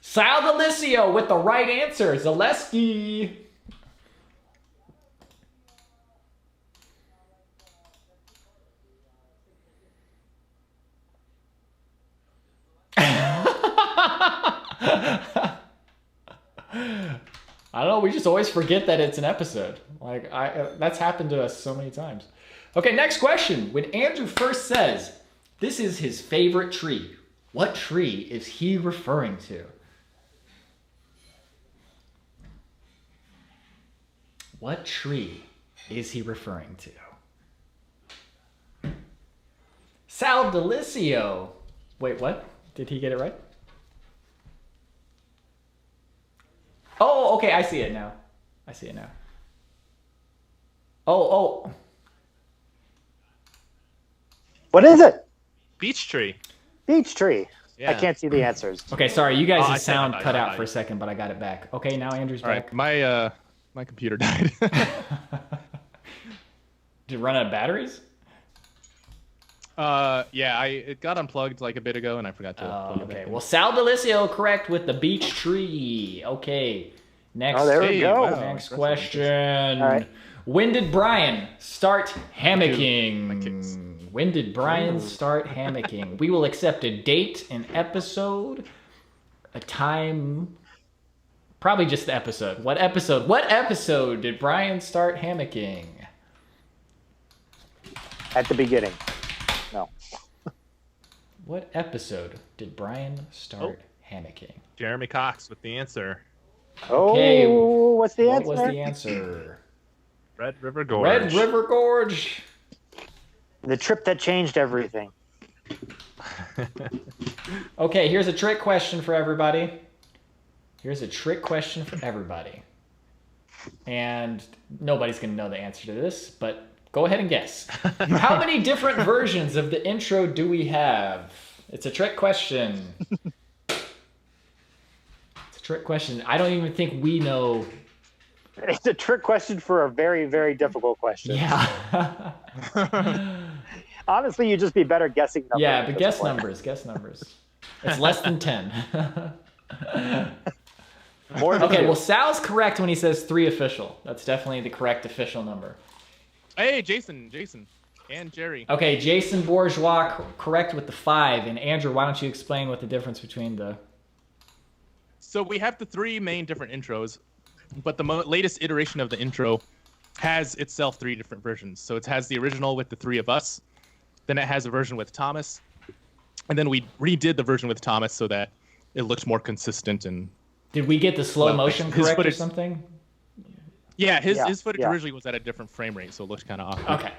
Sal Delicio with the right answer. Zaleski. I don't know, we just always forget that it's an episode. That's happened to us so many times. Okay, next question. When Andrew first says, this is his favorite tree, what tree is he referring to? What tree is he referring to? Sal Delicio. Wait, what? Did he get it right? Oh, okay, I see it now. Oh.
What is it?
Beech tree.
Beech tree.
Yeah.
I can't see the answers.
Okay, sorry, you guys'
I
sound
said
cut
I-
out for a second, but I got it back. Okay, now Andrew's
All
back.
right, my computer died.
Did it run out of batteries?
Yeah, it got unplugged a bit ago, and I forgot to. plug it
Okay,
back in.
well, Sal Delicio correct with the beech tree. Okay, next.
Oh, there we
Hey,
go.
wow.
Next question.
All right.
When did Bryan start
My
hammocking?
kicks.
When did Bryan start hammocking? We will accept a date, an episode, a time, probably just the episode. What episode? What episode did Bryan start hammocking?
At the beginning. No.
What episode did Bryan start hammocking?
Jeremy Cox with the answer.
Oh,
Okay,
what's the
What
answer?
was the answer?
Red River Gorge.
Red River Gorge.
The trip that changed everything.
Okay, here's a trick question for everybody. And nobody's going to know the answer to this, but go ahead and guess. How many different versions of the intro do we have? It's a trick question. I don't even think we know.
It's a trick question for a very, very difficult question.
Yeah.
Honestly, you'd just be better guessing numbers.
Yeah,
at
but
this
guess
point.
numbers. It's less than 10.
More than
Okay,
two.
well, Sal's correct when he says 3 official. That's definitely the correct official number.
Hey, Jason, and Jerry.
Okay, Jason Bourgeois correct with the 5. And Andrew, why don't you explain what the difference between the...
So we have the 3 main different intros, but the latest iteration of the intro has itself 3 different versions. So it has the original with the 3 of us, then it has a version with Thomas, And then we redid the version with Thomas so that it looked more consistent. And
did we get the slow motion correct or something?
Yeah, his footage originally was at a different frame rate, so it looked kind of awkward.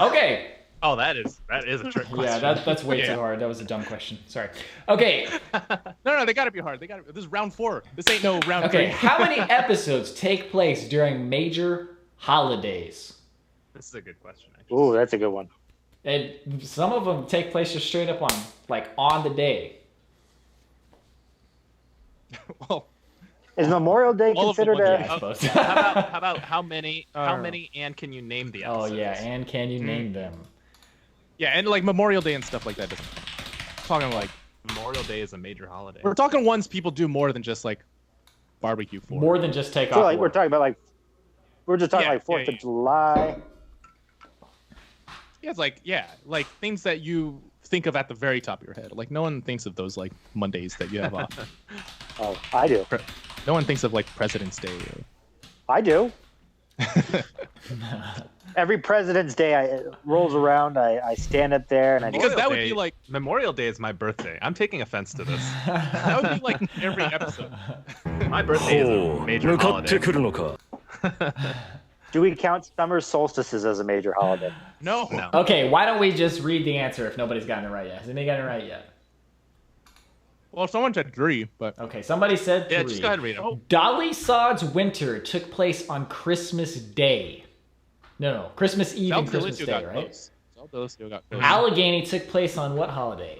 Okay.
Oh, that is a trick question.
Yeah, that's way too hard. That was a dumb question. Sorry. Okay.
No, they gotta be hard. This is round 4. This ain't no round 3.
Okay, how many episodes take place during major holidays?
This is a good question, actually.
Ooh, that's a good one.
And some of them take place just straight up on the day.
Well,
is Memorial Day considered
how about how many and can you name the episodes?
Oh yeah, and can you name them?
Yeah, and like Memorial Day and stuff like that. Talking like
Memorial Day is a major holiday.
We're talking ones people do more than just like barbecue for.
More than just take
so
off.
Like we're talking about we're just talking 4th of July.
Yeah, it's like things that you think of at the very top of your head. Like no one thinks of those like Mondays that you have off.
Oh, I do.
No one thinks of like President's Day.
I do. Every President's Day rolls around, I stand up there and
because that would be like
Memorial Day is my birthday. I'm taking offense to this.
That would be like every episode.
My birthday is a major holiday.
Do we count summer solstices as a major holiday?
No.
Okay, why don't we just read the answer if nobody's gotten it right yet? Has anybody gotten it right yet?
Well, someone said 3, but...
Okay, somebody said 3.
Yeah, just go ahead and read them.
Dolly Sod's Winter took place on Christmas Day. No, Christmas Eve and Christmas Day, right?
Got close.
Allegheny took place on what holiday?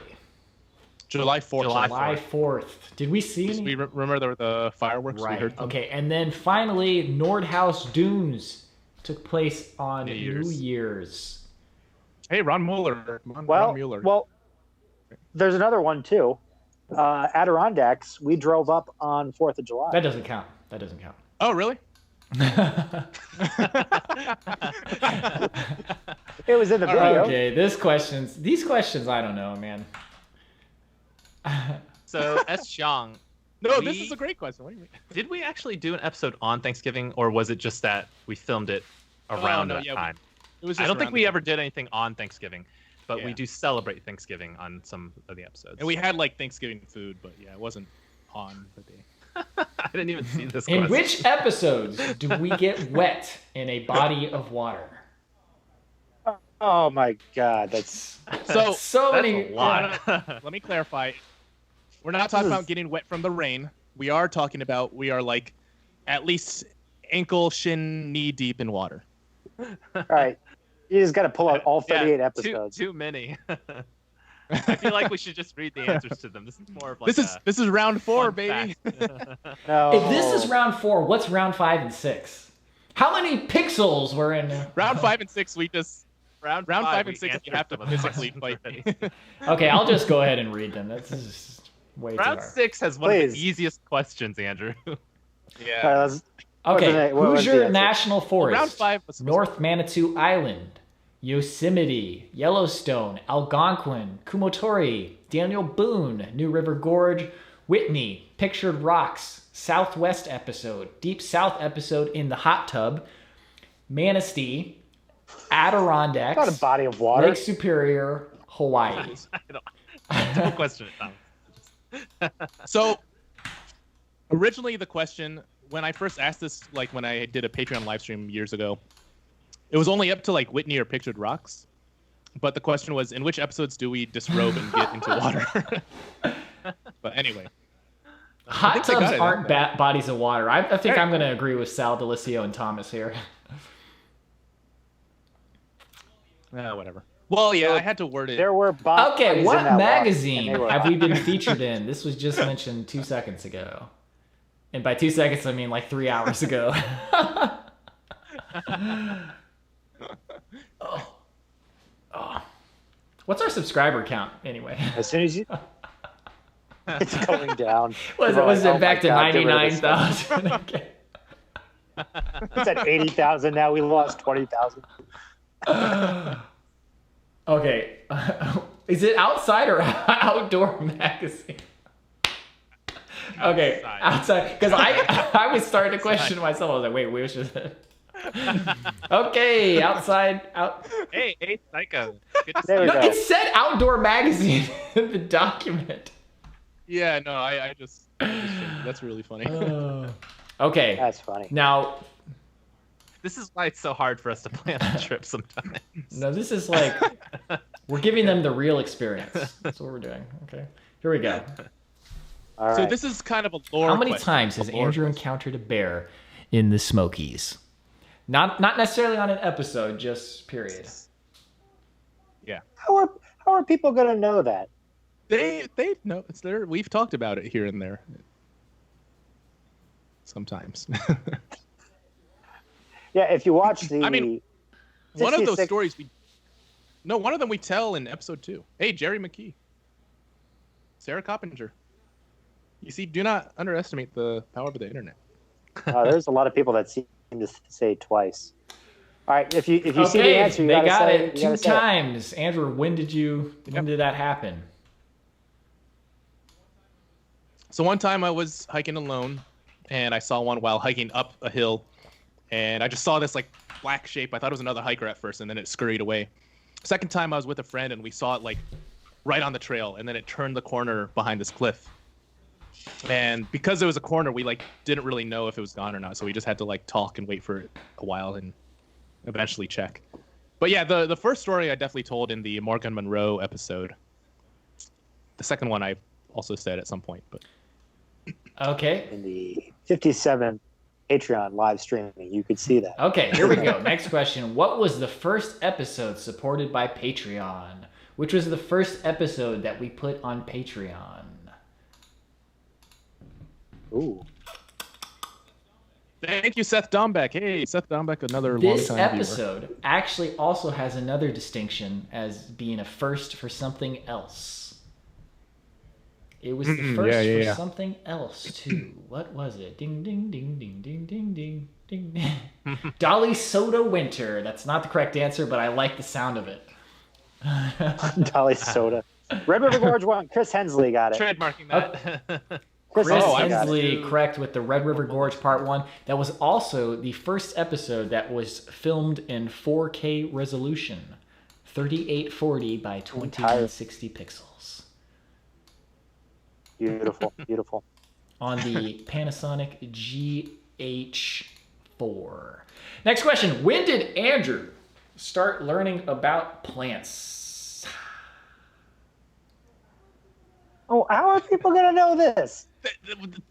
July 4th.
July 4th. Did we see any?
We remember the fireworks?
Right.
We heard them.
Okay, and then finally, Nordhaus Dunes took place on New Year's.
Hey, Ron Mueller.
Ron Mueller. Well, there's another one too. Adirondacks, we drove up on 4th of July.
That doesn't count.
Oh, really?
It was in the video.
Okay, these questions, I don't know, man.
So, S. Xiang.
No, this is a great question. What do you mean?
Did we actually do an episode on Thanksgiving, or was it just that we filmed it around that time?
It was
I don't think we ever did anything on Thanksgiving, but we do celebrate Thanksgiving on some of the episodes.
And we had like Thanksgiving food, but yeah, it wasn't on the day.
I didn't even see this.
In which episodes do we get wet in a body of water?
Oh my God, that's
so many.
A lot.
Let me clarify. We're not talking about getting wet from the rain. We are talking about we are like at least ankle, shin, knee deep in water.
All right. You just got to pull out all 38 episodes.
Too many. I feel like we should just read the answers to them. This is more of like
this is round 4, baby.
No.
If this is round 4, what's round 5 and 6? How many pixels were in
round 5 and 6? We just round 5 and 6. You have to physically fight me.
Okay, I'll just go ahead and read them. That's just way too hard.
Round 6 has one of the easiest questions, Andrew.
Yeah.
Okay, Hoosier National Forest,
round 5 was
North Manitou Island, Yosemite, Yellowstone, Algonquin, Kumotori, Daniel Boone, New River Gorge, Whitney, Pictured Rocks, Southwest episode, Deep South episode in the hot tub, Manistee, Adirondacks,
not a body of water.
Lake Superior, Hawaii.
Don't question it, Tom.
So, originally the question, when I first asked this, like when I did a Patreon live stream years ago, it was only up to like Whitney or Pictured Rocks. But the question was, in which episodes do we disrobe and get into water? But anyway.
Hot tubs aren't bodies of water. I think I'm going to agree with Sal, Delicio, and Thomas here.
Whatever. Well, yeah, I had to word it.
There were
okay, what magazine have we been featured in? This was just mentioned 2 seconds ago. And by 2 seconds, I mean like 3 hours ago. Oh. What's our subscriber count anyway?
As soon as you... It's going down.
Was it back to 99,000? Okay.
It's at 80,000 now. We lost 20,000.
Okay. Is it outside or outdoor magazine? Okay, outside. Because I was starting to question myself. I was like, wait, where's it? Okay, outside.
Hey, Psycho.
There we go.
It said Outdoor Magazine in the document.
Yeah, no, I just that's really funny.
Okay.
That's funny.
Now,
This is why it's so hard for us to plan a trip sometimes.
no, this is like we're giving them the real experience. That's what we're doing. Okay. Here we go.
All right.
So this is kind of a lore.
How many
question.
times has Andrew encountered a bear in the Smokies? Not necessarily on an episode, just period.
How are people gonna know that?
They know it's there. We've talked about it here and there. Sometimes.
Yeah, if you watch the.
I mean, one of those
66
stories one of them we tell in episode 2. Hey, Jerry McKee. Sarah Coppinger. You see, do not underestimate the power of the internet.
There's a lot of people that seem to say twice. All right, if you see the answer, you
they
gotta
got
say
it
you gotta
2
say it.
times. Andrew, when did that happen?
So one time I was hiking alone, and I saw one while hiking up a hill, and I just saw this like black shape. I thought it was another hiker at first, and then it scurried away. Second time I was with a friend, and we saw it like right on the trail, and then it turned the corner behind this cliff. And because it was a corner, we like didn't really know if it was gone or not, so we just had to like talk and wait for it a while and eventually check. But yeah, the first story I definitely told in the Morgan Monroe episode. The second one I also said at some point, but
Okay.
In the 57 Patreon live streaming, you could see that.
Okay, here we go. Next question. What was the first episode supported by Patreon? Which was the first episode that we put on Patreon?
Ooh.
thank you, Seth Dombeck. Hey, Seth Dombeck, another
This
long-time viewer.
episode actually also has another distinction as being a first for something else. It was the first for something else, too. What was it? Ding, ding, ding, ding, ding, ding, ding, ding. Dolly Soda Winter. That's not the correct answer, but I like the sound of it.
Dolly Soda. Red River Gorge won. Chris Hensley got it.
Trademarking that.
Chris
Chris
Hensley got it.
Hensley, correct with the Red River Gorge Part 1. That was also the first episode that was filmed in 4K resolution. 3840 by 2160 pixels.
Beautiful, beautiful.
On the Panasonic GH4. Next question. When did Andrew start learning about plants?
Oh, how are people going to know this?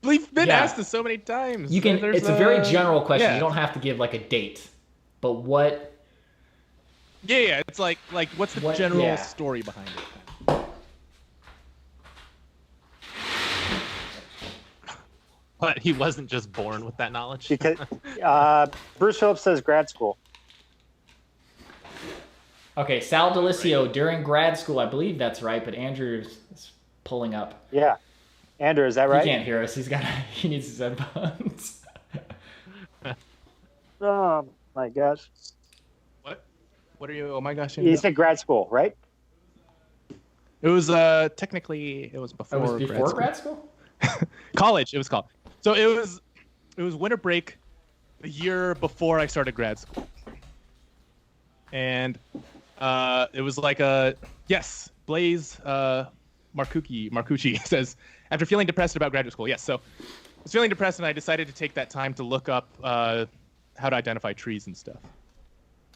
We've been asked this so many times.
You can. It's a very general question.
yeah.
You don't have to give like a date. But what?
Yeah. It's like what's the general story behind it?
But he wasn't just born with that knowledge.
Because Bruce Phillips says grad school.
Okay, Sal Delisio during grad school. I believe that's right, but Andrew's pulling up.
Yeah. Andrew, is that right?
He can't hear us. He needs his headphones.
Oh my gosh.
What are you? Oh my gosh!
You said grad school, right?
It was technically it was before.
It was before grad school?
College. It was college. So it was winter break, the year before I started grad school, and it was like Blaze Marcucci says, after feeling depressed about graduate school, yes. So I was feeling depressed, and I decided to take that time to look up how to identify trees and stuff.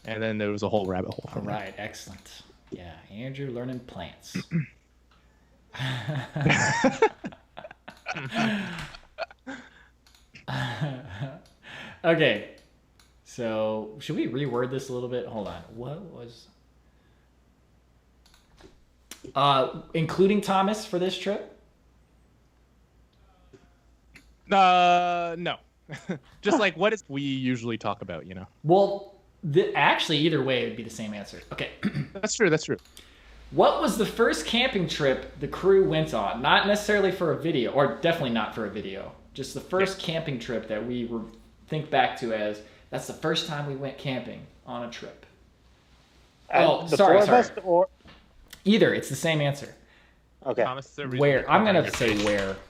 And then there was a whole rabbit hole.
All right, excellent. Yeah, Andrew learning plants. Okay, so should we reword this a little bit? Hold on. What was... including Thomas for this trip?
No. Just like what is we usually talk about, you know?
Well, actually, either way, it would be the same answer. Okay.
That's true.
What was the first camping trip the crew went on? Not necessarily for a video, or definitely not for a video. Just the first camping trip that we think back to as, that's the first time we went camping on a trip. Sorry.
Or...
Either. It's the same answer.
Okay.
Thomas,
Where? I'm going to say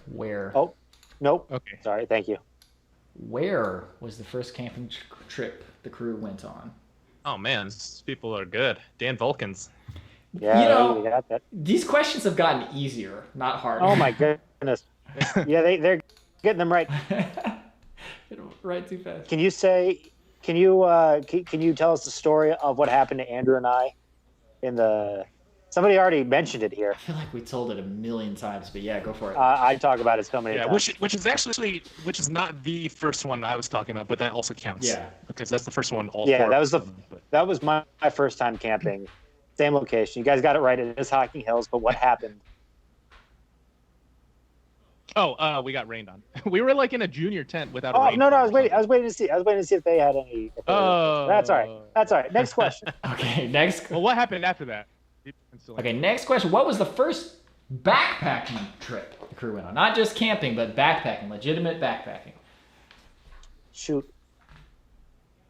where.
Oh, nope.
Okay.
Sorry, thank you.
Where was the first camping trip the crew went on?
Oh man, these people are good. Dan Vulcans.
Yeah, you got that.
These questions have gotten easier, not harder.
Oh my goodness. Yeah, they're getting them right.
Right too fast.
Can you tell us the story of what happened to Andrew and I somebody already mentioned it here.
I feel like we told it a million times, but yeah, go for it.
I talk about it so many times.
Which is not the first one I was talking about, but that also counts.
Yeah.
Because that's the first one.
That was my first time camping. Same location. You guys got it right. It is Hocking Hills, but what happened?
Oh, we got rained on. We were like in a junior tent without a rain.
No, I was waiting to see if they had any. That's all right. Next question.
Okay, next.
Well, what happened after that?
Okay, next question. What was the first backpacking trip the crew went on? Not just camping, but backpacking, legitimate backpacking.
Shoot.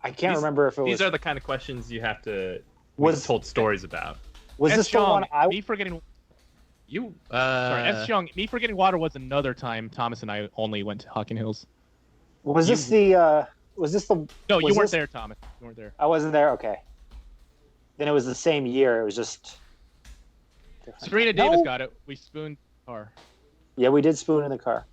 I can't remember if it was.
These are the kind of questions you have to told stories about.
Was this the one
me forgetting? S. Young, me forgetting water was another time Thomas and I only went to Hocking Hills.
Was this the?
No, you weren't there, Thomas. You weren't there.
I wasn't there. Okay. Then it was the same year. It was just.
Serena Davis got it. We spooned the car.
Yeah, we did spoon in the car.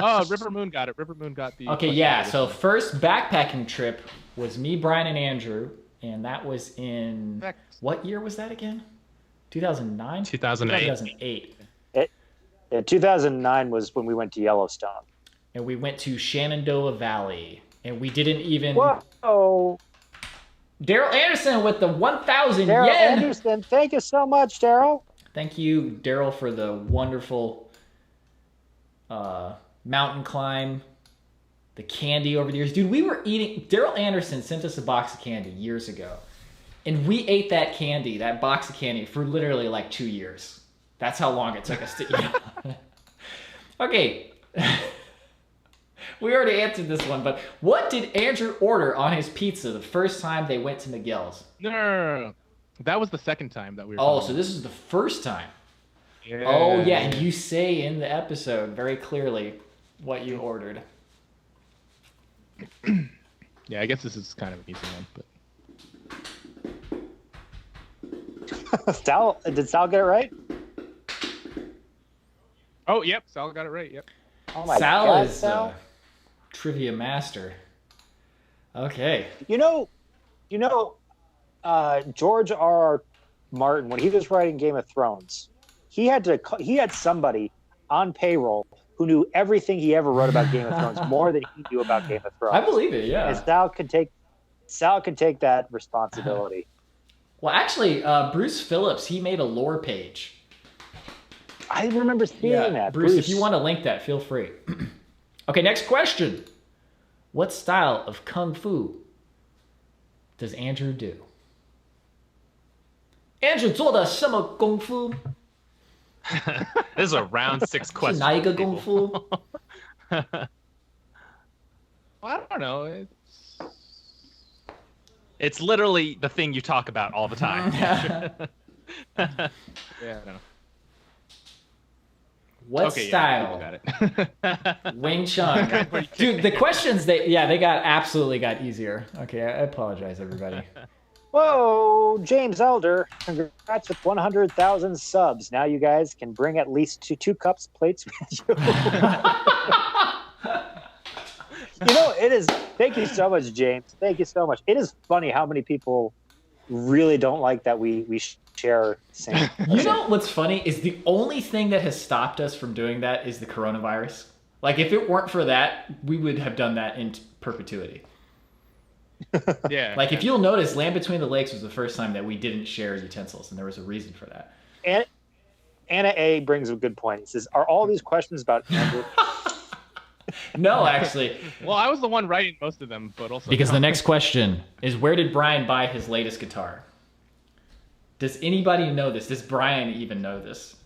Oh, River Moon got it. River Moon got the.
Okay, yeah. So first backpacking trip was me, Bryan, and Andrew, and that was in what year was that again? 2009.
2008.
2009 was when we went to Yellowstone.
And we went to Shenandoah Valley, and we didn't even.
Whoa.
Daryl Anderson with the 1,000
Daryl
yen.
Anderson, thank you so much, Daryl.
Thank you, Daryl, for the wonderful mountain climb, the candy over the years. Dude, we were eating. Daryl Anderson sent us a box of candy years ago, and we ate that box of candy, for literally like 2 years. That's how long it took us to eat. Okay. We already answered this one, but what did Andrew order on his pizza the first time they went to Miguel's?
No. That was the second time that we were.
Oh, so this is the first time.
Yeah.
Oh, yeah, and you say in the episode very clearly what you ordered.
Yeah, I guess this is kind of an easy one, but.
Did Sal get it right?
Oh, yep, Sal got it right. Yep.
Oh my
Sal
God,
is
Sal.
Trivia master. Okay.
George R. Martin, when he was writing Game of Thrones, he had somebody on payroll who knew everything he ever wrote about Game of Thrones more than he knew about Game of Thrones.
I believe it, yeah.
And Sal could take that responsibility.
Well, actually, Bruce Phillips, he made a lore page.
I remember seeing that.
Bruce, if you want to link that, feel free. Okay, next question. What style of kung fu does Andrew do? Andrew 做的什么功夫?
This is a round 6 question.
是哪一个功夫?
Well, I don't know.
It's literally the thing you talk about all the time.
Yeah, I don't know.
What style?
Got it.
Wing Chun. Dude, the questions they absolutely got easier. Okay, I apologize, everybody.
Whoa, James Elder, congrats with 100,000 subs. Now you guys can bring at least two cups plates with you. It is. Thank you so much, James. Thank you so much. It is funny how many people really don't like that we share same.
You know what's funny is the only thing that has stopped us from doing that is the coronavirus. Like, if it weren't for that, we would have done that in perpetuity.
Yeah.
Like, if you'll notice, Land Between the Lakes was the first time that we didn't share utensils, and there was a reason for that.
And Anna A brings a good point. He says, "Are all these questions about Andrew?"
No, actually.
Well, I was the one writing most of them, but also
Because the next question is, where did Bryan buy his latest guitar? Does anybody know this? Does Bryan even know this?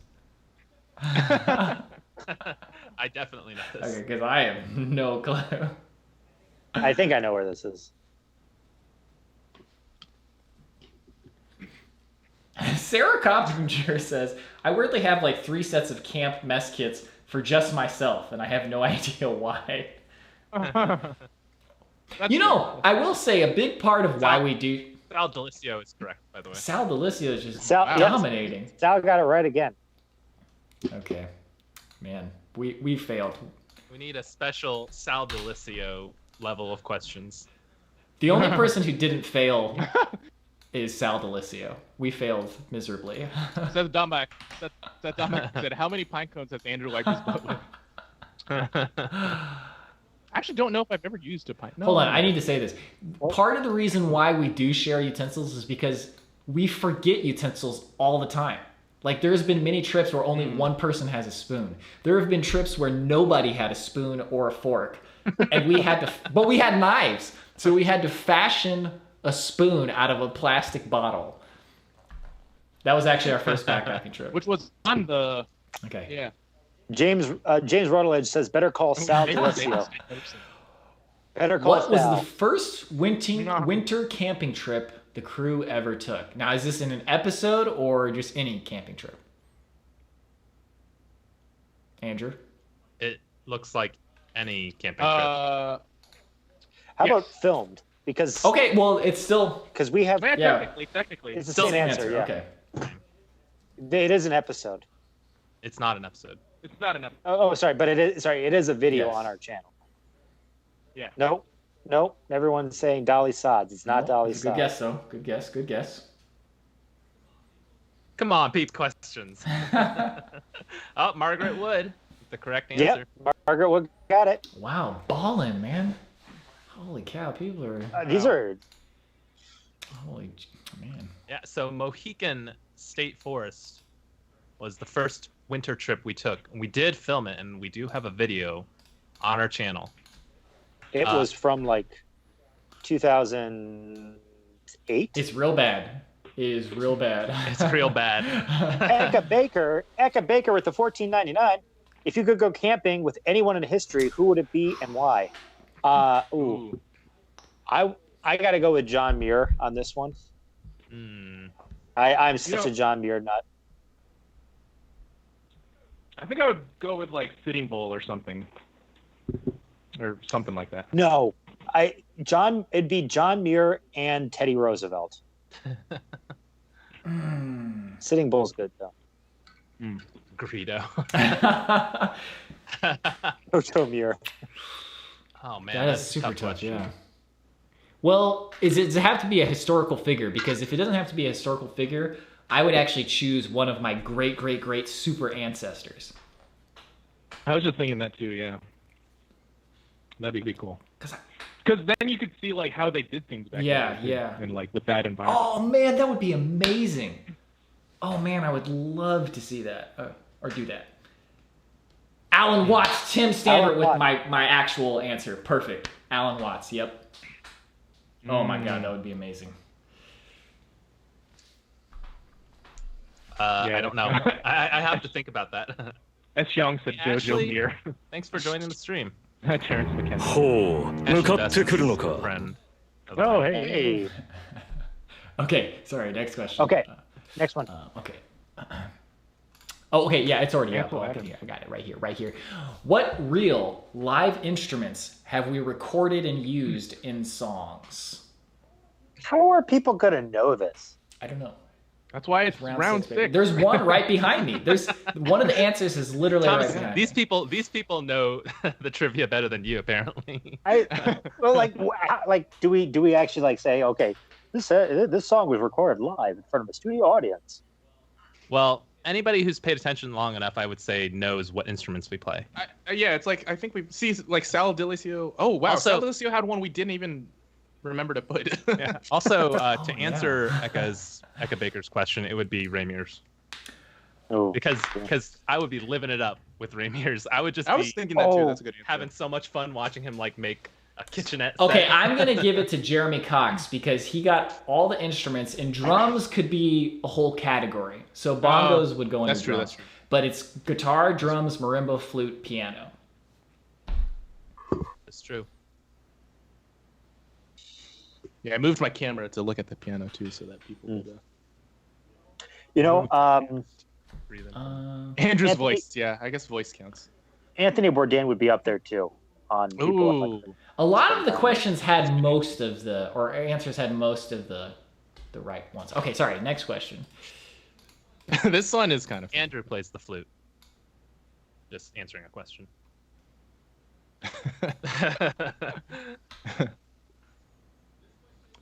I definitely know this.
Okay, because I have no clue.
I think I know where this is.
Sarah Coppinger says, I weirdly have like 3 sets of camp mess kits for just myself, and I have no idea why. I will say a big part of why we do...
Sal Delicio is correct, by the way.
Sal Delicio is just
Sal-
dominating.
Sal got it right again.
Okay, man, we failed.
We need a special Sal Delicio level of questions.
The only person who didn't fail is Sal Delicio. We failed miserably.
Says Domek. Said, how many pine cones has Andrew wiped his butt with? I actually don't know if I've ever used a pine. No.
Hold on, I need to say this. Part of the reason why we do share utensils is because we forget utensils all the time. Like, there's been many trips where only one person has a spoon. There have been trips where nobody had a spoon or a fork, and we had knives, so we had to fashion a spoon out of a plastic bottle. That was actually our first backpacking trip.
Which was on the...
Okay.
Yeah.
James Rutledge says, better call Sal Delicio. Better call
What was
Sal.
the first winter camping trip the crew ever took? Now, is this in an episode or just any camping trip? Andrew?
It looks like any camping trip.
How about filmed? Because
Okay, well, it's still...
because we have
Yeah.
Technically.
it's the
Still
same
an
answer. Yeah,
Okay.
it is an episode.
It's not an episode.
It's not enough.
Oh, sorry, but it is. Sorry, it is a video
Yes.
on our channel.
Yeah.
Nope. Everyone's saying Dolly Sods. It's not Dolly
Good
Sods.
guess, though. Good guess.
Come on, Pete, questions. Oh, Margaret Wood. The correct answer.
Yep, Margaret Wood got it.
Wow, ballin', man. Holy cow, people are...
These are
Man.
Yeah, so Mohican State Forest was the first winter trip we took. We did film it, and we do have a video on our channel.
It was from like 2008.
It's real bad. It is real bad.
It's real bad.
Eka Baker with the $14.99. If you could go camping with anyone in history, who would it be and why? I got to go with John Muir on this one. I'm such a John Muir nut.
I think I would go with like Sitting Bull or something like that.
No, it'd be John Muir and Teddy Roosevelt. Sitting Bull's good though.
Greedo.
Joe Muir.
Oh man,
That is
that's a
super tough,
question.
yeah. Well, does it have to be a historical figure? Because if it doesn't have to be a historical figure, I would actually choose one of my great super ancestors.
I was just thinking that too. Yeah, that'd be cool.
Because
then you could see like how they did things back then.
Yeah.
And like with that environment.
Oh man, that would be amazing. Oh man, I would love to see that or do that. Alan Watts, Tim Standard with my actual answer. Perfect. Alan Watts. Yep. Oh my god, that would be amazing.
I don't know. I have to think about that.
S. Young said Joe Muir.
Thanks for joining the stream.
Terrence McKenna.
ほう向かってくるのか
Friend.
Oh, hey.
Okay, sorry. Next question.
Okay, next one.
Okay. Oh, okay. Yeah, it's already up.
Cancel
Okay,
Adam.
yeah, I got it right here. What real live instruments have we recorded and used in songs?
How are people gonna know this?
I don't know.
That's why it's round
baby.
six.
There's one right behind me. There's one of the answers is literally
Thomas,
right behind
these
me.
people know the trivia better than you, apparently.
Do we actually like say, okay, this song was recorded live in front of a studio audience?
Well, anybody who's paid attention long enough, I would say, knows what instruments we play.
Yeah, it's like I think we see like Sal Delicio. Oh wow,
Also-
Sal Delicio had one we didn't even remember to put.
Yeah. Also, to answer Eka Baker's question, it would be Ramir's.
Oh,
Because I would be living it up with Ramir's. I would just
I was
be
thinking that too. That's a good answer.
having so much fun watching him like make a kitchenette.
Okay,
set.
I'm gonna give it to Jeremy Cox because he got all the instruments, and drums could be a whole category. So bongos would go into
that's true,
drums.
that's true.
But it's guitar, drums, marimba, flute, piano.
It's true.
Yeah, I moved my camera to look at the piano too, so that people would.
Breathe in.
Andrew's
Anthony-
voice, yeah, I guess voice counts.
Anthony Bourdain would be up there too. On people.
Ooh,
A lot of the questions had most of the, or answers had most of the the right ones. Okay, sorry. Next question.
This one is kind of fun.
Andrew plays the flute. Just answering a question.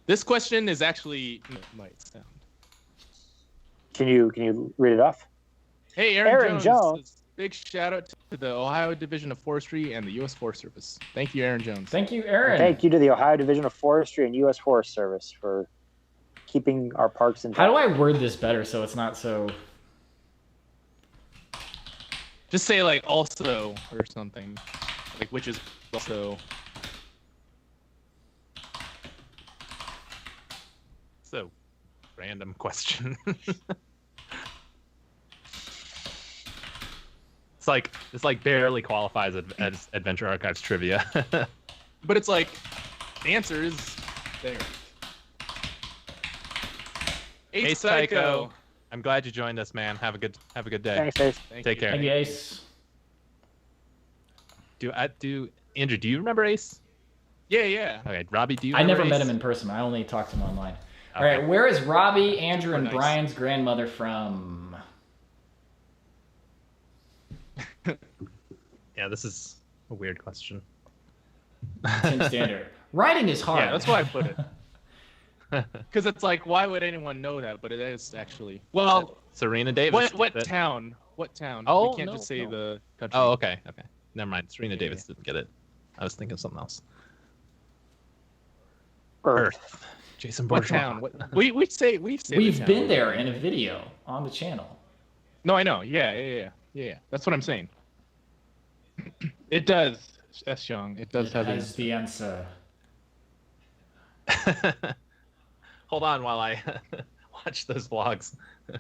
This question is actually might sound.
Can you read it off?
Hey, Aaron Jones. Big shout out to the Ohio Division of Forestry and the U.S. Forest Service. Thank you, Aaron Jones.
Thank you, Aaron.
Thank you to the Ohio Division of Forestry and U.S. Forest Service for keeping our parks intact.
How do I word this better so it's not so...
Just say like also or something, like which is also.
So, random question. It's like barely qualifies as Adventure Archives trivia.
But it's like the answer is there.
Ace Tycho. I'm glad you joined us, man. Have a good day.
Thanks, Ace.
Take care.
Thank you, Ace.
Andrew, do you remember Ace?
Yeah.
Okay, Robbie, do you
I
remember
never met
Ace?
him in person. I only talked to him online.
Okay.
All right, where is Robbie, Andrew, and
Nice.
Brian's grandmother from?
Yeah, this is a weird question.
Tim Standard. Writing is hard.
Yeah, that's why I put it. Because it's like, why would anyone know that? But it is actually. Well,
Serena Davis.
what town? What town?
Oh,
we can't
no,
just say
no.
the country.
Oh, okay. Never mind. Serena Davis didn't get it. I was thinking of something else. Earth. Jason
What
Bourgeois.
town? We say the
We've
town.
been there in a video on the channel.
No, I know. Yeah. That's what I'm saying. It does, S. Young. It does have
Has the answer.
Hold on while I watch those vlogs.
All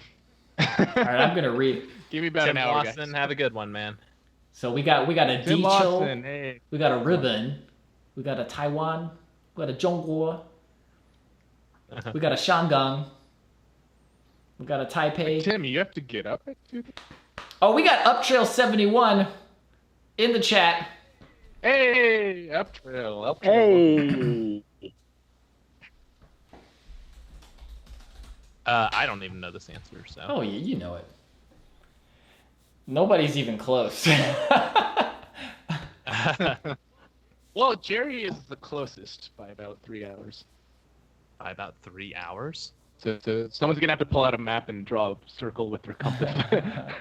right, I'm gonna read.
Give me about
Tim
an hour,
Lawson,
guys.
have a good one, man.
So we got a
Tim
Dicho,
Lawson, hey.
we got a Ribbon, we got a Taiwan, we got a Zhongguo, we got a Shangang, we got a Taipei.
Tim, you have to get up at 2.
Oh, we got Uptrail 71 in the chat.
Hey, up trail.
Hey.
I don't even know this answer, so.
Oh, you know it. Nobody's even close.
Well, Jerry is the closest by about 3 hours.
By about 3 hours?
So someone's gonna have to pull out a map and draw a circle with their compass.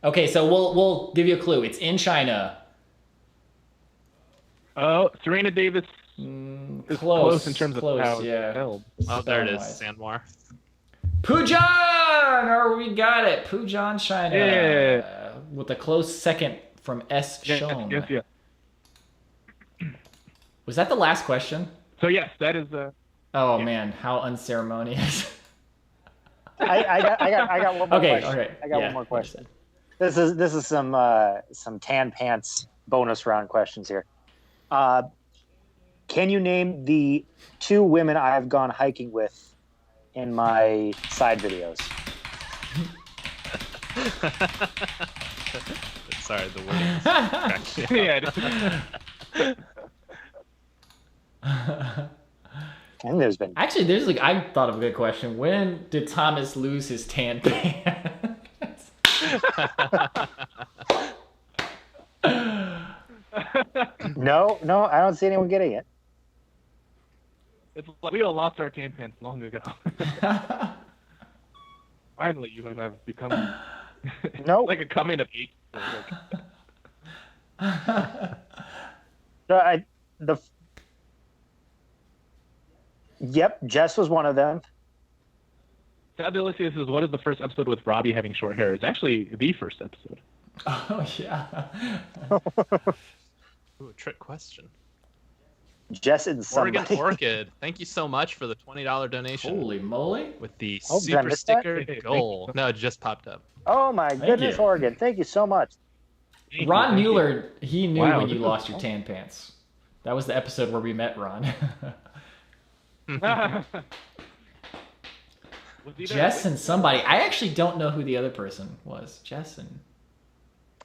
Okay, so we'll give you a clue. It's in China.
Oh, Serena Davis is close in terms of how
yeah.
it's held.
Oh, there it is.
Spelling-wise.
Sanwar.
Pujan! Or we got it. Pujan, China.
Yeah.
With a close second from S. Shone.
Yes.
Was that the last question?
So yes, that is
Oh man, how unceremonious.
I got one more
Okay,
question.
okay.
I got one more question. This is some tan pants bonus round questions here. Can you name the 2 women I have gone hiking with in my side videos?
Sorry, the word.
yeah.
I think there's been.
Actually, I thought of a good question. When did Thomas lose his tan pants?
No, I don't see anyone getting it.
It's like we all lost our tan pants long ago. Finally, you have become
Nope.
like a coming of age.
Yep, Jess was one of them.
Fabulous is what is the first episode with Robbie having short hair? It's actually the first episode.
Oh yeah.
Ooh, a trick question.
Jess and
Oregon
somebody.
Orchid, thank you so much for the $20 donation.
Holy moly.
With the
Oh, did I
super
miss that?
sticker
Hey,
goal. No, it just popped up.
Oh my goodness,
you.
Oregon! Thank you so much.
Ron Mueller, he knew
Wow,
when you
this is
lost your
fun.
tan pants. That was the episode where we met Ron. Jess and somebody. I actually don't know who the other person was. Jess and...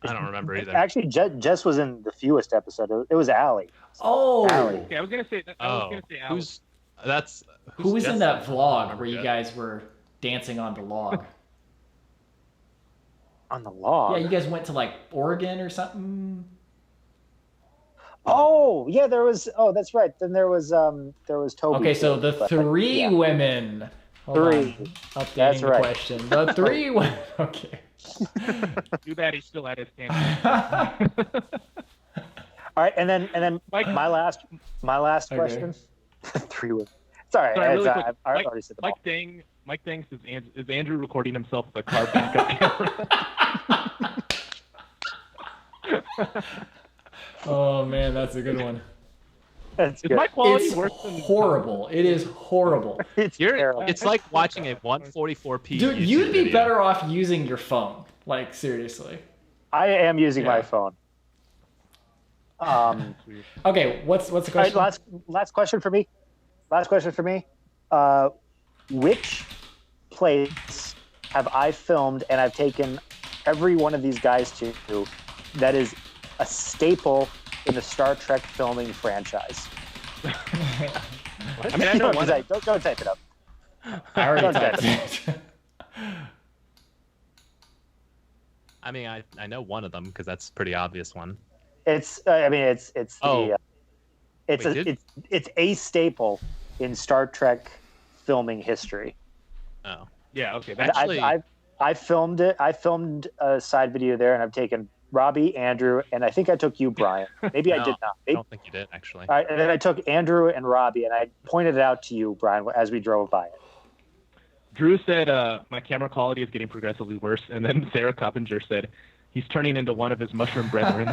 I don't remember either.
Actually, Jess was in the fewest episode. It was Allie.
Oh!
Allie.
Okay, I was gonna say. I was gonna say Alex.
That's
Who was in that vlog where you
Yeah.
guys were dancing on the log?
On the log.
Yeah, you guys went to like Oregon or something.
Oh, yeah, there was. Oh, that's right. Then there was Toby.
Okay, so the
but,
three
yeah.
women. Hold
Three.
on. Updating
That's
the
right.
question. The three women. Okay.
Too bad he's still at his camp.
All right, and then
Mike-
my last
Okay.
question. Three women. It's all right.
Sorry, really
It's,
quick.
I
Mike-
already said them
Mike Dang says, is Andrew recording himself with a car backup camera?
Oh man, that's a good one.
all. That's
Is
good.
my quality
It's
worse than
horrible. It is horrible.
It's terrible.
It's like watching a 144p.
Dude,
YouTube
you'd be
video.
better off using your phone. Like seriously.
I am using my
Yeah.
phone. All
Okay, what's the
right,
question?
last question for me. Last question for me. Which place have I filmed and I've taken every one of these guys to that is a staple in the Star Trek filming franchise?
I mean, I know one.
Don't type it up.
I already
Don't
typed
type
it.
I mean, I know one of them because that's a pretty obvious one.
It's
Oh.
it's
Wait,
it's a staple in Star Trek filming history.
Oh,
Yeah, okay.
And
That's,
Actually-
I filmed it. I filmed a side video there, and I've taken Robby, Andrew, and I think I took you, Bryan. Maybe I
No,
did not.
I don't think you did actually.
And then I took Andrew and Robby, and I pointed it out to you, Bryan, as we drove by it.
Drew said my camera quality is getting progressively worse, and then Sarah Coppinger said he's turning into one of his mushroom brethren.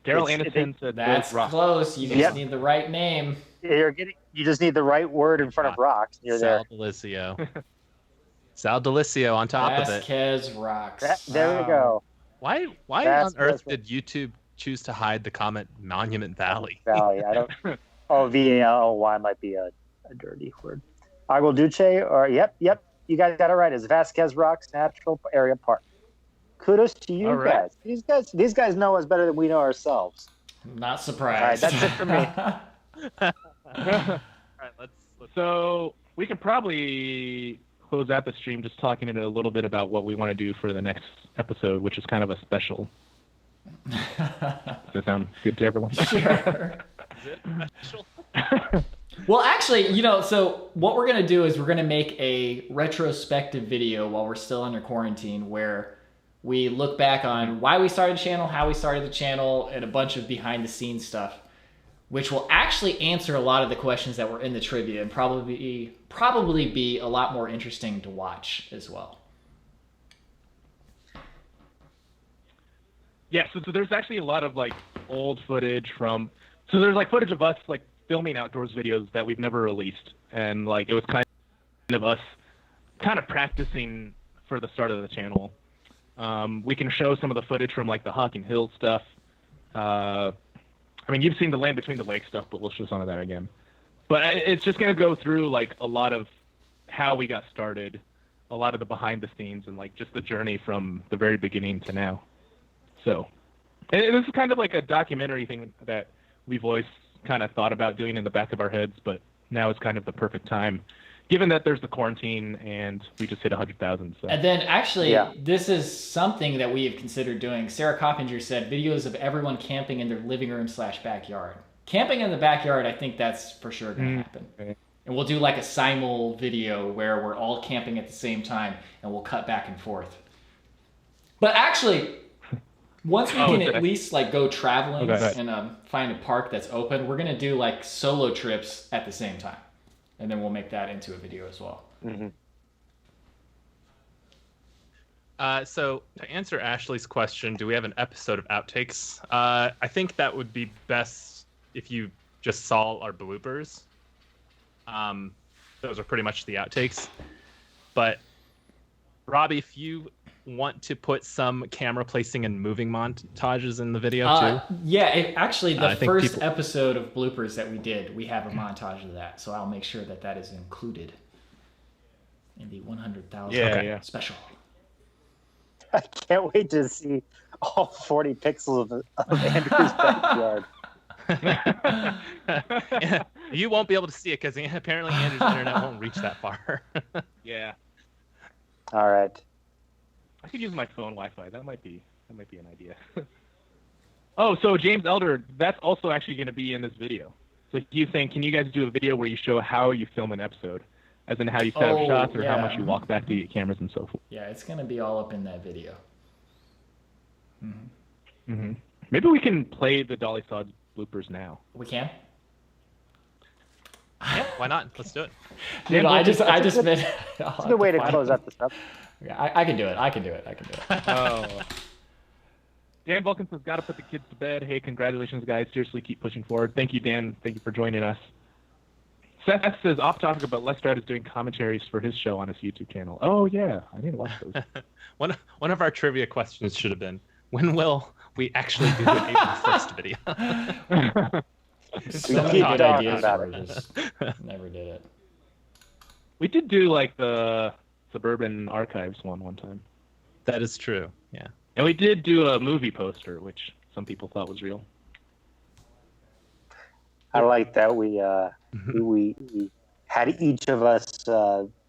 Daryl
It's-
Anderson said
That's
those rocks.
close. You just
Yep.
need the right name.
You just need the right word in front of rocks. And you're there.
Sal Delicio. Sal Delicio on top of it.
Vasquez rocks.
There we
Wow.
go.
Why
That's-
on earth
that's-
did YouTube choose to hide the comment Monument Valley?
Valley. I don't. Oh, VALY might be a dirty word. Agua Dulce, or yep. You guys got it right. It's Vasquez Rocks Natural Area Park. Kudos to you
All right.
guys. These guys know us better than we know ourselves.
Not surprised.
All right, that's it for me.
All right, let's
So we can probably close out the stream just talking a little bit about what we want to do for the next episode, which is kind of a special. Does that sound good to everyone?
Sure.
Is it special?
Well, actually, so what we're going to do is we're going to make a retrospective video while we're still under quarantine where we look back on why we started the channel, how we started the channel, and a bunch of behind the scenes stuff, which will actually answer a lot of the questions that were in the trivia and probably be a lot more interesting to watch as well.
Yeah, so there's actually a lot of like old footage from. So there's like footage of us like filming outdoors videos that we've never released, and like it was kind of us kind of practicing for the start of the channel. We can show some of the footage from like the Hocking Hill stuff. I mean, you've seen the Land Between the Lakes stuff, but we'll show some of that again. But it's just gonna go through like a lot of how we got started, a lot of the behind the scenes, and like just the journey from the very beginning to now. So, and this is kind of like a documentary thing that we've always kind of thought about doing in the back of our heads, but now it's kind of the perfect time, given that there's the quarantine and we just hit 100,000. So.
And then actually,
Yeah.
this is something that we have considered doing. Sarah Coppinger said videos of everyone camping in their living room / backyard. Camping in the backyard, I think that's for sure going to happen.
Okay.
And we'll do like a simul video where we're all camping at the same time and we'll cut back and forth. But actually, once we can
okay.
at least like go traveling
Okay.
and find a park that's open, we're going to do like solo trips at the same time. And then we'll make that into a video as well.
Mm-hmm.
So to answer Ashley's question, do we have an episode of outtakes? I think that would be best if you just saw our bloopers. Those are pretty much the outtakes. But Robby, if you want to put some camera placing and moving montages in the video too.
Yeah, actually, the
I think
first
people-
episode of bloopers that we did, we have a montage of that. So I'll make sure that that is included in the 100,000
Yeah.
special.
I can't wait to see all 40 pixels of Andrew's backyard.
You won't be able to see it because apparently Andrew's internet won't reach that far.
Yeah.
All right.
I could use my phone Wi-Fi. That might be an idea. Oh, so James Elder, that's also actually going to be in this video. So can you guys do a video where you show how you film an episode? As in how you set up shots or how much you walk back to get cameras and so forth.
Yeah, it's going to be all up in that video.
Maybe we can play the Dolly Sod bloopers now.
We can?
Yeah, why not? Let's do it.
Dude, I just been...
It's a good way to close out the stuff.
Yeah, I can do it.
Oh. Dan Vulcan says, gotta put the kids to bed. Hey, congratulations, guys. Seriously, keep pushing forward. Thank you, Dan. Thank you for joining us. Seth says, off topic, but Les Stroud is doing commentaries for his show on his YouTube channel. Oh, yeah. I need to watch those.
One of our trivia questions should have been, when will we actually do an April 1st video?
So many good ideas for it, just never did it.
We did do, like, the Suburban Archives one time.
That is true, yeah.
And we did do a movie poster, which some people thought was real.
I like that we had each of us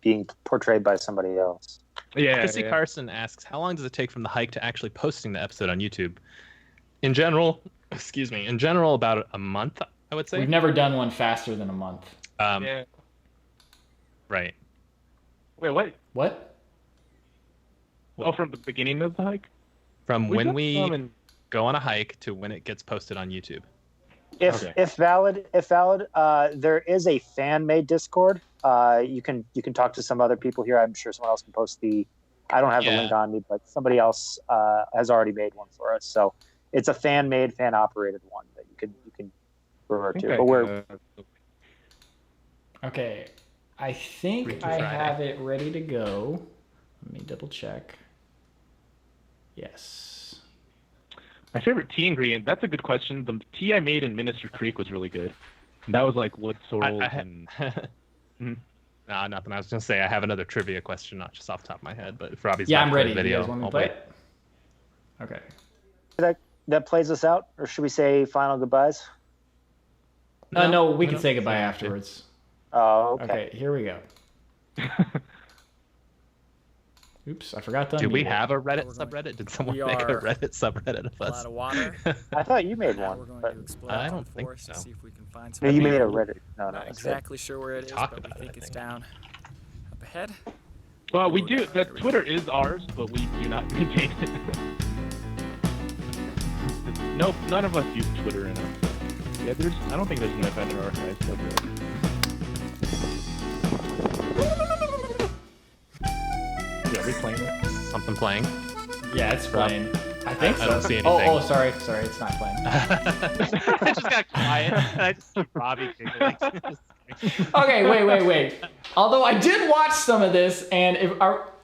being portrayed by somebody else.
Yeah.
Chrissy Carson asks, how long does it take from the hike to actually posting the episode on YouTube? In general, about a month, I would say.
We've never done one faster than a month.
Yeah.
Right.
Wait, what?
What?
Oh, from the beginning of the hike?
From when we go on a hike to when it gets posted on YouTube.
If valid, there is a fan-made Discord. You can talk to some other people here. I'm sure someone else can post the. I don't have the link on me, but somebody else has already made one for us. So it's a fan-made, fan-operated one that you can refer to. But we're
okay. I think I have it ready to go. Let me double check. Yes.
My favorite tea ingredient, that's a good question. The tea I made in Minister Creek was really good. And that was like wood sorrel and...
Nah, nothing. I was going to say I have another trivia question, not just off the top of my head, but if Robbie's
I'm
back
ready.
for the video,
You guys want me to play it? Okay.
That plays us out, or should we say final goodbyes?
No, we can say goodbye afterwards.
Oh, okay.
Okay, here we go. Oops, I forgot to unmute.
Do we have a Reddit subreddit? Did someone make a Reddit subreddit of us?
A lot of water.
I thought you made one.
We're going
But
to explore
I
the
don't think
forest
so.
to see if we can find some.
no, you made a Reddit. No,
Not exactly sure where it is,
Talk
but we
about
think
it, I
it's
think.
down up ahead.
Well, we do. The Twitter is ours, but we do not maintain it. Nope, none of us use Twitter enough. Yeah, I don't think there's enough at our archives. Yeah, are we playing it?
Something playing?
Yeah, it's playing. I think so.
I don't see anything.
Oh, sorry, it's not playing.
I just got quiet. And I just see Robbie giggling.
Okay, wait. Although I did watch some of this, and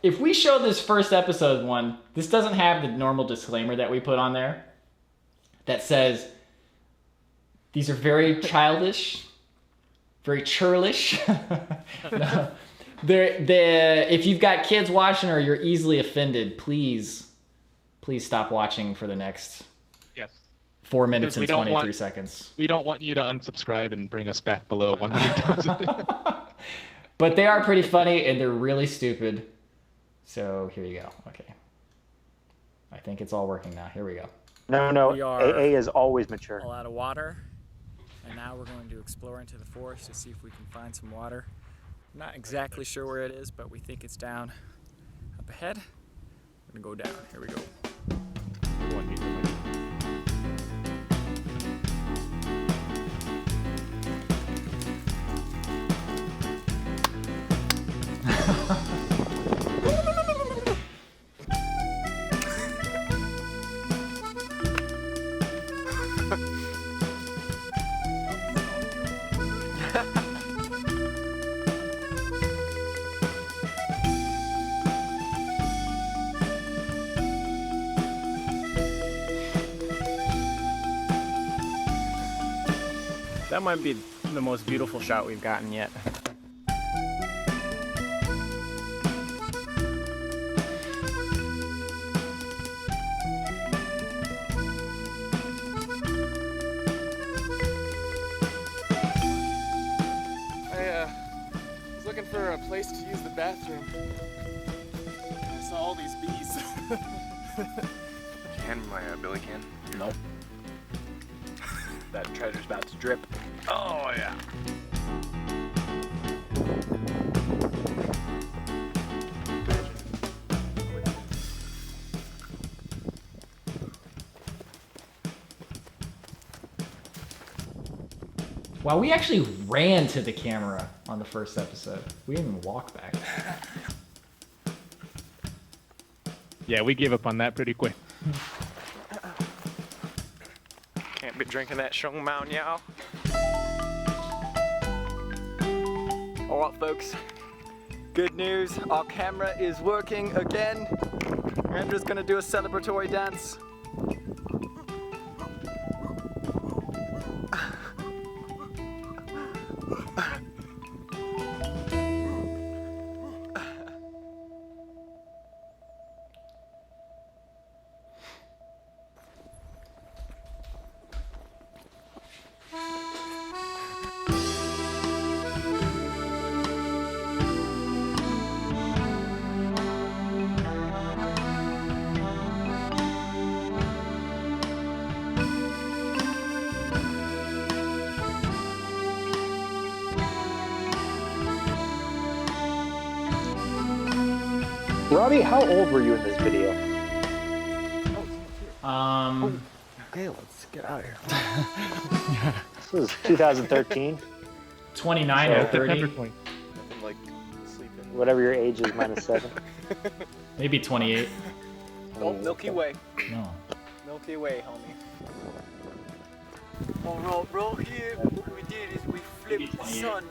if we show this first episode one, this doesn't have the normal disclaimer that we put on there that says these are very childish, very churlish. No. If you've got kids watching or you're easily offended, please stop watching for the next 4 minutes and 23 seconds.
We don't want you to unsubscribe and bring us back below 100,000.
But they are pretty funny and they're really stupid. So here you go. Okay. I think it's all working now. Here we go.
No.
We are
AA is always mature.
all out of water, and now we're going to explore into the forest to see if we can find some water. I'm not exactly sure where it is, but we think it's down up ahead. We're gonna go down. Here we go.
That might be the most beautiful shot we've gotten yet. bathroom. I saw all these bees.
Did you hand me my billy can?
Nope. That treasure's about to drip.
Oh, yeah.
Wow, we actually ran to the camera on the first episode. We didn't even walk back.
Yeah, we gave up on that pretty quick.
Can't be drinking that Shung Mao Niao. Alright folks, good news, our camera is working again. Andrew's gonna do a celebratory dance.
Robby, how old were you in this video?
Okay, let's get out of here.
This was 2013.
29 or 30.
I've been like sleeping.
Whatever your age is, minus 7.
Maybe 28.
Oh, Milky Way.
No.
Milky Way, homie.
Alright, right here, what we did is we flipped the sun.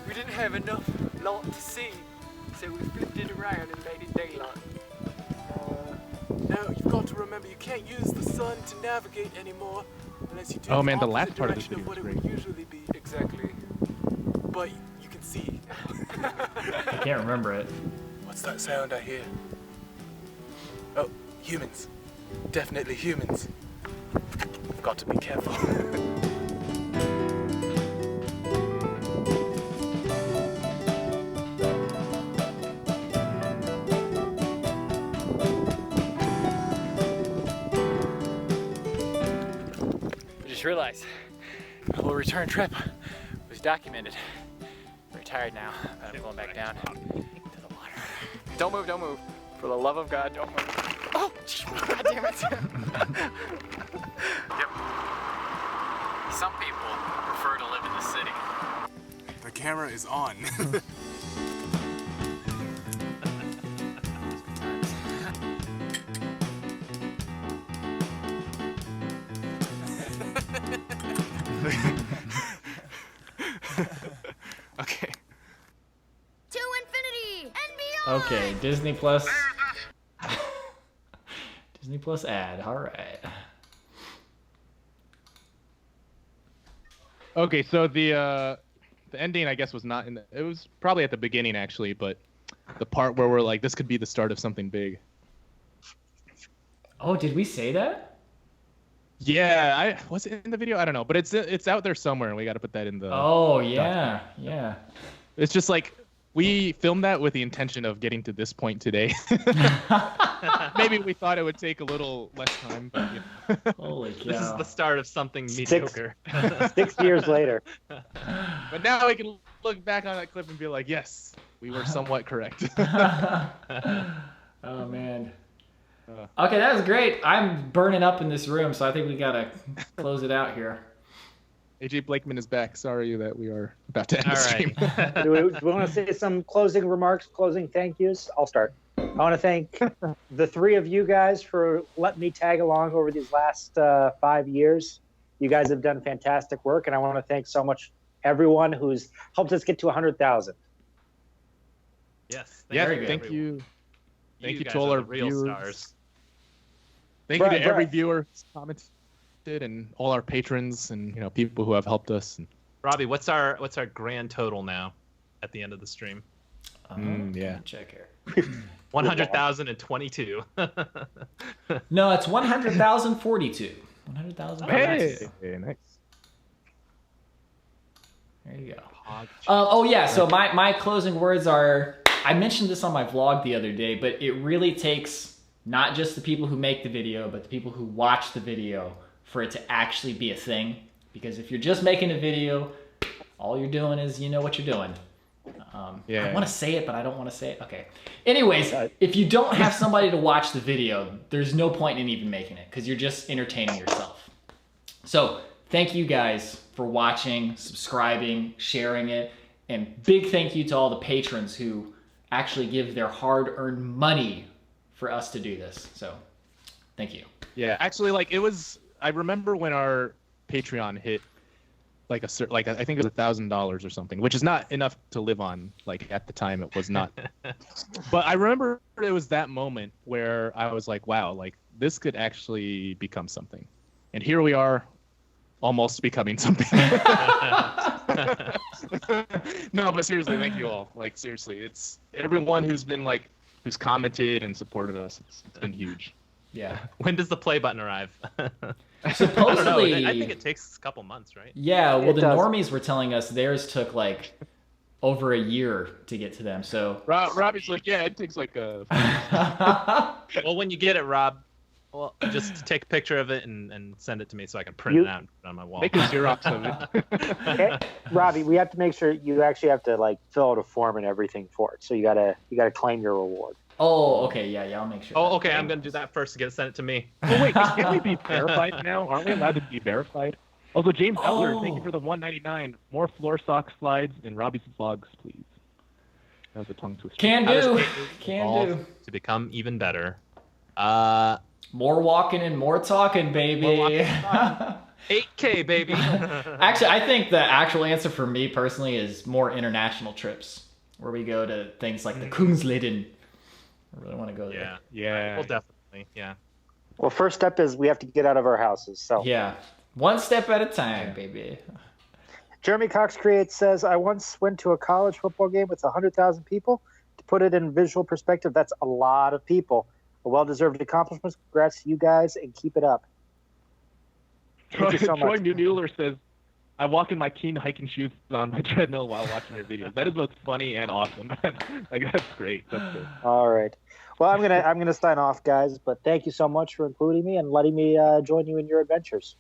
We didn't have enough light to see, so we flipped it around and made it daylight. Now, you've got to remember, you can't use the sun to navigate anymore unless you do
Oh man, the
opposite
last part of this
direction
video
what
is
it
great.
would usually be. Exactly. But you can see.
I can't remember it.
What's that sound I hear? Oh, humans. Definitely humans. I've got to be careful.
I just realized the whole return trip was documented. I'm retired now, but I'm going back down to the water.
Don't move, don't move. For the love of God, don't move.
Oh, God damn it.
Yep. Some people prefer to live in the city.
The camera is on. Okay.
To infinity and beyond.
Okay, Disney Plus. Disney Plus ad. All right.
Okay, so the ending, I guess, was not in the. It was probably at the beginning, actually, but the part where we're like, this could be the start of something big.
Oh, did we say that?
Yeah, was it in the video? I don't know, but it's out there somewhere, and we got to put that in the.
Oh yeah, yeah.
It's just like we filmed that with the intention of getting to this point today. Maybe we thought it would take a little less time, but
Holy cow.
This is the start of something mediocre.
6 years later.
But now we can look back on that clip and be like, yes, we were somewhat correct.
Oh man. Okay, that was great. I'm burning up in this room, so I think we gotta close it out here.
AJ Blakeman is back. Sorry that we are about to end the stream.
Do we want to say some closing remarks, closing thank yous? I'll start. I want to thank the three of you guys for letting me tag along over these last 5 years. You guys have done fantastic work, and I want to thank so much everyone who's helped us get to 100,000.
Yes.
Yeah, thank you. Thank you
guys
to all
are
our
the real
viewers.
stars.
Thank you to every viewer who's commented and all our patrons and people who have helped us.
Robbie, what's our grand total now at the end of the stream?
Yeah.
Check here.
100,022.
No, it's 100,042. 100,000.
Hey, nice.
There you go. Oh yeah, so my closing words are, I mentioned this on my vlog the other day, but it really takes not just the people who make the video, but the people who watch the video for it to actually be a thing. Because if you're just making a video, all you're doing is, you know what you're doing. I want to say it, but I don't want to say it. Okay. Anyways, if you don't have somebody to watch the video, there's no point in even making it because you're just entertaining yourself. So thank you guys for watching, subscribing, sharing it, and big thank you to all the patrons who actually give their hard-earned money for us to do this. So thank you.
Yeah, actually, like, it was, I remember when our Patreon hit like I think it was $1,000 or something, which is not enough to live on. Like, at the time, it was not. But I remember it was that moment where I was like, wow, like, this could actually become something. And here we are, almost becoming something. No, but seriously, thank you all. Like, seriously, it's everyone who's been like, who's commented and supported us. It's been huge.
Yeah.
When does the play button arrive?
Supposedly,
I think it takes a couple months, right?
Yeah, well, the normies were telling us theirs took like over a year to get to them. So
Robbie's like, yeah, it takes like a.
Well, when you get it, Rob, well, just take a picture of it and send it to me so I can print it out and put it on my wall.
Make a Xerox of it.
Okay, Robbie, we have to make sure you actually have to like fill out a form and everything for it. So you gotta claim your reward.
Oh, okay, yeah, I'll make sure.
Oh, okay, I'm gonna do that first to get it sent to me.
Oh wait, can't we be verified now? Aren't we allowed to be verified? Also, James Elder, thank you for the $1.99. More floor sock slides in Robbie's vlogs, please. That was a tongue twister.
Can do.
To become even better.
More walking and more talking, baby.
More walking and talking. 8K, baby.
Actually, I think the actual answer for me personally is more international trips, where we go to things like the Kungsleden. I really want to go there.
Yeah. Well, definitely. Yeah.
Well, first step is we have to get out of our houses. So
yeah, one step at a time, baby.
Jeremy Cox Creates says, I once went to a college football game with 100,000 people. To put it in visual perspective, that's a lot of people. A well-deserved accomplishment. Congrats to you guys, and keep it up. Thank you so
Troy
much.
Mueller says, I walk in my Keen hiking shoes on my treadmill while watching your videos. That is both funny and awesome. Like, that's great. That's good.
All right. Well, I'm gonna sign off, guys. But thank you so much for including me and letting me join you in your adventures.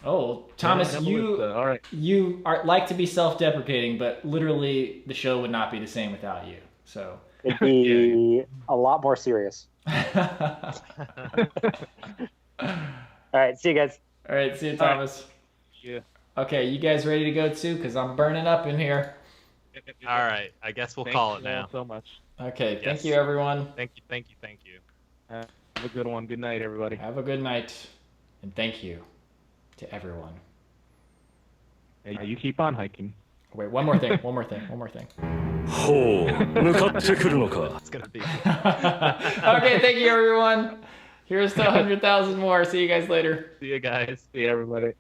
Oh, Thomas,
all right.
You like to be self-deprecating, but literally the show would not be the same without you. So
it'd be a lot more serious. All right. See you guys.
All right. See you, Thomas.
Yeah.
Okay, you guys ready to go too? Because I'm burning up in here.
All right. I guess we'll call it now.
Thank you all so much.
Okay. Thank you, everyone.
Thank you.
Have a good one. Good night, everybody.
Have a good night. And thank you to everyone.
Hey, you keep on hiking.
Wait, one more thing. One more thing.
ほう、向かってくるのか。
It's gonna be.
Okay, thank you, everyone. Here's to 100,000 more. See you guys later.
See you guys.
See everybody.